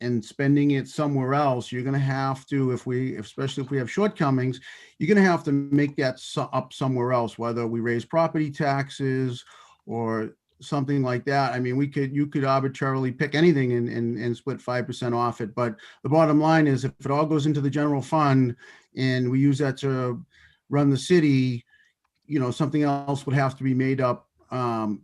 and spending it somewhere else, you're going to have to, especially if we have shortcomings, you're going to have to make that up somewhere else, whether we raise property taxes or something like that. I mean, you could arbitrarily pick anything and split 5% off it. But the bottom line is, if it all goes into the general fund and we use that to run the city, you know, something else would have to be made up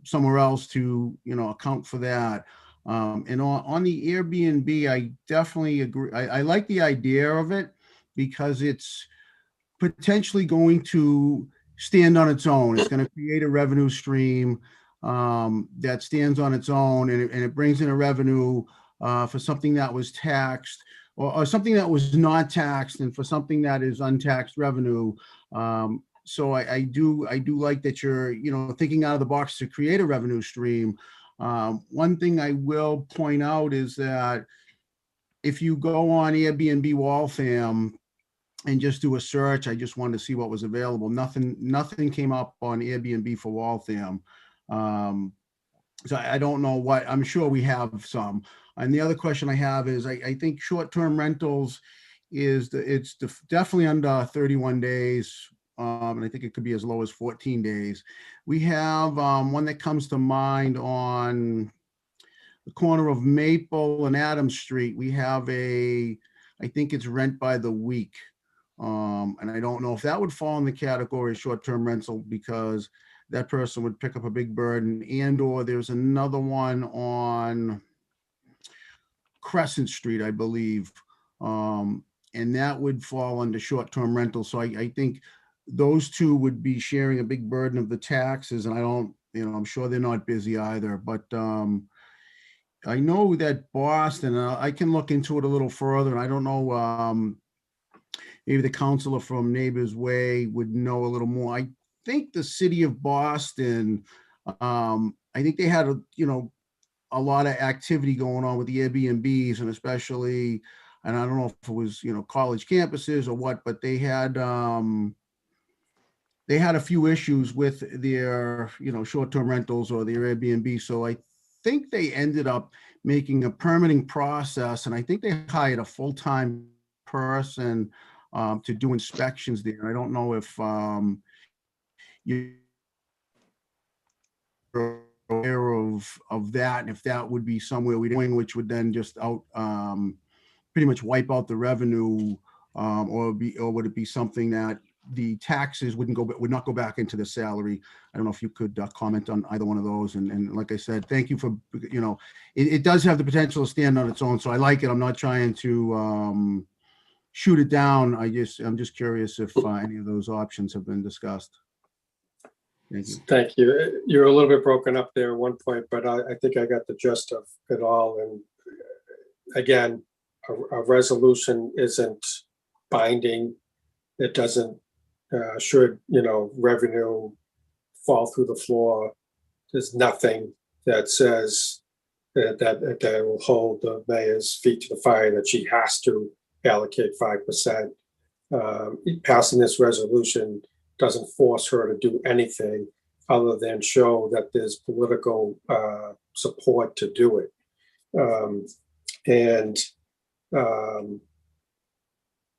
somewhere else to, you know, account for that. And on the Airbnb, I definitely agree. I like the idea of it because it's potentially going to stand on its own. It's going to create a revenue stream that stands on its own, and it brings in a revenue for something that was taxed or something that was not taxed, and for something that is untaxed revenue. So I do like that you're, you know, thinking out of the box to create a revenue stream. One thing I will point out is that if you go on Airbnb Waltham and just do a search, I just wanted to see what was available. Nothing came up on Airbnb for Waltham. So I don't know what, I'm sure we have some. And the other question I have is, I think short-term rentals it's definitely under 31 days. And I think it could be as low as 14 days. We have one that comes to mind on the corner of Maple and Adams Street. We have I think it's rent by the week. And I don't know if that would fall in the category of short-term rental, because that person would pick up a big burden. And or there's another one on Crescent Street, I believe. And that would fall under short-term rental. So I think those two would be sharing a big burden of the taxes. And I don't, you know, I'm sure they're not busy either. But I know that Boston, I can look into it a little further. And I don't know, maybe the counselor from Neighbors Way would know a little more. I think the city of Boston, I think they had a lot of activity going on with the Airbnbs, and especially, and I don't know if it was, you know, college campuses or what, but they had a few issues with their, you know, short-term rentals or their Airbnb. So I think they ended up making a permitting process, and I think they hired a full-time person to do inspections there. I don't know if you're aware of that, and if that would be somewhere we're doing, which would then just pretty much wipe out the revenue, or would it be something that the taxes would not go back into the salary? I don't know if you could comment on either one of those. And like I said, thank you for, you know, it does have the potential to stand on its own. So I like it. I'm not trying to shoot it down. I'm just curious if any of those options have been discussed. Thank you. Thank you. You're a little bit broken up there at one point, but I think I got the gist of it all. And again, a resolution isn't binding. It doesn't, should, revenue fall through the floor. There's nothing that says that will hold the mayor's feet to the fire, that she has to allocate 5%. Passing this resolution doesn't force her to do anything other than show that there's political support to do it.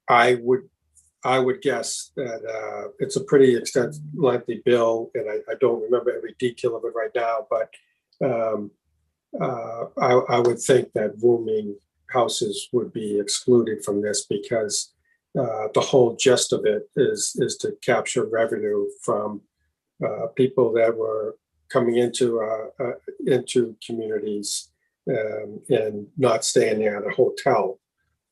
I would guess that it's a pretty extensive, lengthy bill, and I don't remember every detail of it right now, but I would think that rooming houses would be excluded from this, because the whole gist of it is to capture revenue from people that were coming into communities and not staying there at a hotel,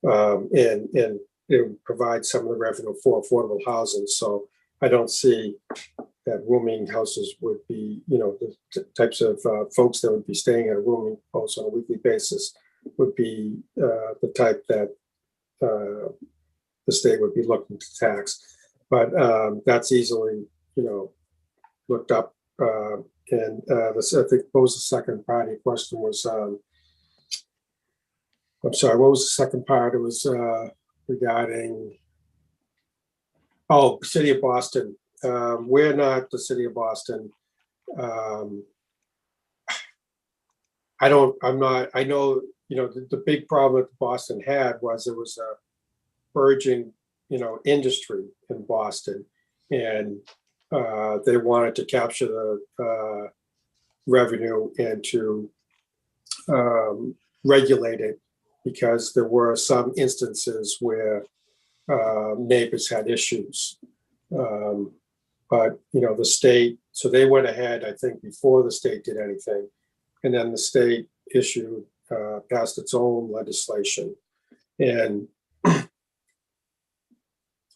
and it would provide some of the revenue for affordable housing. So I don't see that rooming houses would be, the types of folks that would be staying at a rooming house on a weekly basis would be the type that the state would be looking to tax. But that's easily, looked up. I think what was the second part of your question was, I'm sorry, what was the second part? It was regarding, City of Boston. We're not the City of Boston. I know, the big problem that Boston had was there was a burgeoning, industry in Boston, and they wanted to capture the revenue and to regulate it, because there were some instances where neighbors had issues. But, the state, so they went ahead, I think, before the state did anything. And then the state passed its own legislation. And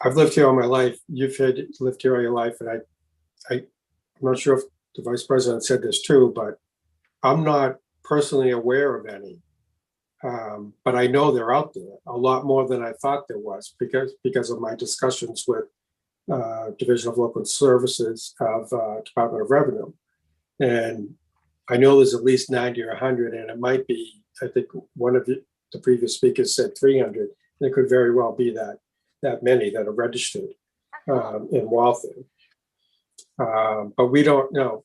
I've lived here all my life. You've lived here all your life. And I'm not sure if the vice president said this too, but I'm not personally aware of any. But I know they're out there a lot more than I thought there was, because of my discussions with Division of Local Services of Department of Revenue. And I know there's at least 90 or 100, and it might be, I think one of the previous speakers said 300. And it could very well be that many that are registered in Waltham. But we don't know.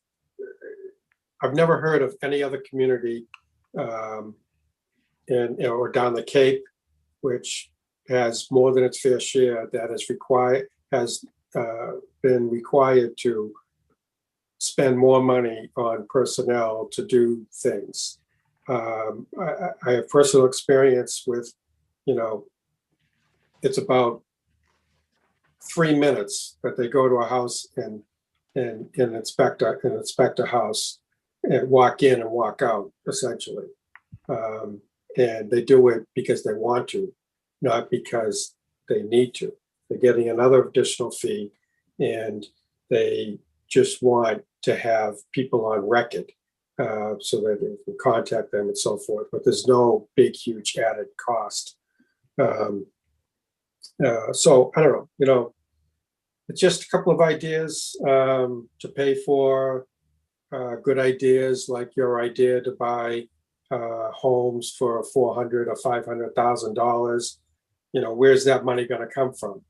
I've never heard of any other community or down the Cape, which has more than its fair share, that has been required to spend more money on personnel to do things. I have personal experience with, it's about 3 minutes that they go to a house and inspect a house and walk in and walk out, essentially. And they do it because they want to, not because they need to. They're getting another additional fee, and they just want to have people on record so that they can contact them and so forth. But there's no big, huge added cost. So I don't know, it's just a couple of ideas to pay for good ideas, like your idea to buy homes for $400,000 or $500,000. Where's that money going to come from?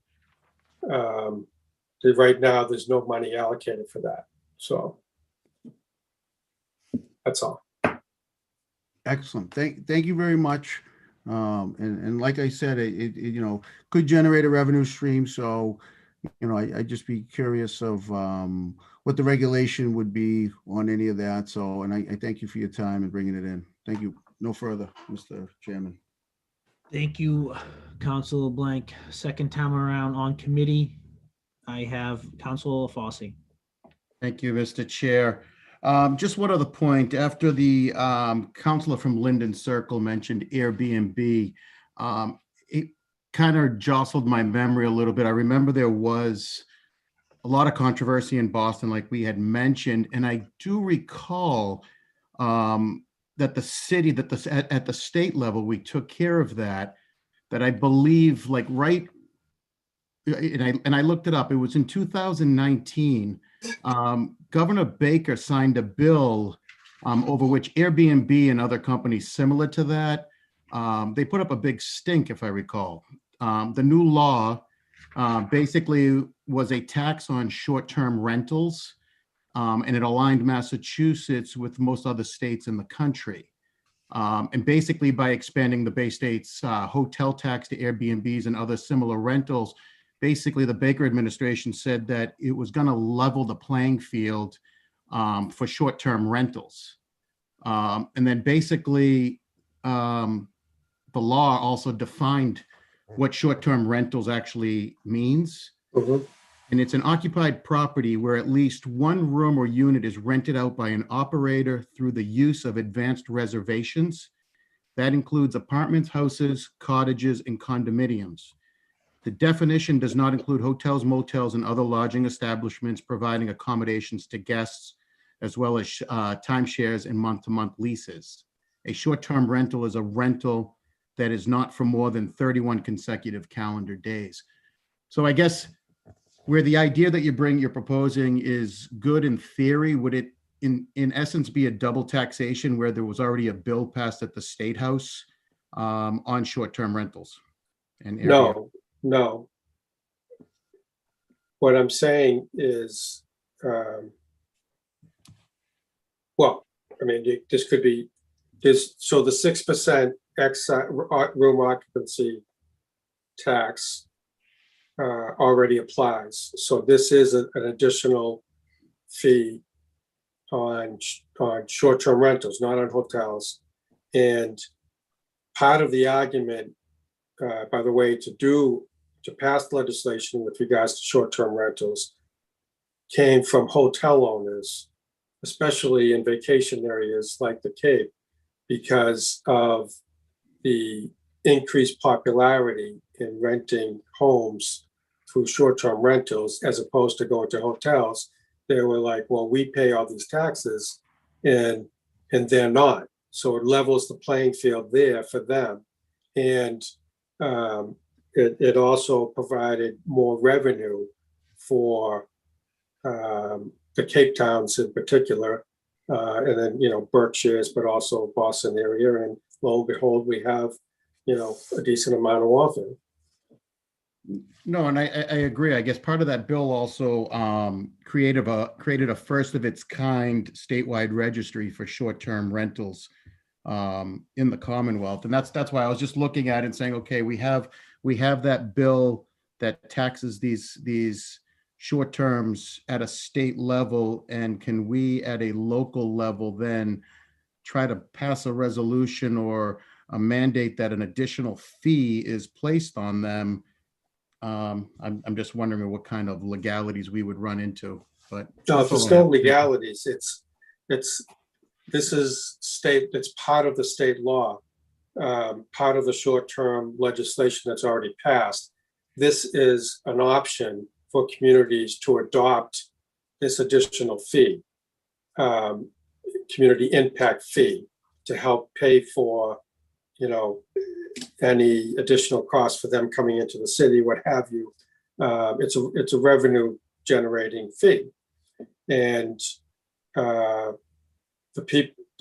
Right now, there's no money allocated for that. So that's all. Excellent. Thank you very much. And like I said, it could generate a revenue stream. So, I'd just be curious of what the regulation would be on any of that. So, and I thank you for your time and bringing it in. Thank you. No further, Mr. Chairman. Thank you, Councilor Blank. Second time around on committee, I have Councilor Fossey. Thank you, Mr. Chair. Just one other point. After the councilor from Linden Circle mentioned Airbnb, it kind of jostled my memory a little bit. I remember there was a lot of controversy in Boston, like we had mentioned, and I do recall that the city, at the state level, we took care of that. That I believe, like right, and I looked it up. It was in 2019. Governor Baker signed a bill over which Airbnb and other companies similar to that, they put up a big stink, if I recall. The new law basically was a tax on short-term rentals, and it aligned Massachusetts with most other states in the country. And basically by expanding the Bay State's hotel tax to Airbnbs and other similar rentals, basically the Baker administration said that it was going to level the playing field for short-term rentals. And then basically the law also defined what short-term rentals actually means. Mhm. And it's an occupied property where at least one room or unit is rented out by an operator through the use of advanced reservations. That includes apartments, houses, cottages, and condominiums. The definition does not include hotels, motels, and other lodging establishments providing accommodations to guests, as well as timeshares and month-to-month leases. A short-term rental is a rental that is not for more than 31 consecutive calendar days. So I guess where the idea that you're proposing is good in theory, would it in essence be a double taxation where there was already a bill passed at the State House on short-term rentals? And Airbnb? No. What I'm saying is, well, I mean, this could be, so the 6% excise room occupancy tax already applies. So this is an additional fee on short-term rentals, not on hotels. And part of the argument, by the way, to pass legislation with regards to short-term rentals came from hotel owners, especially in vacation areas like the Cape, because of the increased popularity in renting homes through short-term rentals as opposed to going to hotels. They were like, well, we pay all these taxes and they're not. So it levels the playing field there for them. And it also provided more revenue for the Cape Towns in particular, and then, Berkshires, but also Boston area. And lo and behold, we have, a decent amount of warfare. No, and I agree. I guess part of that bill also created a first of its kind statewide registry for short-term rentals in the Commonwealth. And that's why I was just looking at it and saying, okay, we have that bill that taxes these short terms at a state level, and can we at a local level then try to pass a resolution or a mandate that an additional fee is placed on them? I'm just wondering what kind of legalities we would run into. But no, there's no legalities. This is state. It's part of the state law, part of the short-term legislation that's already passed. This is an option for communities to adopt this additional fee, community impact fee, to help pay for, any additional costs for them coming into the city, what have you. It's a revenue generating fee, and the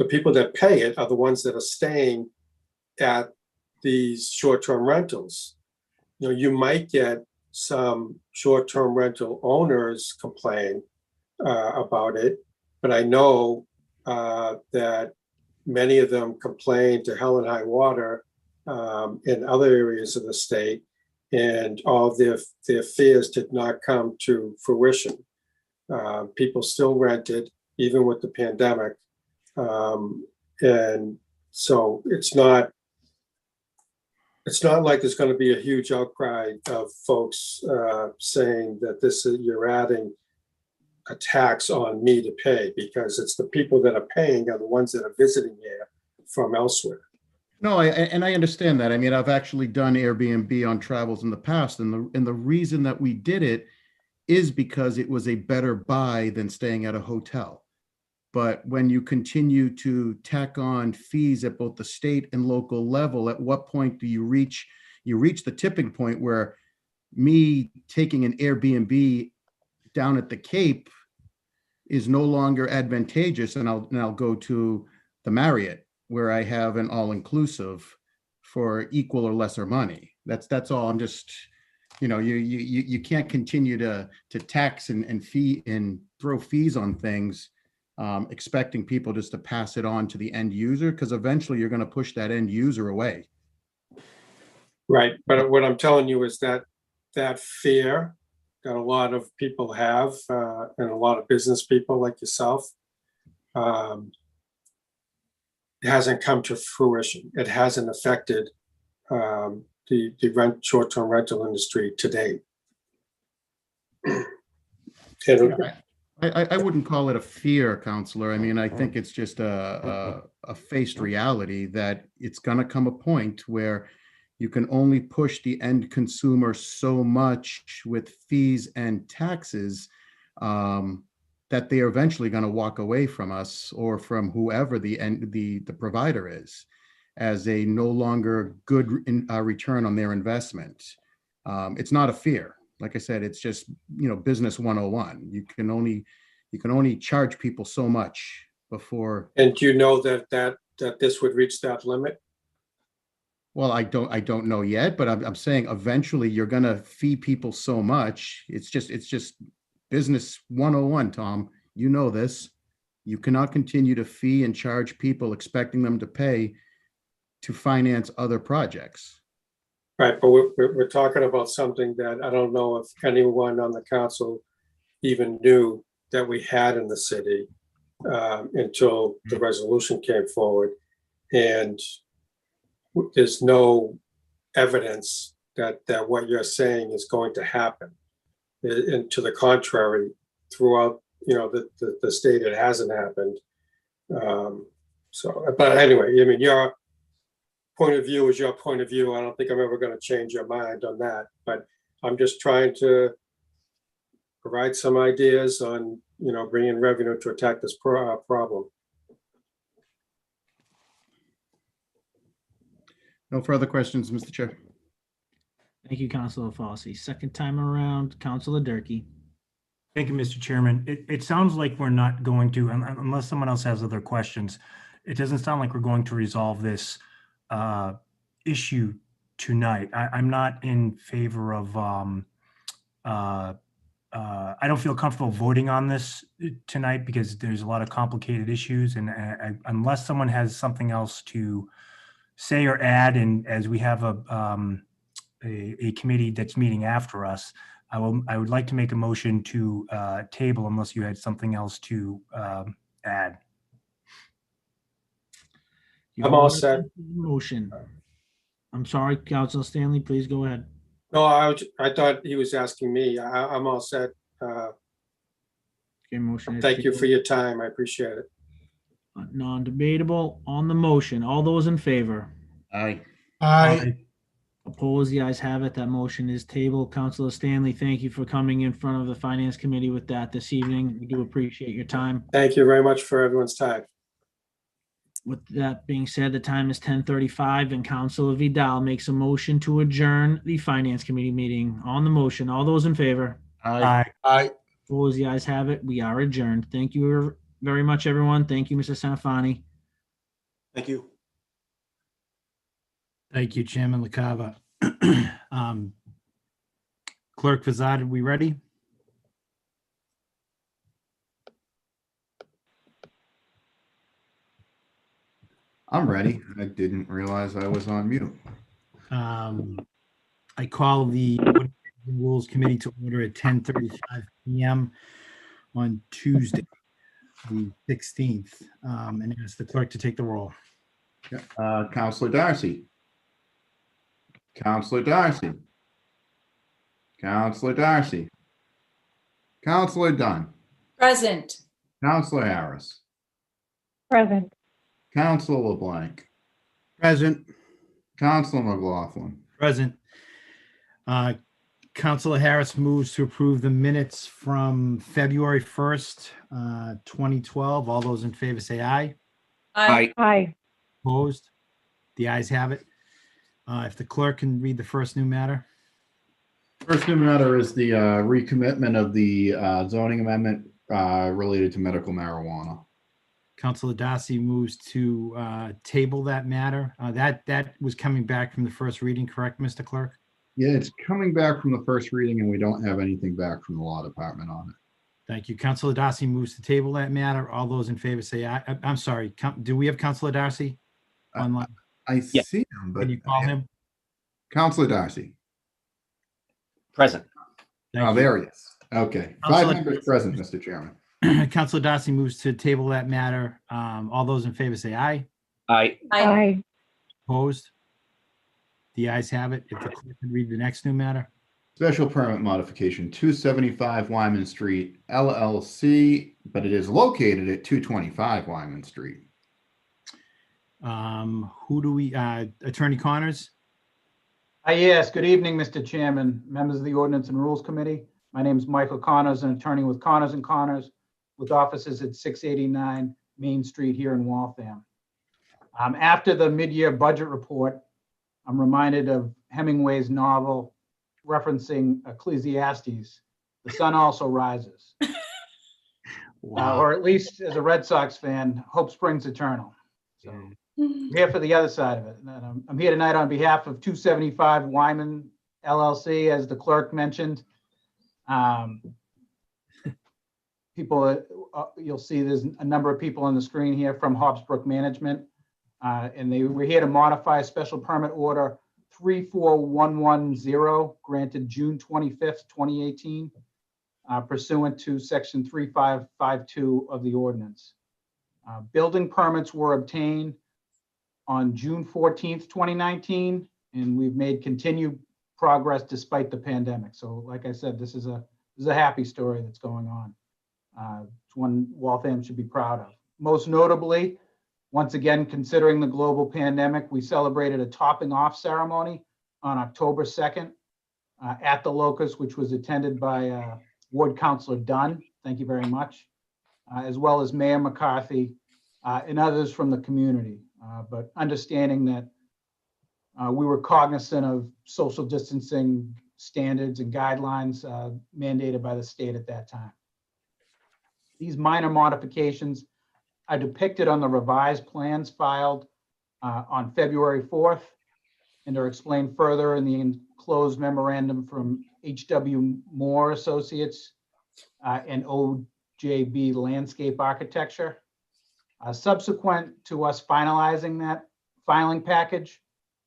people that pay it are the ones that are staying at these short-term rentals. You might get some short-term rental owners complain about it, but I know that many of them complain to hell and high water in other areas of the state, and all of their fears did not come to fruition. People still rented, even with the pandemic. And so it's not like there's going to be a huge outcry of folks saying that you're adding a tax on me to pay, because it's the people that are paying are the ones that are visiting here from elsewhere. No, I understand that. I mean, I've actually done Airbnb on travels in the past, and the reason that we did it is because it was a better buy than staying at a hotel. But when you continue to tack on fees at both the state and local level, at what point do you reach the tipping point where me taking an Airbnb down at the Cape is no longer advantageous, and I'll go to the Marriott where I have an all-inclusive for equal or lesser money. That's all. I'm just, you can't continue to tax and fee and throw fees on things, expecting people just to pass it on to the end user, because eventually you're going to push that end user away. Right, but what I'm telling you is that fear that a lot of people have, and a lot of business people like yourself, it hasn't come to fruition. It hasn't affected the short-term rental industry to date. I wouldn't call it a fear, Counselor. I mean, I think it's just a faced reality that it's going to come a point where you can only push the end consumer so much with fees and taxes, that they are eventually going to walk away from us or from whoever the provider is, as a no longer good return on their investment. It's not a fear. Like I said, it's just, business 101. You can only charge people so much before. And do you know that this would reach that limit? Well, I don't know yet, but I'm saying eventually you're going to fee people so much. It's just business 101, Tom. You know this. You cannot continue to fee and charge people expecting them to pay to finance other projects. Right, but we're talking about something that I don't know if anyone on the council even knew that we had in the city until the resolution came forward. And there's no evidence that what you're saying is going to happen. And to the contrary, throughout the state, it hasn't happened. But anyway, I mean, your point of view is your point of view. I don't think I'm ever going to change your mind on that. But I'm just trying to provide some ideas on bringing revenue to attack this problem. No further questions, Mr. Chair. Thank you, Councilor Fossey. Second time around, Councilor Durkee. Thank you, Mr. Chairman. It sounds like we're not going to, unless someone else has other questions, it doesn't sound like we're going to resolve this issue tonight. I'm not in favor of, I don't feel comfortable voting on this tonight because there's a lot of complicated issues, and unless someone has something else to say or add, and as we have a committee that's meeting after us, I would like to make a motion to table unless you had something else to add. I'm all set. Motion. I'm sorry, Councilor Stanley, please go ahead. No, I thought he was asking me. I'm all set. Okay, motion. Thank you for your time. I appreciate it. Non-debatable on the motion. All those in favor? Aye. Aye. Opposed? The ayes have it. That motion is tabled. Councilor Stanley, thank you for coming in front of the Finance Committee with that this evening. We do appreciate your time. Thank you very much for everyone's time. With that being said, the time is 10:35 and Councilor Vidal makes a motion to adjourn the Finance Committee meeting. On the motion, all those in favor? Aye. Aye. Opposed? The ayes have it. We are adjourned. Thank you very much, everyone. Thank you, Mr. Sanafani. Thank you. Thank you, Chairman LaCava. Clerk Fazad, are we ready? I'm ready. I didn't realize I was on mute. I call the Rules Committee to order at 10:35 p.m. on Tuesday, the 16th, and ask the clerk to take the roll. Counselor Darcy. Counselor Darcy. Counselor Darcy. Counselor Dunn. Present. Counselor Harris. Present. Counselor LeBlanc. Present. Counselor McLaughlin. Present. Councilor Harris moves to approve the minutes from February 1st, 2012. All those in favor say aye. Aye. Aye. Opposed? The ayes have it. If the clerk can read the first new matter. First new matter is the recommitment of the zoning amendment related to medical marijuana. Councilor Darcy moves to table that matter. That was coming back from the first reading, correct, Mr. Clerk? Yeah, it's coming back from the first reading and we don't have anything back from the law department on it. Thank you. Councilor Darcy moves to table that matter. All those in favor say aye. I'm sorry. Do we have Councilor Darcy online? I see him, but Can you call him? Councilor Darcy. Present. Thank Oh, you. there he is. Okay. Councilor- 5 members present, Mr. Chairman. Councilor Darcy moves to table that matter. All those in favor say aye. Aye. Aye. Opposed? The ayes have it. If the clerk can read the next new matter. Special permit modification, 275 Wyman Street, LLC, but it is located at 225 Wyman Street. Who do we, Attorney Connors? Yes, good evening, Mr. Chairman, members of the Ordinance and Rules Committee. My name is Michael Connors, an attorney with Connors and Connors, with offices at 689 Main Street here in Waltham. After the mid-year budget report, I'm reminded of Hemingway's novel referencing Ecclesiastes, "The sun also rises." Or at least as a Red Sox fan, hope springs eternal. So I'm here for the other side of it. And I'm here tonight on behalf of 275 Wyman LLC, as the clerk mentioned. People, you'll see there's a number of people on the screen here from Hobbsbrook Management. And they were here to modify special permit order 34110, granted June 25th, 2018, pursuant to section 3552 of the ordinance. Building permits were obtained on June 14th, 2019, and we've made continued progress despite the pandemic. So like I said, this is a happy story that's going on. It's one Waltham should be proud of. Most notably, once again, considering the global pandemic, we celebrated a topping off ceremony on October 2nd at the Locust, which was attended by Ward Councilor Dunn. Thank you very much. As well as Mayor McCarthy and others from the community. But understanding that we were cognizant of social distancing standards and guidelines mandated by the state at that time. These minor modifications are depicted on the revised plans filed on February 4th and are explained further in the enclosed memorandum from H.W. Moore Associates and OJB Landscape Architecture. Subsequent to us finalizing that filing package,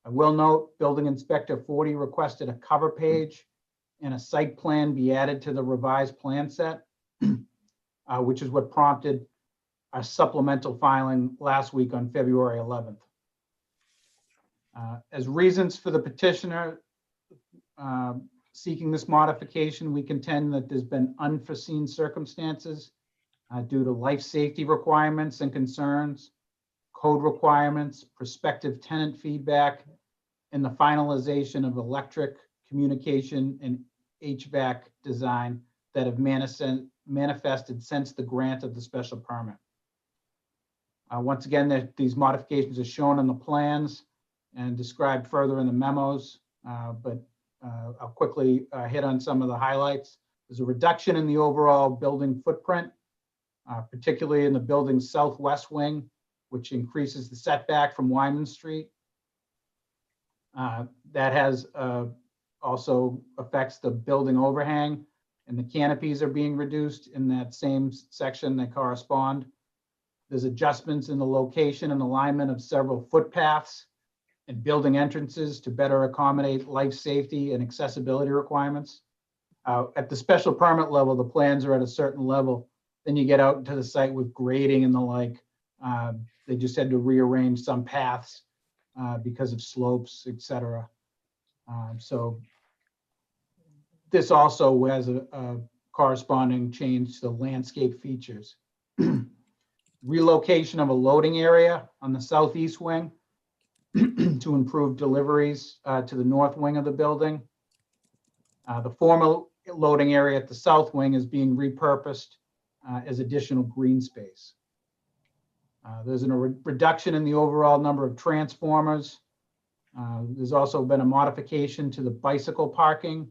I will note Building Inspector 40 requested a cover page and a site plan be added to the revised plan set, which is what prompted our supplemental filing last week on February 11th. As reasons for the petitioner seeking this modification, we contend that there's been unforeseen circumstances due to life safety requirements and concerns, code requirements, prospective tenant feedback, and the finalization of electric, communication, and HVAC design that have manifested since the grant of the special permit. Once again, these modifications are shown on the plans and described further in the memos, but I'll quickly hit on some of the highlights. There's a reduction in the overall building footprint, particularly in the building's southwest wing, which increases the setback from Wyman Street. That has also affects the building overhang, and the canopies are being reduced in that same section that correspond. There's adjustments in the location and alignment of several footpaths and building entrances to better accommodate life safety and accessibility requirements. At the special permit level, the plans are at a certain level. Then you get out into the site with grading and the like. They just had to rearrange some paths because of slopes, et cetera. So this also has a corresponding change to the landscape features. Relocation of a loading area on the southeast wing to improve deliveries to the north wing of the building. The former loading area at the south wing is being repurposed as additional green space. There's a reduction in the overall number of transformers. There's also been a modification to the bicycle parking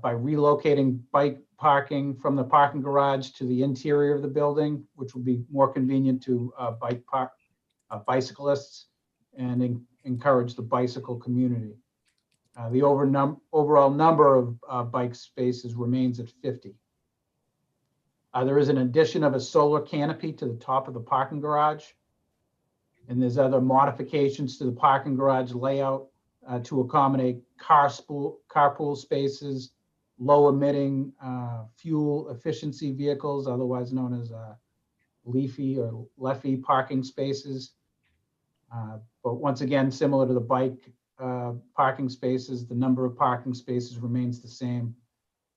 by relocating bike parking from the parking garage to the interior of the building, which will be more convenient to bicyclists and encourage the bicycle community. The overall number of bike spaces remains at 50. There is an addition of a solar canopy to the top of the parking garage. And there's other modifications to the parking garage layout to accommodate carpool spaces, low emitting fuel efficiency vehicles, otherwise known as leafy or leffy parking spaces. But once again, similar to the bike parking spaces, the number of parking spaces remains the same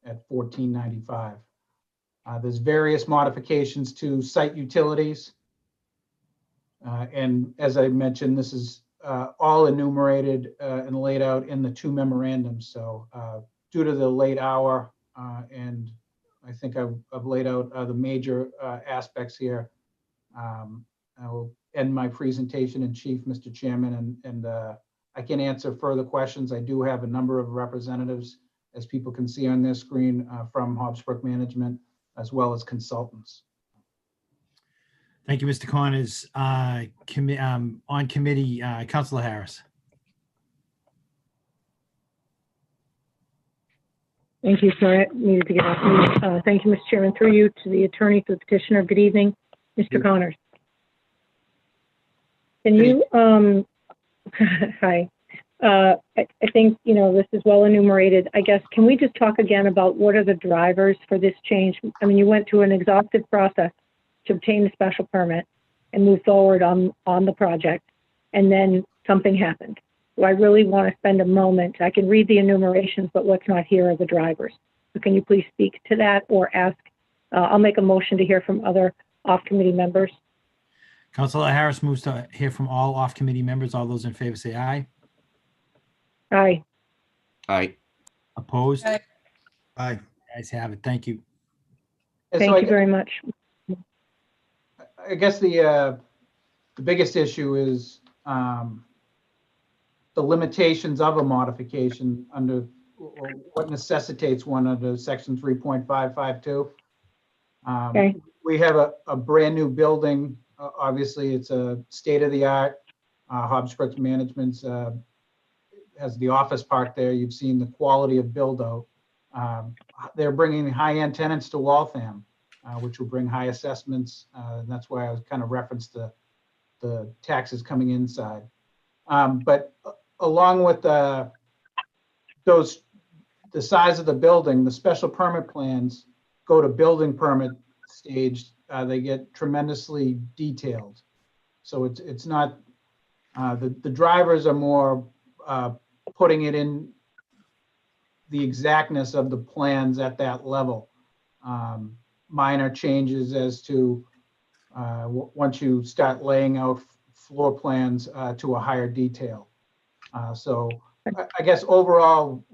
at 1495. There's various modifications to site utilities. And as I mentioned, this is all enumerated and laid out in the two memorandums. So due to the late hour, and I think I've laid out the major aspects here, I will end my presentation in chief, Mr. Chairman, and I can answer further questions. I do have a number of representatives, as people can see on their screen, from Hobbsbrook Management, as well as consultants. Thank you, Mr. Connors. On committee, Councilor Harris. Thank you. Sorry, I needed to get off mute. Thank you, Mr. Chairman. Through you to the attorney for the petitioner. Good evening, Mr. Connors. Can you, hi. I think, this is well enumerated. I guess, can we just talk again about what are the drivers for this change? I mean, you went through an exhaustive process to obtain the special permit and move forward on the project, and then something happened. So I really want to spend a moment. I can read the enumerations, but what's not here are the drivers. So can you please speak to that or ask? I'll make a motion to hear from other off-committee members. Councilor Harris moves to hear from all off-committee members. All those in favor say aye. Aye. Aye. Opposed? Aye. Aye. Ayes have it. Thank you. Thank you very much. I guess the biggest issue is the limitations of a modification under, or what necessitates one under section 3.552. Okay. We have a brand new building. Obviously, it's a state-of-the-art. Hobbsbrook Management's has the office park there. You've seen the quality of build-out. They're bringing high-end tenants to Waltham, which will bring high assessments. And that's why I was kind of referenced the taxes coming inside. But along with the size of the building, the special permit plans go to building permit stage. They get tremendously detailed. So it's not, the drivers are more putting it in the exactness of the plans at that level. Minor changes as to once you start laying out floor plans to a higher detail. So I guess overall,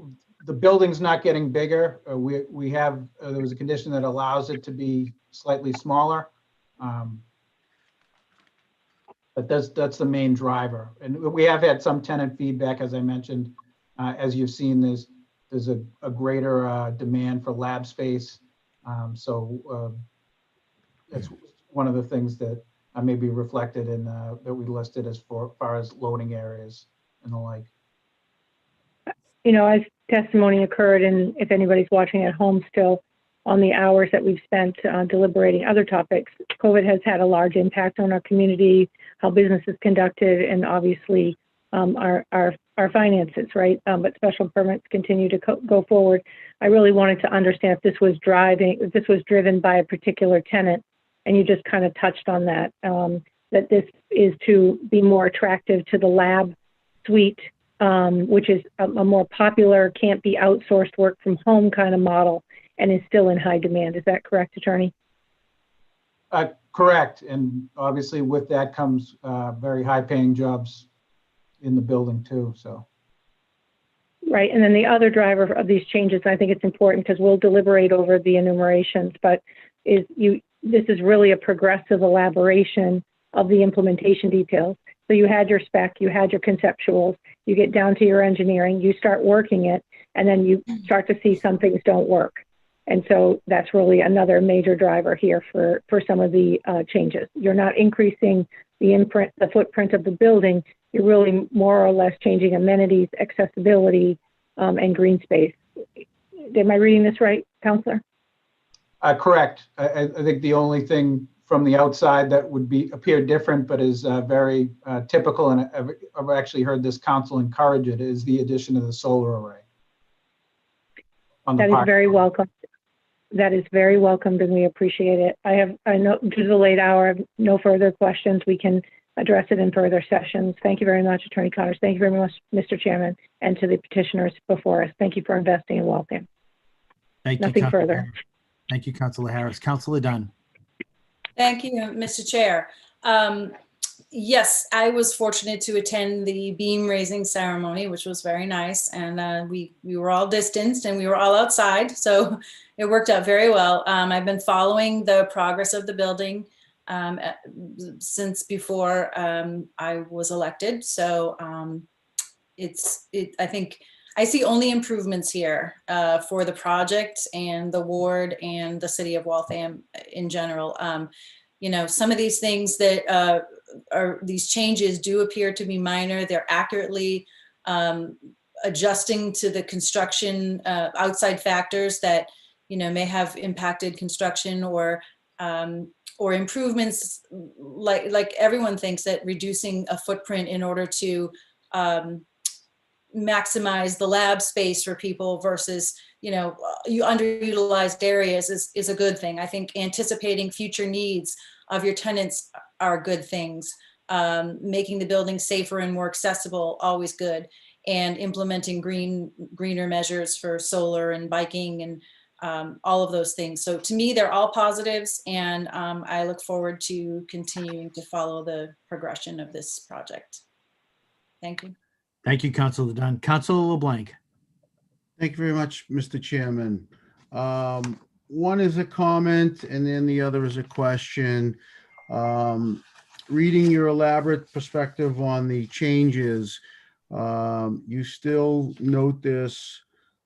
the building's not getting bigger. We have, there was a condition that allows it to be slightly smaller. But that's the main driver. And we have had some tenant feedback, as I mentioned. As you've seen, there's a greater demand for lab space. So that's one of the things that may be reflected in that we listed as far as loading areas and the like. As testimony occurred, and if anybody's watching at home still, on the hours that we've spent deliberating other topics, COVID has had a large impact on our community, how business is conducted, and obviously our finances, right? But special permits continue to go forward. I really wanted to understand if this was driven by a particular tenant, and you just kind of touched on that, that this is to be more attractive to the lab suite, which is a more popular, can't be outsourced work from home kind of model, and is still in high demand. Is that correct, Attorney? Correct. And obviously with that comes very high paying jobs in the building too, so. right? And then the other driver of these changes, I think it's important because we'll deliberate over the enumerations, but this is really a progressive elaboration of the implementation details. So you had your spec, you had your conceptuals, you get down to your engineering, you start working it, and then you start to see some things don't work. And so that's really another major driver here for some of the changes. You're not increasing the footprint of the building. You're really more or less changing amenities, accessibility, and green space. Am I reading this right, Counselor? Correct. I think the only thing from the outside that would appear different, but is very typical, and I've actually heard this council encourage it, is the addition of the solar array. That is very welcome. That is very welcomed, and we appreciate it. I know due to the late hour, I have no further questions. We can address it in further sessions. Thank you very much, Attorney Connors. Thank you very much, Mr. Chairman, and to the petitioners before us. Thank you for investing in Waltham. Thank you. Nothing Councilor further. Harris. Thank you, Councilor Harris. Councilor Dunn. Thank you, Mr. Chair. Yes, I was fortunate to attend the beam raising ceremony, which was very nice. And we were all distanced and we were all outside. So it worked out very well. I've been following the progress of the building since before I was elected. So I think I see only improvements here for the project and the ward and the city of Waltham in general. You know, some of these things that these changes do appear to be minor. They're accurately adjusting to the construction outside factors that, you know, may have impacted construction or improvements like everyone thinks that reducing a footprint in order to maximize the lab space for people versus, you know, underutilized areas is a good thing. I think anticipating future needs of your tenants are good things. Making the building safer and more accessible, always good. And implementing greener measures for solar and biking and all of those things. So to me, they're all positives, and I look forward to continuing to follow the progression of this project. Thank you. Thank you, Councilor Dunn. Councilor LeBlanc. Thank you very much, Mr. Chairman. One is a comment and then the other is a question. Reading your elaborate perspective on the changes, you still note this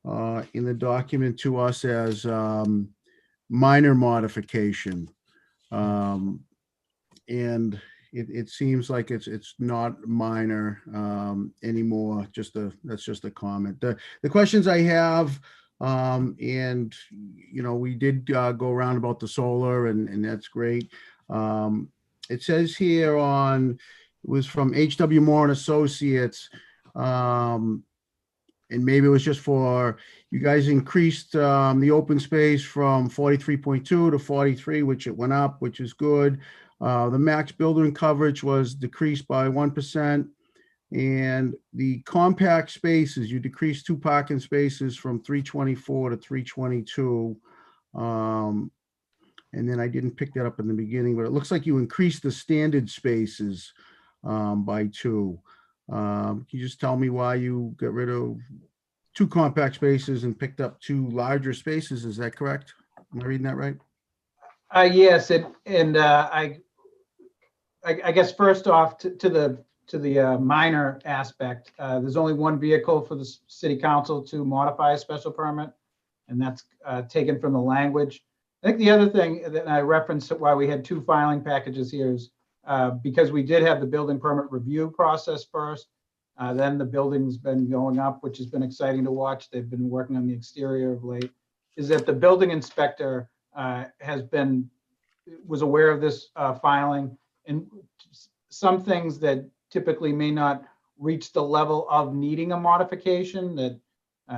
in the document to us as minor modification. And it seems like it's not minor anymore. That's just a comment. The questions I have, and you know, we did go around about the solar, and that's great. It says here it was from H.W. Moore and Associates, and maybe it was just for you guys increased the open space from 43.2 to 43, which it went up, which is good. The max building coverage was decreased by 1%, and the compact spaces, you decreased 2 parking spaces from 324 to 322. And then I didn't pick that up in the beginning, but it looks like you increased the standard spaces by 2. Can you just tell me why you got rid of 2 compact spaces and picked up 2 larger spaces? Is that correct? Am I reading that right? Yes, I guess first off to the minor aspect, there's only one vehicle for the city council to modify a special permit, and that's taken from the language. I think the other thing that I referenced why we had 2 filing packages here is because we did have the building permit review process first. Then the building's been going up, which has been exciting to watch. They've been working on the exterior of late. Is that the building inspector was aware of this filing, and some things that typically may not reach the level of needing a modification, that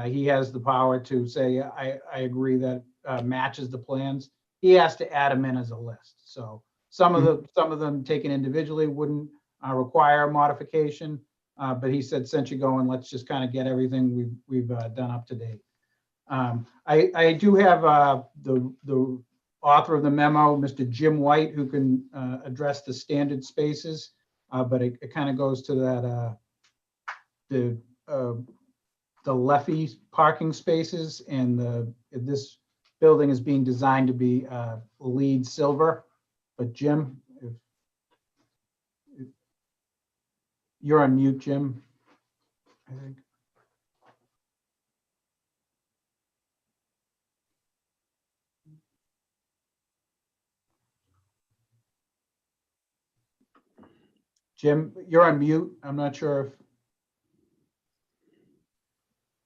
he has the power to say, I agree that matches the plans. He has to add them in as a list. So some of them taken individually wouldn't require a modification, but he said, since you're going, let's just kind of get everything we've done up to date. I do have the author of the memo, Mr. Jim White, who can address the standard spaces, but it kind of goes to that the the Leffy parking spaces, and this building is being designed to be LEED silver. But Jim, if you're on mute, Jim, I think. Jim, you're on mute. I'm not sure if.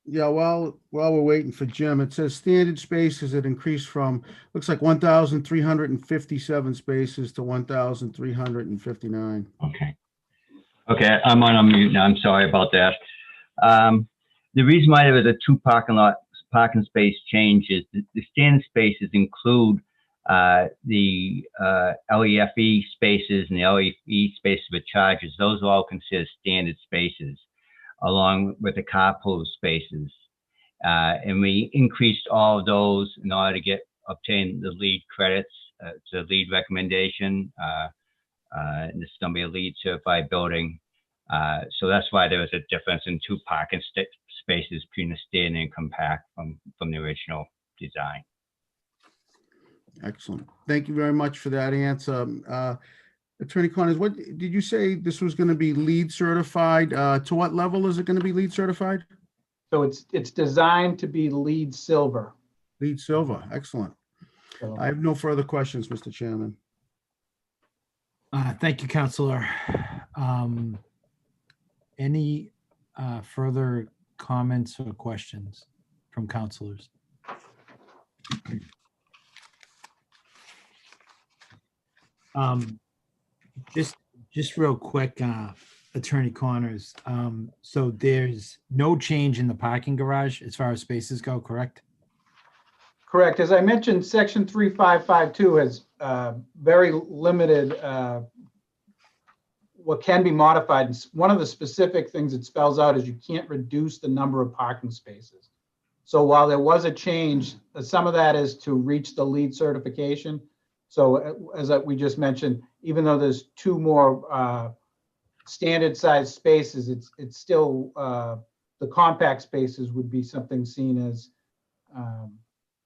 Yeah, while we're waiting for Jim, it says standard spaces had increased from, looks like 1,357 spaces to 1,359. Okay. Okay, I'm on mute now. I'm sorry about that. The reason why there was a two parking space change is the standard spaces include the LEFE spaces and the LEE spaces with chargers. Those are all considered standard spaces, along with the carpool spaces. And we increased all of those in order to obtain the LEED credits. It's a LEED recommendation. And this is going to be a LEED certified building. So that's why there was a difference in two parking spaces between the standard and compact from the original design. Excellent. Thank you very much for that answer. Attorney Connors, what did you say this was going to be LEED certified? To what level is it going to be LEED certified? So it's designed to be LEED silver. LEED silver. Excellent. So, I have no further questions, Mr. Chairman. Thank you, Counselor. Any further comments or questions from counselors? Just real quick, Attorney Connors. So there's no change in the parking garage as far as spaces go, correct? correct. As I mentioned, section 3552 has very limited what can be modified. And one of the specific things it spells out is you can't reduce the number of parking spaces. So while there was a change, some of that is to reach the LEED certification. So as we just mentioned, even though there's two more standard size spaces, it's still the compact spaces would be something seen as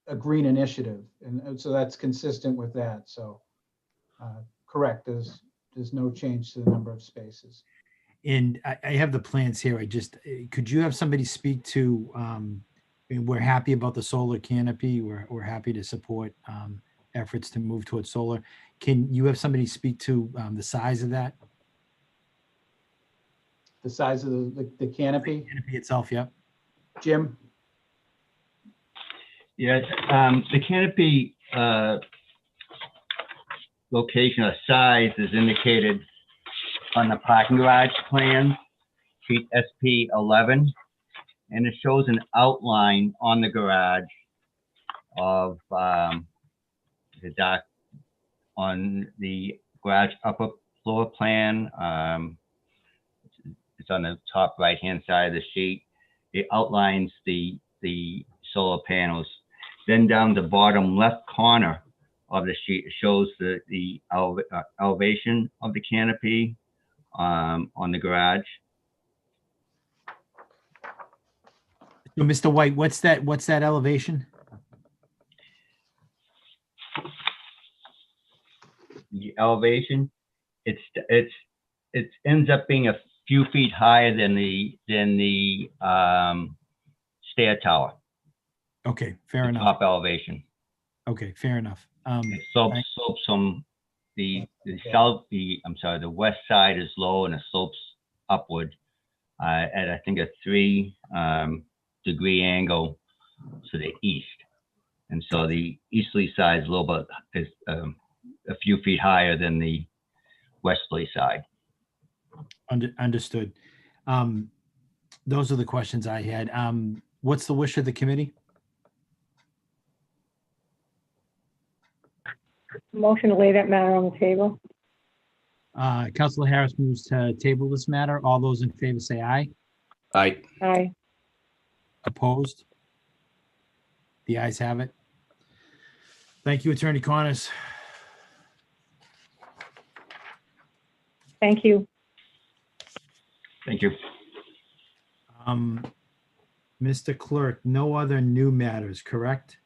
a green initiative. And so that's consistent with that. So correct, there's no change to the number of spaces. And I have the plans here. Could you have somebody speak to, we're happy about the solar canopy. We're happy to support efforts to move towards solar. Can you have somebody speak to the size of that? The size of the canopy? The canopy itself, yeah. Jim? Yeah, the canopy location or size is indicated on the parking garage plan, sheet SP 11, and it shows an outline on the garage of the dock on the garage upper floor plan. It's on the top right-hand side of the sheet. It outlines the solar panels. Then down the bottom left corner of the sheet, it shows the elevation of the canopy on the garage. So, Mr. White, what's that elevation? The elevation, it ends up being a few feet higher than the stair tower. Okay, fair enough. Top elevation. Okay, fair enough. It slopes from the west side is low and it slopes upward at I think a 3-degree angle to the east, and so the easterly side is a little bit a few feet higher than the westerly side. Understood. Those are the questions I had. What's the wish of the committee? Motion to lay that matter on the table. Councilor Harris moves to table this matter. All those in favor say aye. Aye. Aye. Opposed? The ayes have it. Thank you, Attorney Connors. Thank you. Thank you. Mr. Clerk, no other new matters, correct?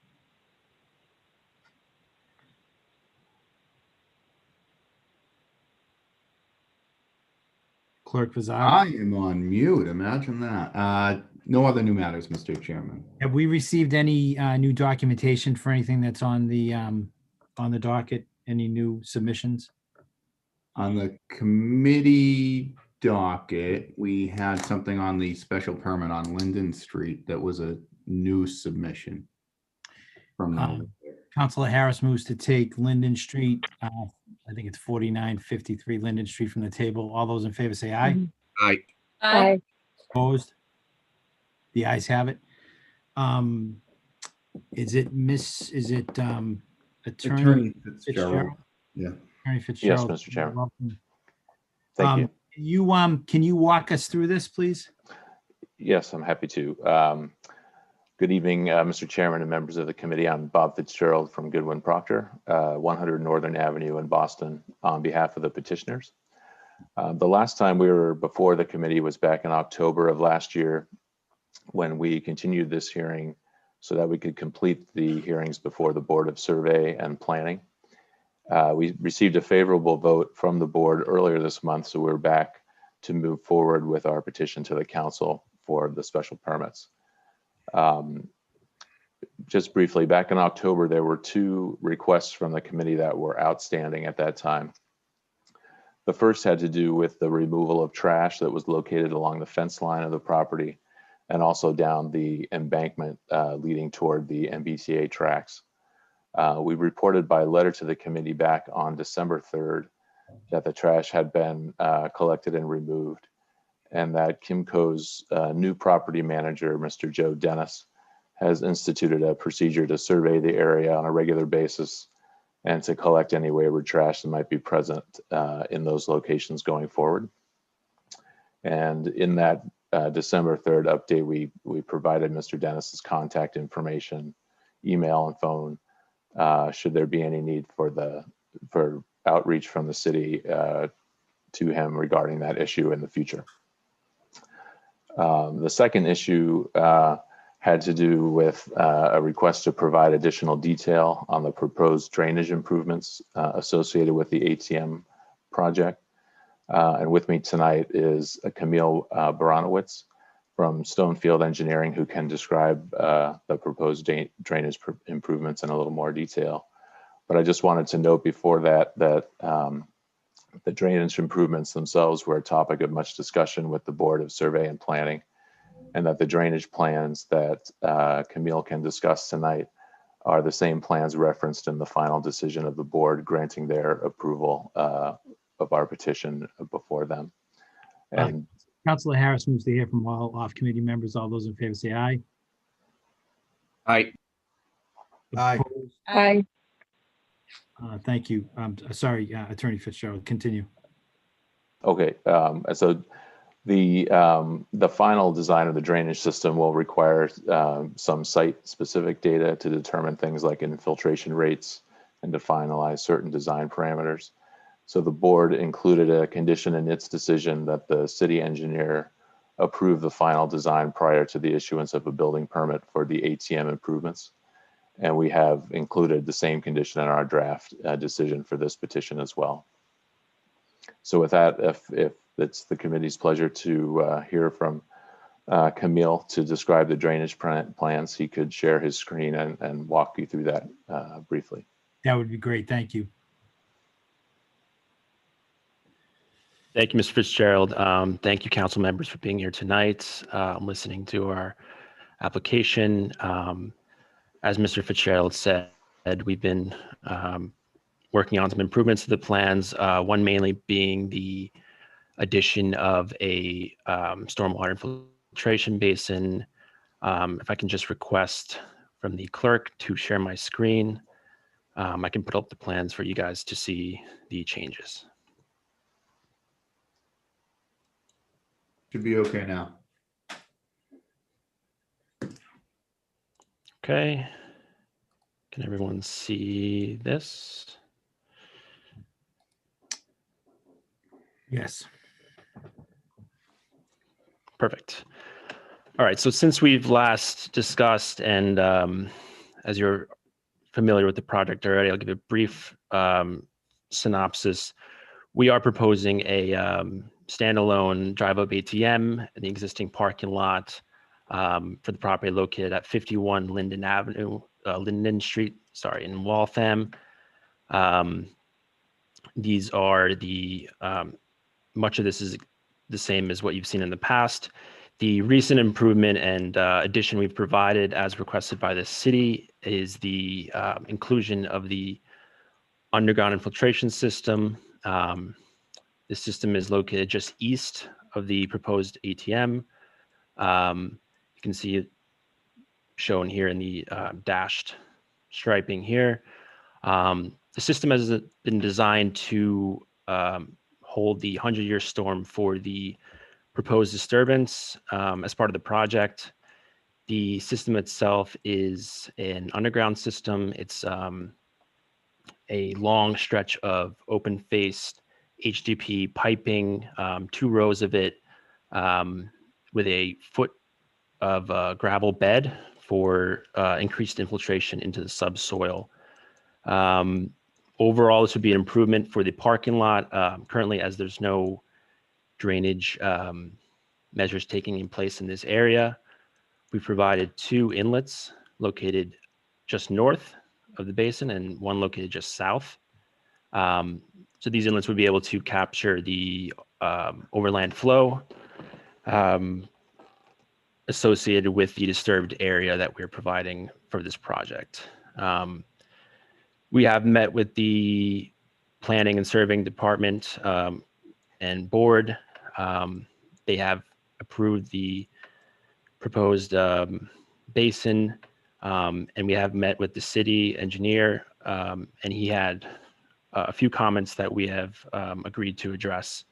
Clerk I Vazari, am on mute. Imagine that. No other new matters, Mr. Chairman. have we received any new documentation for anything that's on the docket? Any new submissions? On the committee docket, we had something on the special permit on Linden Street that was a new submission from the Councilor Harris moves to take Linden Street, I think it's 4953 Linden Street from the table. All those in favor say aye. Aye. Aye. Opposed? The ayes have it. Is it Attorney Attorney Fitzgerald? Fitzgerald. Yeah. Attorney Fitzgerald. Mr. Chairman. Welcome. Thank you. Can you walk us through this, please? Yes, I'm happy to. Good evening, Mr. Chairman and members of the committee. I'm Bob Fitzgerald from Goodwin Proctor, 100 Northern Avenue in Boston, on behalf of the petitioners. The last time we were before the committee was back in October of last year, when we continued this hearing so that we could complete the hearings before the Board of Survey and Planning. We received a favorable vote from the board earlier this month, so we're back to move forward with our petition to the council for the special permits. Just briefly, back in October, there were two requests from the committee that were outstanding at that time. The first had to do with the removal of trash that was located along the fence line of the property and also down the embankment leading toward the MBTA tracks. We reported by letter to the committee back on December 3rd that the trash had been collected and removed, and that Kimco's new property manager, Mr. Joe Dennis, has instituted a procedure to survey the area on a regular basis and to collect any wayward trash that might be present in those locations going forward. And in that December 3rd update, we provided Mr. Dennis's contact information, email and phone, should there be any need for outreach from the city to him regarding that issue in the future. The second issue had to do with a request to provide additional detail on the proposed drainage improvements associated with the ATM project. And with me tonight is Camille Baranowitz from Stonefield Engineering, who can describe the proposed drainage improvements in a little more detail. But I just wanted to note before that the drainage improvements themselves were a topic of much discussion with the Board of Survey and Planning, and that the drainage plans that Camille can discuss tonight are the same plans referenced in the final decision of the board granting their approval of our petition before them. And Councilor Harris moves to hear from all off-committee members. All those in favor say aye. Aye. Aye. Aye. Thank you. Sorry, Attorney Fitzgerald, continue. okay, so the final design of the drainage system will require some site-specific data to determine things like infiltration rates and to finalize certain design parameters. So the board included a condition in its decision that the city engineer approve the final design prior to the issuance of a building permit for the ATM improvements. And we have included the same condition in our draft decision for this petition as well. So with that, if it's the committee's pleasure to hear from Camille to describe the drainage plans, he could share his screen and walk you through that briefly. That would be great. Thank you. Thank you, Mr. Fitzgerald. Thank you, council members, for being here tonight, listening to our application. As Mr. Fitzgerald said, we've been working on some improvements to the plans, one mainly being the addition of a stormwater infiltration basin. If I can just request from the clerk to share my screen, I can put up the plans for you guys to see the changes. Should be okay now. Okay. Can everyone see this? Yes. Perfect. All right, so since we've last discussed, and as you're familiar with the project already, I'll give a brief synopsis. We are proposing a standalone drive-up ATM in the existing parking lot for the property located at 51 Linden Street, sorry, in Waltham. These are the, much of this is the same as what you've seen in the past. The recent improvement and addition we've provided as requested by the city is the inclusion of the underground infiltration system. The system is located just east of the proposed ATM. You can see it shown here in the dashed striping here. The system has been designed to hold the 100-year storm for the proposed disturbance as part of the project. The system itself is an underground system. It's a long stretch of open-faced HDPE piping, 2 rows of it with a foot of gravel bed for increased infiltration into the subsoil. Overall, this would be an improvement for the parking lot. Currently, as there's no drainage measures taking in place in this area, we provided 2 inlets located just north of the basin and 1 located just south. So these inlets would be able to capture the overland flow associated with the disturbed area that we're providing for this project. We have met with the planning and surveying department and board. They have approved the proposed basin, and we have met with the city engineer, and he had a few comments that we have agreed to address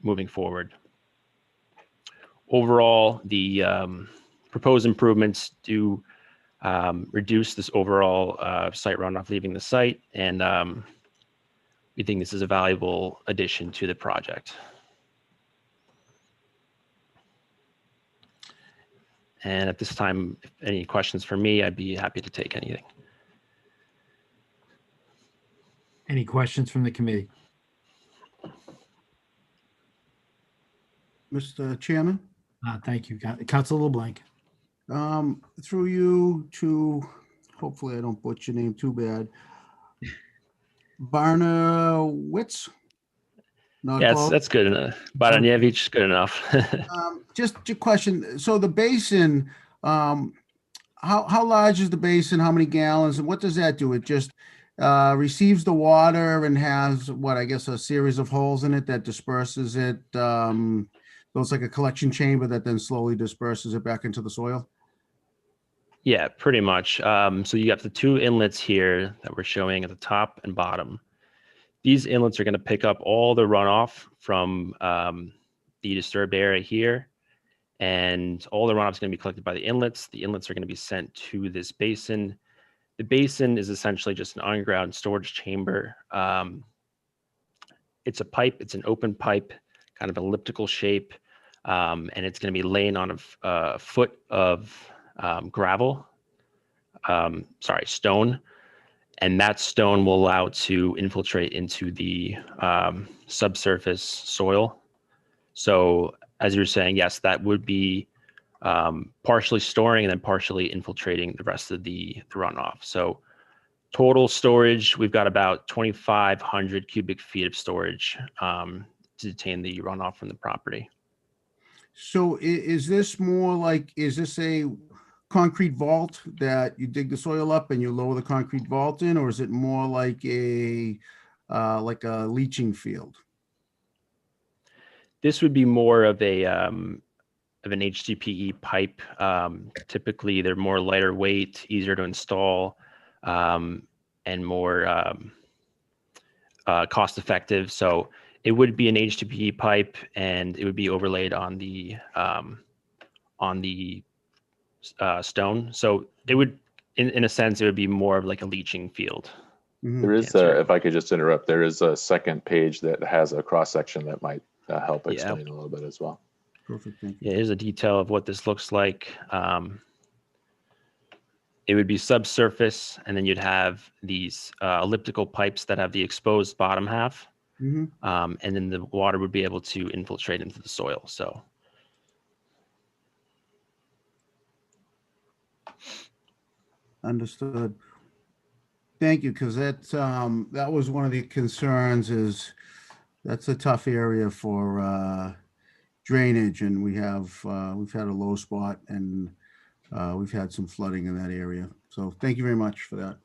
moving forward. Overall, the proposed improvements do reduce this overall site runoff leaving the site, and we think this is a valuable addition to the project. And at this time, if any questions for me, I'd be happy to take anything. Any questions from the committee? Mr. Chairman? Thank you. Councilor LeBlanc. Through you to, hopefully I don't butcher your name too bad, Barnowitz? Not Yeah, close? that's good enough. Baranievich is good enough. Just a question. So the basin, how large is the basin? How many gallons? And what does that do? It just receives the water and has what, I guess, a series of holes in it that disperses it. So it's like a collection chamber that then slowly disperses it back into the soil? Yeah, pretty much. So you have the 2 inlets here that we're showing at the top and bottom. These inlets are going to pick up all the runoff from the disturbed area here, and all the runoff is going to be collected by the inlets. The inlets are going to be sent to this basin. The basin is essentially just an underground storage chamber. It's a pipe. It's an open pipe, kind of elliptical shape, and it's going to be laying on a foot of stone. And that stone will allow it to infiltrate into the subsurface soil. So as you're saying, yes, that would be partially storing and then partially infiltrating the rest of the runoff. So total storage, we've got about 2,500 cubic feet of storage to detain the runoff from the property. So is this more like, is this a concrete vault that you dig the soil up and you lower the concrete vault in, or is it more like a leaching field? This would be more of an HDPE pipe. Typically, they're more lighter weight, easier to install, and more cost effective. So it would be an HDPE pipe, and it would be overlaid on the stone. So it would, in a sense, it would be more of like a leaching field. There is, if I could just interrupt, there is a second page that has a cross section that might help explain a little bit as well. Perfect, thank you. Yeah, here's a detail of what this looks like. It would be subsurface, and then you'd have these elliptical pipes that have the exposed bottom half, Mhm. and then the water would be able to infiltrate into the soil. So Understood. Thank you, because that was one of the concerns, is that's a tough area for drainage, and we've had a low spot, and we've had some flooding in that area. So thank you very much for that.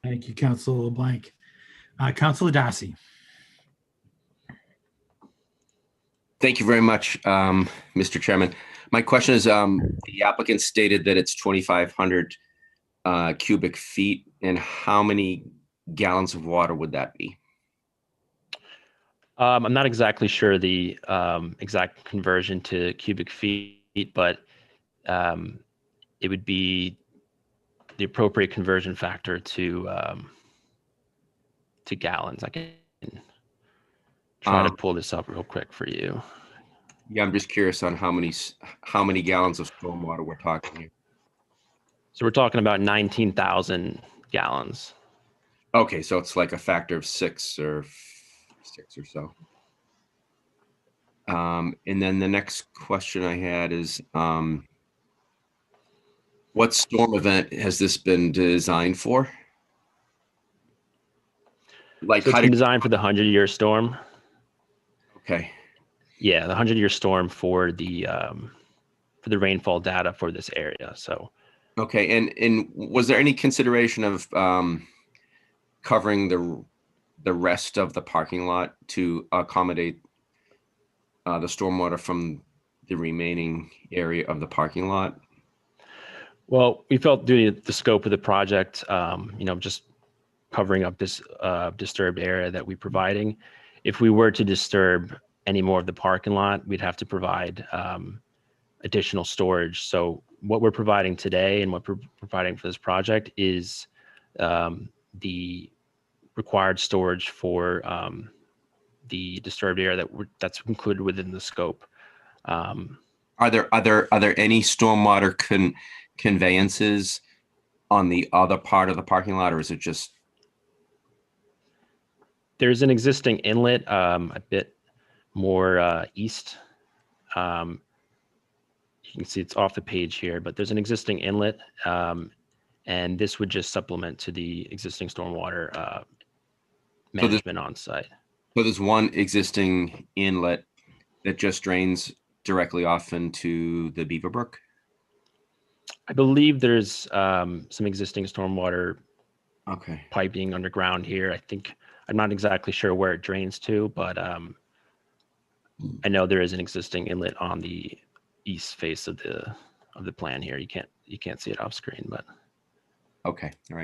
Thank you, Councilor LeBlanc. Councilor Darcy. Thank you very much, Mr. Chairman. My question is, the applicant stated that it's 2,500 cubic feet, and how many gallons of water would that be? I'm not exactly sure the exact conversion to cubic feet, but it would be the appropriate conversion factor to gallons. I can try to pull this up real quick for you. Yeah, I'm just curious on how many gallons of stormwater we're talking here. So we're talking about 19,000 gallons. Okay, so it's like a factor of six or so. And then the next question I had is, what storm event has this been designed for? Like, So it's how been did, designed for the 100-year storm. okay, Yeah, the 100-year storm for the rainfall data for this area. So okay, and was there any consideration of covering the rest of the parking lot to accommodate the stormwater from the remaining area of the parking lot? well, we felt due to the scope of the project, just covering up this disturbed area that we're providing. If we were to disturb any more of the parking lot, we'd have to provide additional storage. So what we're providing today and what we're providing for this project is the required storage for the disturbed area that's included within the scope. Are there any stormwater conveyances on the other part of the parking lot, or is it just? There's an existing inlet a bit more east. You can see it's off the page here, but there's an existing inlet, and this would just supplement to the existing stormwater management on site. So there's one existing inlet that just drains directly off into the Beaver Brook? I believe there's some existing stormwater okay piping underground here. I'm not exactly sure where it drains to, but I know there is an existing inlet on the east face of the plan here. You can't see it off screen, but okay, all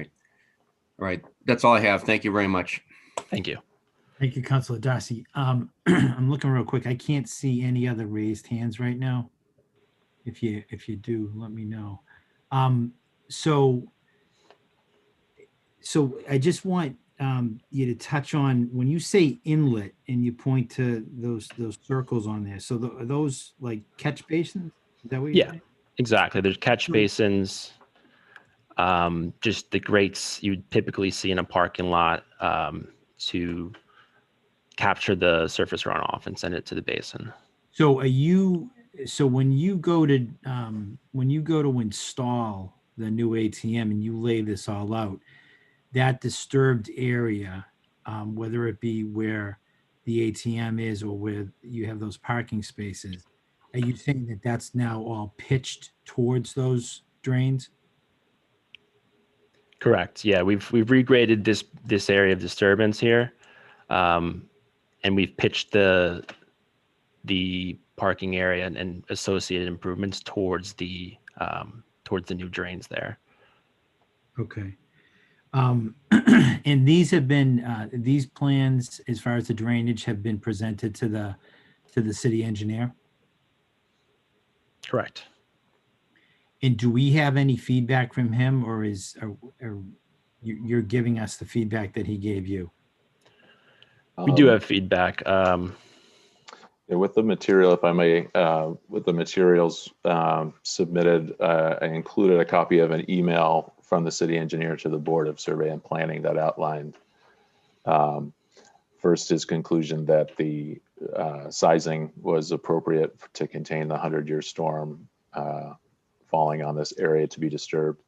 right. That's all I have. Thank you very much. Thank you. Thank you, Councilor Darcy. I'm looking real quick. I can't see any other raised hands right now. If you do, let me know. So I just want you to touch on, when you say inlet and you point to those circles on there. So are those like catch basins? Is that what you're saying? Exactly. There's catch basins, just the grates you would typically see in a parking lot to capture the surface runoff and send it to the basin. So when you go to install the new ATM and you lay this all out, that disturbed area, whether it be where the ATM is or where you have those parking spaces, are you saying that that's now all pitched towards those drains? Correct. Yeah, we've regraded this area of disturbance here, and we've pitched the parking area and associated improvements towards the new drains there. Okay. And these have been these plans, as far as the drainage, have been presented to the city engineer? Correct. And do we have any feedback from him, or you're giving us the feedback that he gave you? We do have feedback. Yeah, with the material, if I may, with the materials submitted, I included a copy of an email from the city engineer to the Board of Survey and Planning that outlined first his conclusion that the sizing was appropriate to contain the 100-year storm falling on this area to be disturbed.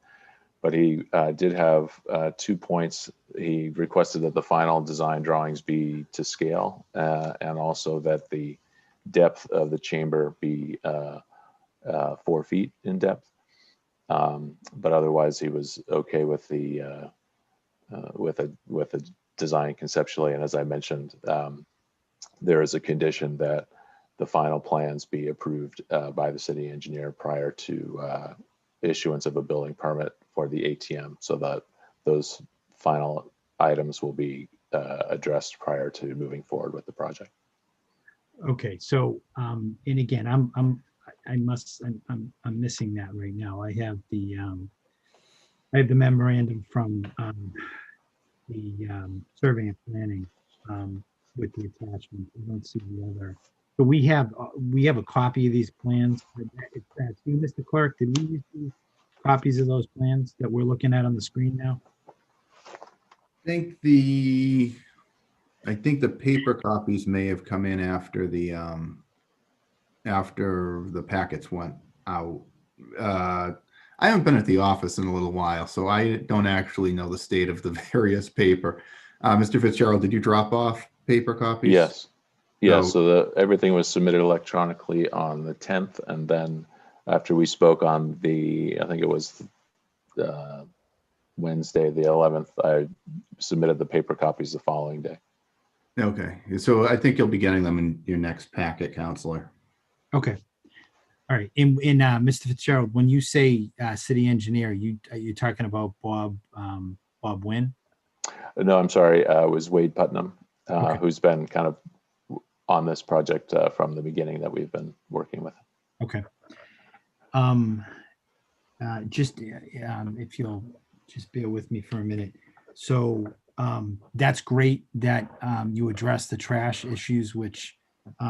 But he did have 2 points. He requested that the final design drawings be to scale and also that the depth of the chamber be 4 feet in depth. But otherwise, he was okay with the with a design conceptually. And as I mentioned, there is a condition that the final plans be approved by the city engineer prior to issuance of a building permit for the ATM, so that those final items will be addressed prior to moving forward with the project. Okay, so, and again, I'm missing that right now. I have the memorandum from the survey and planning with the attachment. I don't see the other. So we have a copy of these plans. That's you, Mr. Clerk. Did we receive copies of those plans that we're looking at on the screen now? I think the paper copies may have come in after the packets went out. I haven't been at the office in a little while, so I don't actually know the state of the various paper. Mr. Fitzgerald, did you drop off paper copies? Yes. Yeah, so everything was submitted electronically on the 10th, and then after we spoke on I think it was Wednesday, the 11th, I submitted the paper copies the following day. Okay, so I think you'll be getting them in your next packet, Counselor. Okay. All right. And Mr. Fitzgerald, when you say city engineer, are you talking about Bob Wynn? No, I'm sorry. It was Wade Putnam, Okay. who's been kind of on this project from the beginning that we've been working with. Okay. If you'll just bear with me for a minute. So that's great that you addressed the trash issues, which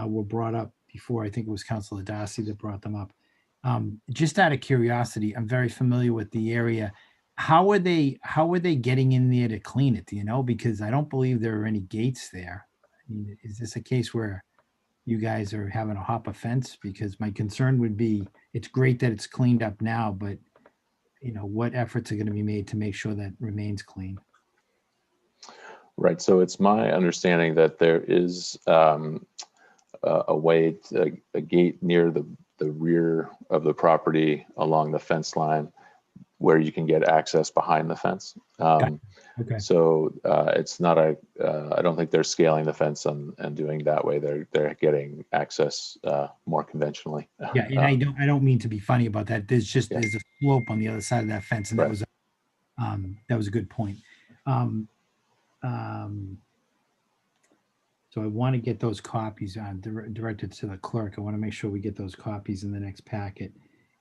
were brought up before. I think it was Councilor Darcy that brought them up. Just out of curiosity, I'm very familiar with the area. How are they getting in there to clean it? Do you know? Because I don't believe there are any gates there. I mean, is this a case where you guys are having to hop a fence? Because my concern would be, it's great that it's cleaned up now, but what efforts are going to be made to make sure that remains clean? Right. So it's my understanding that there is a gate near the rear of the property along the fence line where you can get access behind the fence. Okay. So it's not I don't think they're scaling the fence and doing that way. They're getting access more conventionally. Yeah, and I don't mean to be funny about that. There's a slope on the other side of that fence, and Right. that was a good point. So I want to get those copies directed to the clerk. I want to make sure we get those copies in the next packet.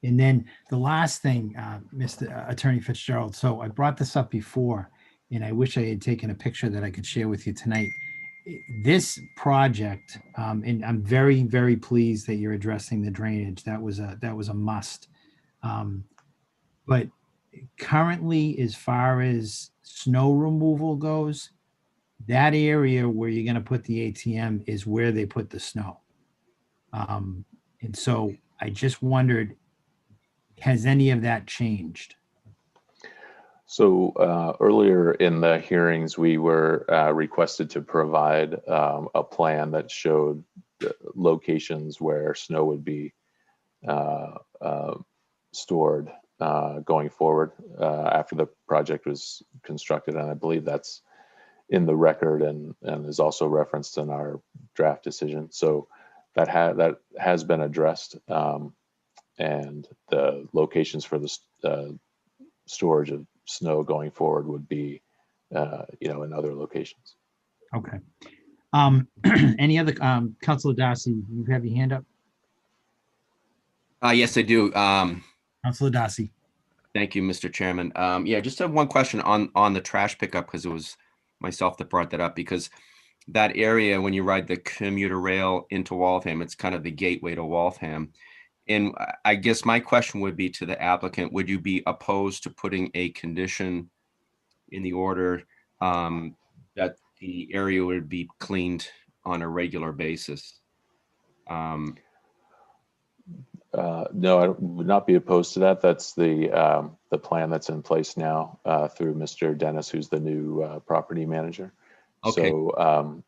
And then the last thing, Mr. Attorney Fitzgerald, so I brought this up before, and I wish I had taken a picture that I could share with you tonight. This project, and I'm very, very pleased that you're addressing the drainage. That was a must. But currently, as far as snow removal goes, that area where you're going to put the ATM is where they put the snow. And so I just wondered, has any of that changed? So earlier in the hearings, we were requested to provide a plan that showed the locations where snow would be stored going forward after the project was constructed. And I believe that's in the record and is also referenced in our draft decision. So that has been addressed, and the locations for the storage of snow going forward would be, in other locations. Okay. Any other, Councilor Darcy, you have your hand up? Yes, I do. Councilor Darcy. Thank you, Mr. Chairman. Yeah, just have one question on the trash pickup, because it was myself that brought that up, because that area, when you ride the commuter rail into Waltham, it's kind of the gateway to Waltham. And I guess my question would be to the applicant, would you be opposed to putting a condition in the order that the area would be cleaned on a regular basis? No, I would not be opposed to that. That's the plan that's in place now through Mr. Dennis, who's the new property manager. Okay. So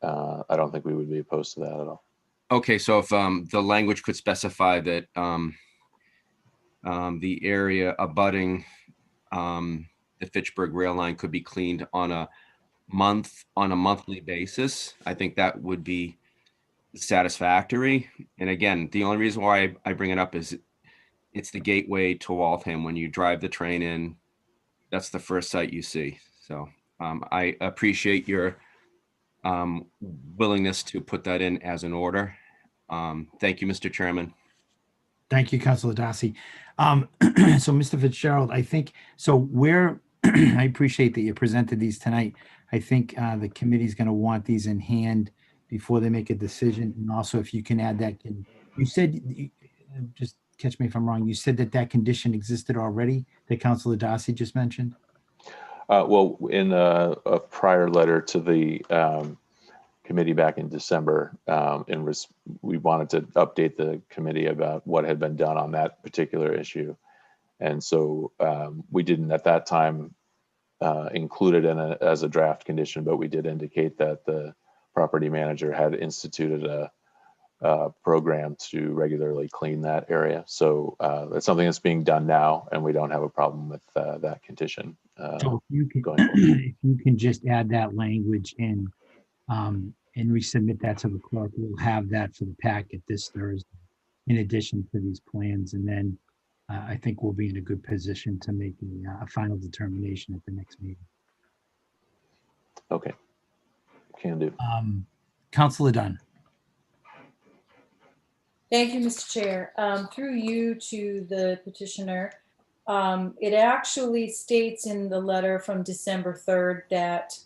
I don't think we would be opposed to that at all. Okay, so if the language could specify that the area abutting the Fitchburg rail line could be cleaned on a monthly basis, I think that would be satisfactory. And again, the only reason why I bring it up is it's the gateway to Waltham. When you drive the train in, that's the first sight you see. So I appreciate your willingness to put that in as an order. Thank you, Mr. Chairman. Thank you, Councilor Darcy. So, Mr. Fitzgerald, I think, so where, I appreciate that you presented these tonight. I think the committee's going to want these in hand before they make a decision. And also, if you can add that, you said, just catch me if I'm wrong, you said that that condition existed already, that Councilor Darcy just mentioned? Well, in a prior letter to the committee back in December, we wanted to update the committee about what had been done on that particular issue. And so we didn't at that time include it in as a draft condition, but we did indicate that the property manager had instituted a program to regularly clean that area. So that's something that's being done now, and we don't have a problem with that condition. So if you can, going forward. if you can just add that language in and resubmit that to the clerk, we'll have that for the packet this Thursday, in addition to these plans. And then I think we'll be in a good position to make a final determination at the next meeting. Okay, can do. Councilor Dunn. Thank you, Mr. Chair. Through you to the petitioner, it actually states in the letter from December 3rd that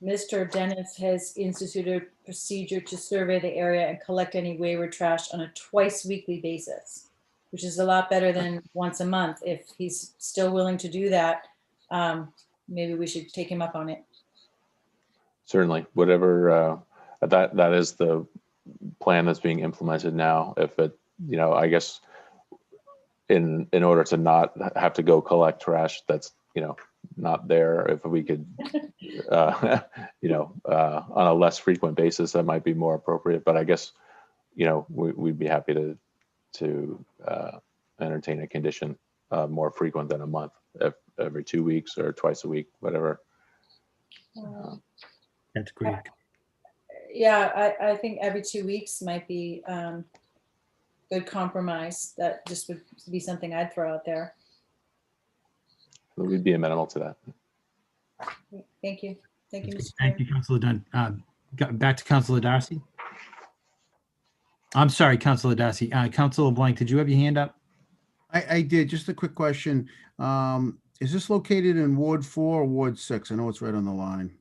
Mr. Dennis has instituted a procedure to survey the area and collect any wayward trash on a twice weekly basis, which is a lot better than once a month. If he's still willing to do that, maybe we should take him up on it. Certainly, whatever that is the plan that's being implemented now. If it, I guess in order to not have to go collect trash that's not there, if we could on a less frequent basis, that might be more appropriate. But I guess we'd be happy to entertain a condition more frequent than a month, every 2 weeks or twice a week, whatever. That's great. Yeah, I think every 2 weeks might be good compromise. That just would be something I'd throw out there. We'd be amenable to that. Thank you. Thank you, Mr. Thank you, Councilor Dunn. Back to Councilor Darcy. I'm sorry, Councilor Darcy. Councilor Blank, did you have your hand up? I did. Just a quick question. Is this located in Ward 4 or Ward 6? I know it's right on the line.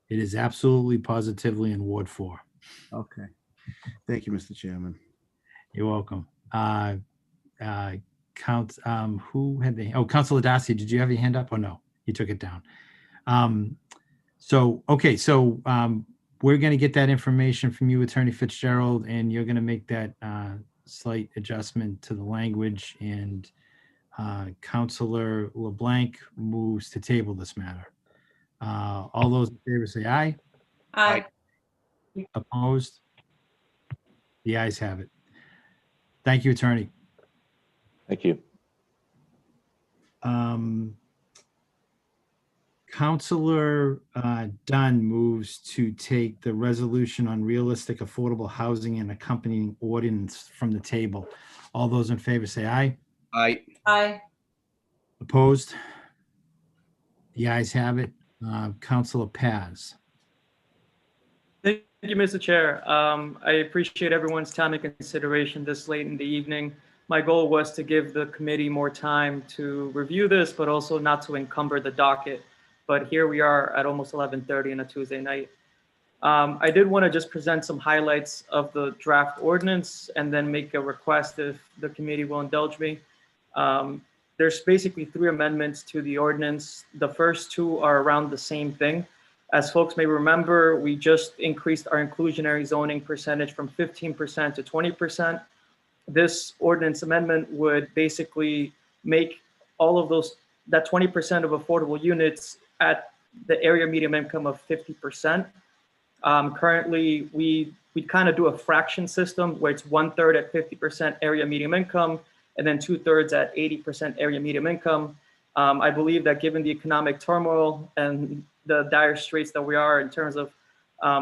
It is absolutely positively in Ward 4. Okay. Thank you, Mr. Chairman. You're welcome. Who had the, Councilor Darcy, did you have your hand up or no? You took it down. Okay, so we're going to get that information from you, Attorney Fitzgerald, and you're going to make that slight adjustment to the language, and Councilor LeBlanc moves to table this matter. All those in favor say aye. Aye. Opposed? The ayes have it. Thank you, Attorney. Thank you. Councilor Dunn moves to take the resolution on realistic affordable housing and accompanying ordinance from the table. All those in favor say aye. Aye. Aye. Opposed? The ayes have it. Councilor Paz. Thank you, Mr. Chair. I appreciate everyone's time and consideration this late in the evening. My goal was to give the committee more time to review this, but also not to encumber the docket. But here we are at almost 11:30 on a Tuesday night. I did want to just present some highlights of the draft ordinance and then make a request if the committee will indulge me. There's basically 3 amendments to the ordinance. The first 2 are around the same thing. As folks may remember, we just increased our inclusionary zoning percentage from 15% to 20%. This ordinance amendment would basically make all of those, that 20% of affordable units at the area median income of 50%. Currently, we kind of do a fraction system where it's 1/3 at 50% area median income, and then 2/3 at 80% area median income. I believe that given the economic turmoil and the dire straits that we are in terms of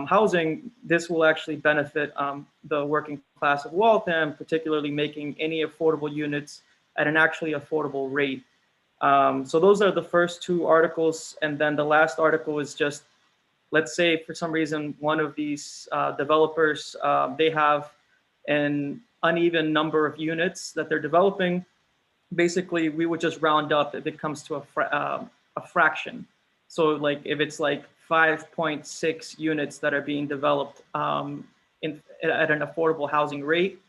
housing, this will actually benefit the working class of Waltham, particularly making any affordable units at an actually affordable rate. So those are the first 2 articles. And then the last article is just, let's say for some reason, one of these developers, they have an uneven number of units that they're developing. Basically, we would just round up if it comes to a fraction. So like if it's like 5.6 units that are being developed at an affordable housing rate,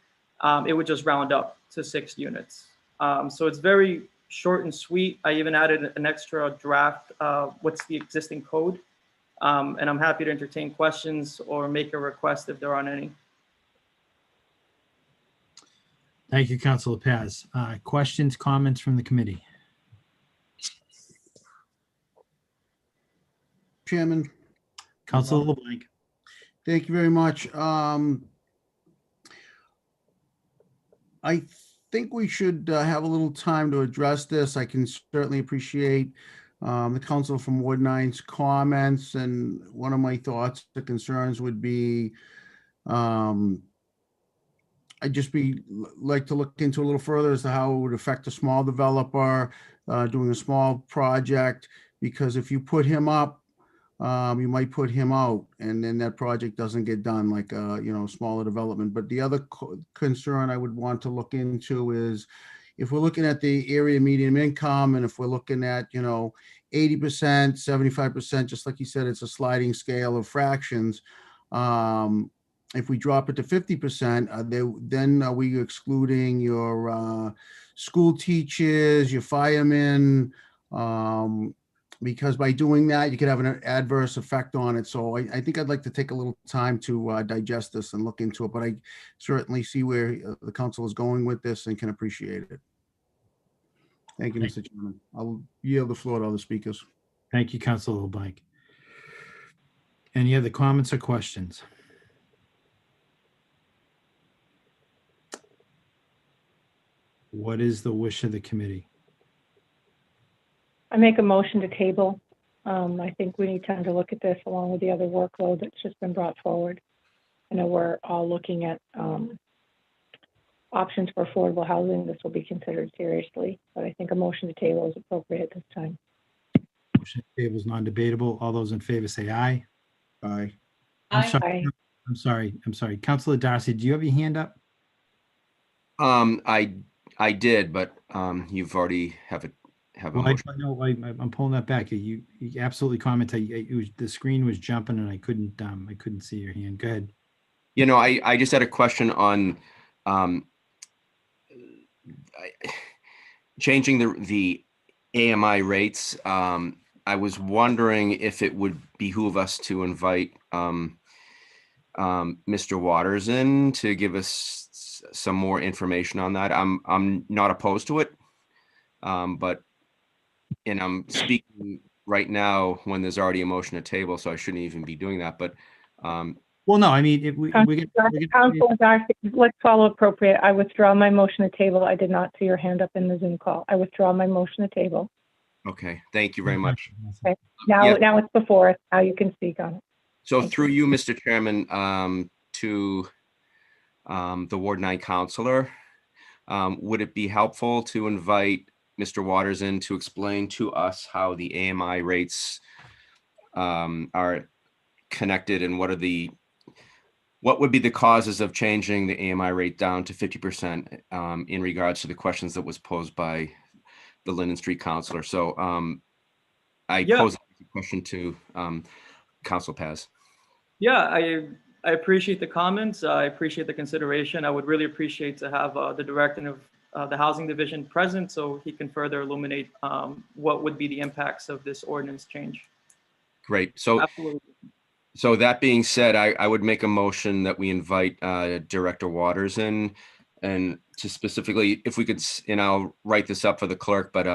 it would just round up to 6 units. So it's very short and sweet. I even added an extra draft, what's the existing code. And I'm happy to entertain questions or make a request if there aren't any. Thank you, Councilor Paz. Questions, comments from the committee? Chairman. Councilor LeBlanc. Thank you very much. I think we should have a little time to address this. I can certainly appreciate the council from Ward 9's comments, and one of my thoughts or concerns would be I'd just like to look into a little further as to how it would affect a small developer doing a small project, because if you put him up, you might put him out, and then that project doesn't get done, like smaller development. But the other concern I would want to look into is if we're looking at the area median income, and if we're looking at 80%, 75%, just like you said, it's a sliding scale of fractions. If we drop it to 50%, then are we excluding your school teachers, your firemen? Because by doing that, you could have an adverse effect on it. So I think I'd like to take a little time to digest this and look into it, but I certainly see where the council is going with this and can appreciate it. Thank you, Mr. Chairman. I'll yield the floor to other speakers. Thank you, Councilor LeBlanc. Any other comments or questions? What is the wish of the committee? I make a motion to table. I think we need time to look at this along with the other workload that's just been brought forward. I know we're all looking at options for affordable housing. This will be considered seriously, but I think a motion to table is appropriate at this time. Motion to table is non-debatable. All those in favor say aye. Aye. I'm sorry. Councilor Darcy, do you have your hand up? I did, but you've already have a motion. I'm pulling that back. You absolutely commented. The screen was jumping and I couldn't see your hand. Go ahead. I just had a question on changing the AMI rates. I was wondering if it would behoove us to invite Mr. Waters in to give us some more information on that. I'm not opposed to it, but I'm speaking right now when there's already a motion to table, so I shouldn't even be doing that. But well, no, I mean, if we Councilor Darcy, let's follow appropriate. I withdraw my motion to table. I did not see your hand up in the Zoom call. I withdraw my motion to table. Okay, thank you very much. Okay. Now it's before us. Now you can speak on it. So through you, Mr. Chairman, to the Ward 9 councilor, would it be helpful to invite Mr. Waters in to explain to us how the AMI rates are connected, and what would be the causes of changing the AMI rate down to 50% in regards to the questions that was posed by the Linden Street councilor? So I pose a question to Council Paz. Yeah, I appreciate the comments. I appreciate the consideration. I would really appreciate to have the director of the Housing Division present so he can further illuminate what would be the impacts of this ordinance change. Great. So, Absolutely. so that being said, I would make a motion that we invite Director Waters in, and to specifically, if we could, and I'll write this up for the clerk, but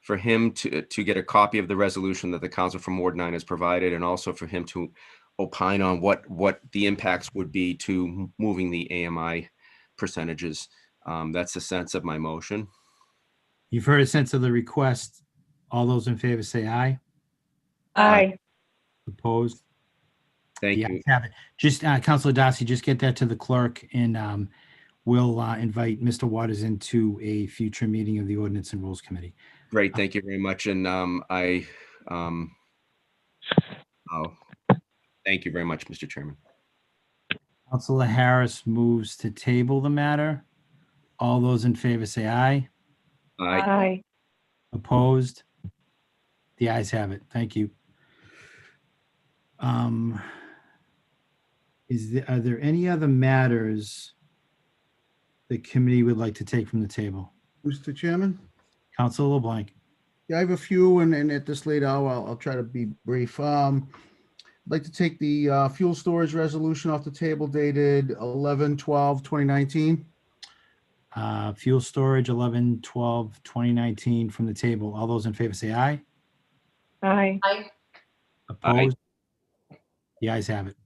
for him to get a copy of the resolution that the council from Ward 9 has provided, and also for him to opine on what the impacts would be to moving the AMI percentages. That's the sense of my motion. You've heard a sense of the request. All those in favor say aye. Aye. Opposed? Thank The you. ayes have it. Just, Councilor Darcy, just get that to the clerk and we'll invite Mr. Waters into a future meeting of the Ordinance and Rules Committee. Great, thank you very much. And thank you very much, Mr. Chairman. Councilor Harris moves to table the matter. All those in favor say aye. Aye. Aye. Opposed? The ayes have it. Thank you. Are there any other matters the committee would like to take from the table? Mr. Chairman? Councilor LeBlanc. Yeah, I have a few, and at this late hour, I'll try to be brief. I'd like to take the fuel storage resolution off the table dated 11/12/2019. Fuel storage 11/12/2019 from the table. All those in favor say aye. Aye. Opposed? The ayes have it.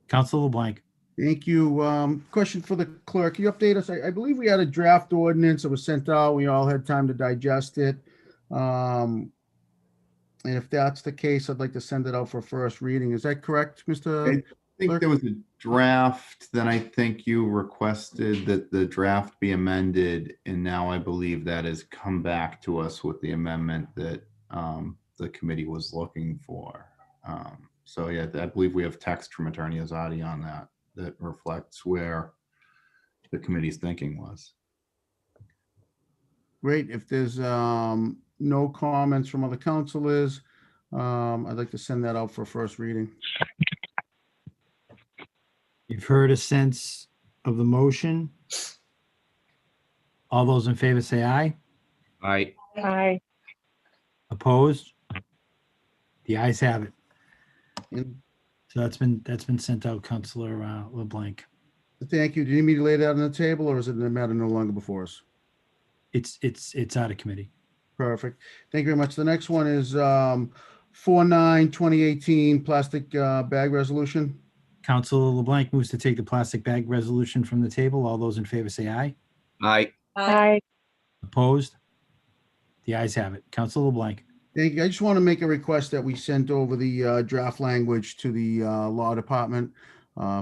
Councilor LeBlanc. Thank you. Question for the clerk. Can you update us? I believe we had a draft ordinance that was sent out. We all had time to digest it. And if that's the case, I'd like to send it out for first reading. Is that correct, Mr. I think there was a draft, then I think you requested that the draft be amended, and now I believe that has come back to us with the amendment that the committee was looking for. So yeah, I believe we have text from Attorney Azadi on that reflects where the committee's thinking was. Great. If there's no comments from other councilors, I'd like to send that out for first reading. You've heard a sense of the motion. All those in favor say aye. Aye. Aye. Opposed? The ayes have it. And So that's been sent out, Councilor LeBlanc. thank you. Do you need me to lay that on the table, or is it a matter no longer before us? It's out of committee. Perfect. Thank you very much. The next one is 4/9/2018 plastic bag resolution. Councilor LeBlanc moves to take the plastic bag resolution from the table. All those in favor say aye. Aye. Aye. Opposed? The ayes have it. Councilor LeBlanc. Thank you. I just want to make a request that we sent over the draft language to the law department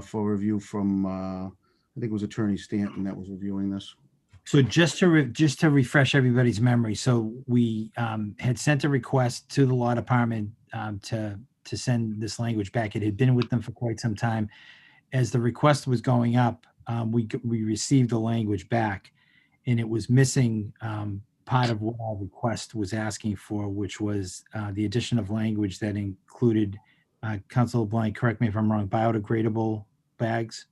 for review from, I think it was Attorney Stanton that was reviewing this. So just to refresh everybody's memory, so we had sent a request to the law department to send this language back. It had been with them for quite some time. As the request was going up, we received the language back, and it was missing part of what our request was asking for, which was the addition of language that included, Councilor LeBlanc, correct me if I'm wrong, biodegradable bags.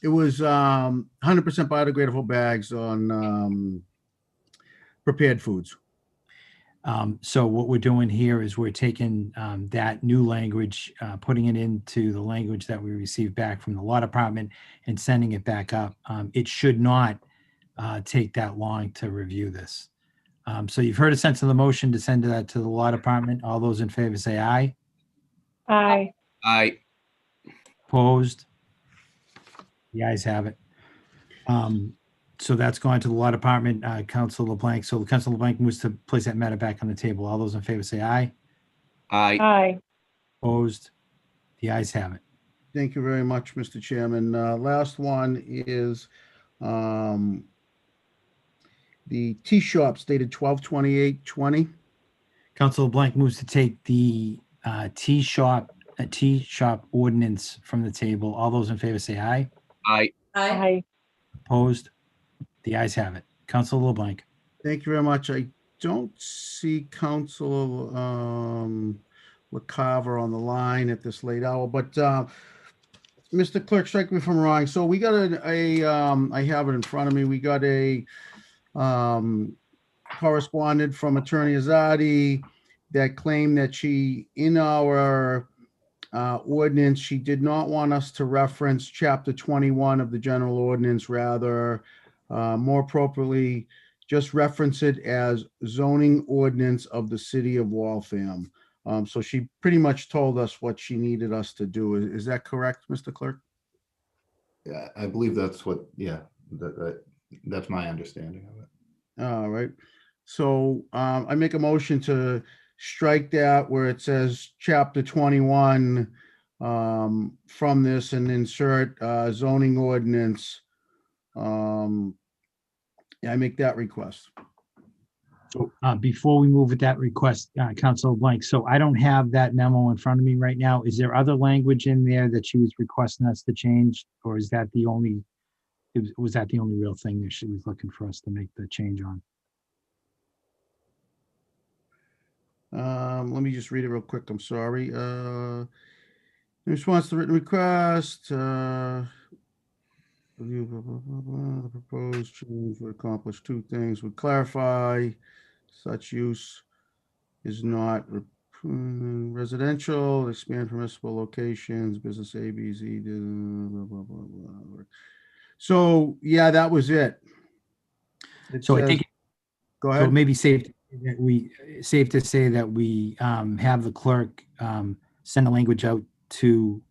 It was 100% biodegradable bags on prepared foods. So what we're doing here is we're taking that new language, putting it into the language that we received back from the law department and sending it back up. It should not take that long to review this. So you've heard a sense of the motion to send that to the law department. All those in favor say aye. Aye. Aye. Opposed? The ayes have it. So that's going to the law department, Councilor LeBlanc. So Councilor LeBlanc moves to place that matter back on the table. All those in favor say aye. Aye. Aye. Opposed? The ayes have it. Thank you very much, Mr. Chairman. Last one is the tea shops dated 12/28/20. Councilor LeBlanc moves to take the tea shop ordinance from the table. All those in favor say aye. Aye. Aye. Opposed? The ayes have it. Councilor LeBlanc. Thank you very much. I don't see Councilor with Carver on the line at this late hour, but Mr. Clerk, strike me if I'm wrong. So we got I have it in front of me. We got a correspondent from Attorney Azadi that claimed that she, in our ordinance, she did not want us to reference Chapter 21 of the general ordinance, rather, more appropriately, just reference it as zoning ordinance of the city of Waltham. So she pretty much told us what she needed us to do. Is that correct, Mr. Clerk? Yeah, I believe that's what, yeah, that's my understanding of it. All right. So I make a motion to strike that where it says Chapter 21 from this and insert zoning ordinance. Yeah, I make that request. So before we move with that request, Councilor Blank, so I don't have that memo in front of me right now. Is there other language in there that she was requesting us to change, or is that the only, was that the only real thing that she was looking for us to make the change on? Let me just read it real quick. I'm sorry. In response to written request, review, blah, blah, blah, blah. The proposed change would accomplish two things: would clarify such use is not residential, expand permissible locations, business A, B, Z, blah, blah, blah, blah. So, yeah, that was it. So I think, go so ahead. it may be safe to say that we have the clerk send the language out to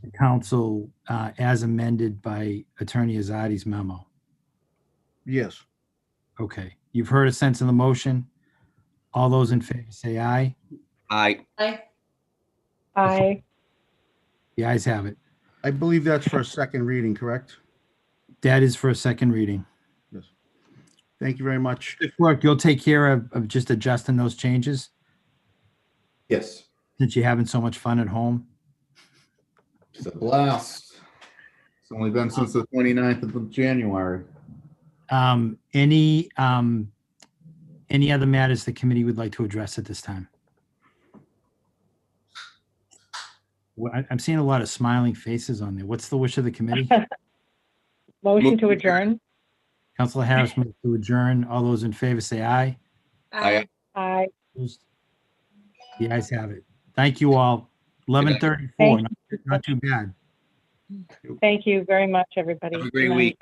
the council as amended by Attorney Azadi's memo. Yes. Okay, you've heard a sense of the motion. All those in favor say aye. Aye. Aye. Aye. The ayes have it. I believe that's for a second reading, correct? That is for a second reading. Yes. Thank you very much. Clerk, you'll take care of just adjusting those changes Yes, since you're having so much fun at home. it's a blast. It's only been since the 29th of January. Any other matters the committee would like to address at this time? Well, I'm seeing a lot of smiling faces on there. What's the wish of the committee? Motion to adjourn. Councilor Harris moves to adjourn. All those in favor say aye. Aye. Aye. Opposed? The ayes have it. Thank you all. 11:34, Thank not too bad. Thank you very much, everybody. Have a Good great night. week.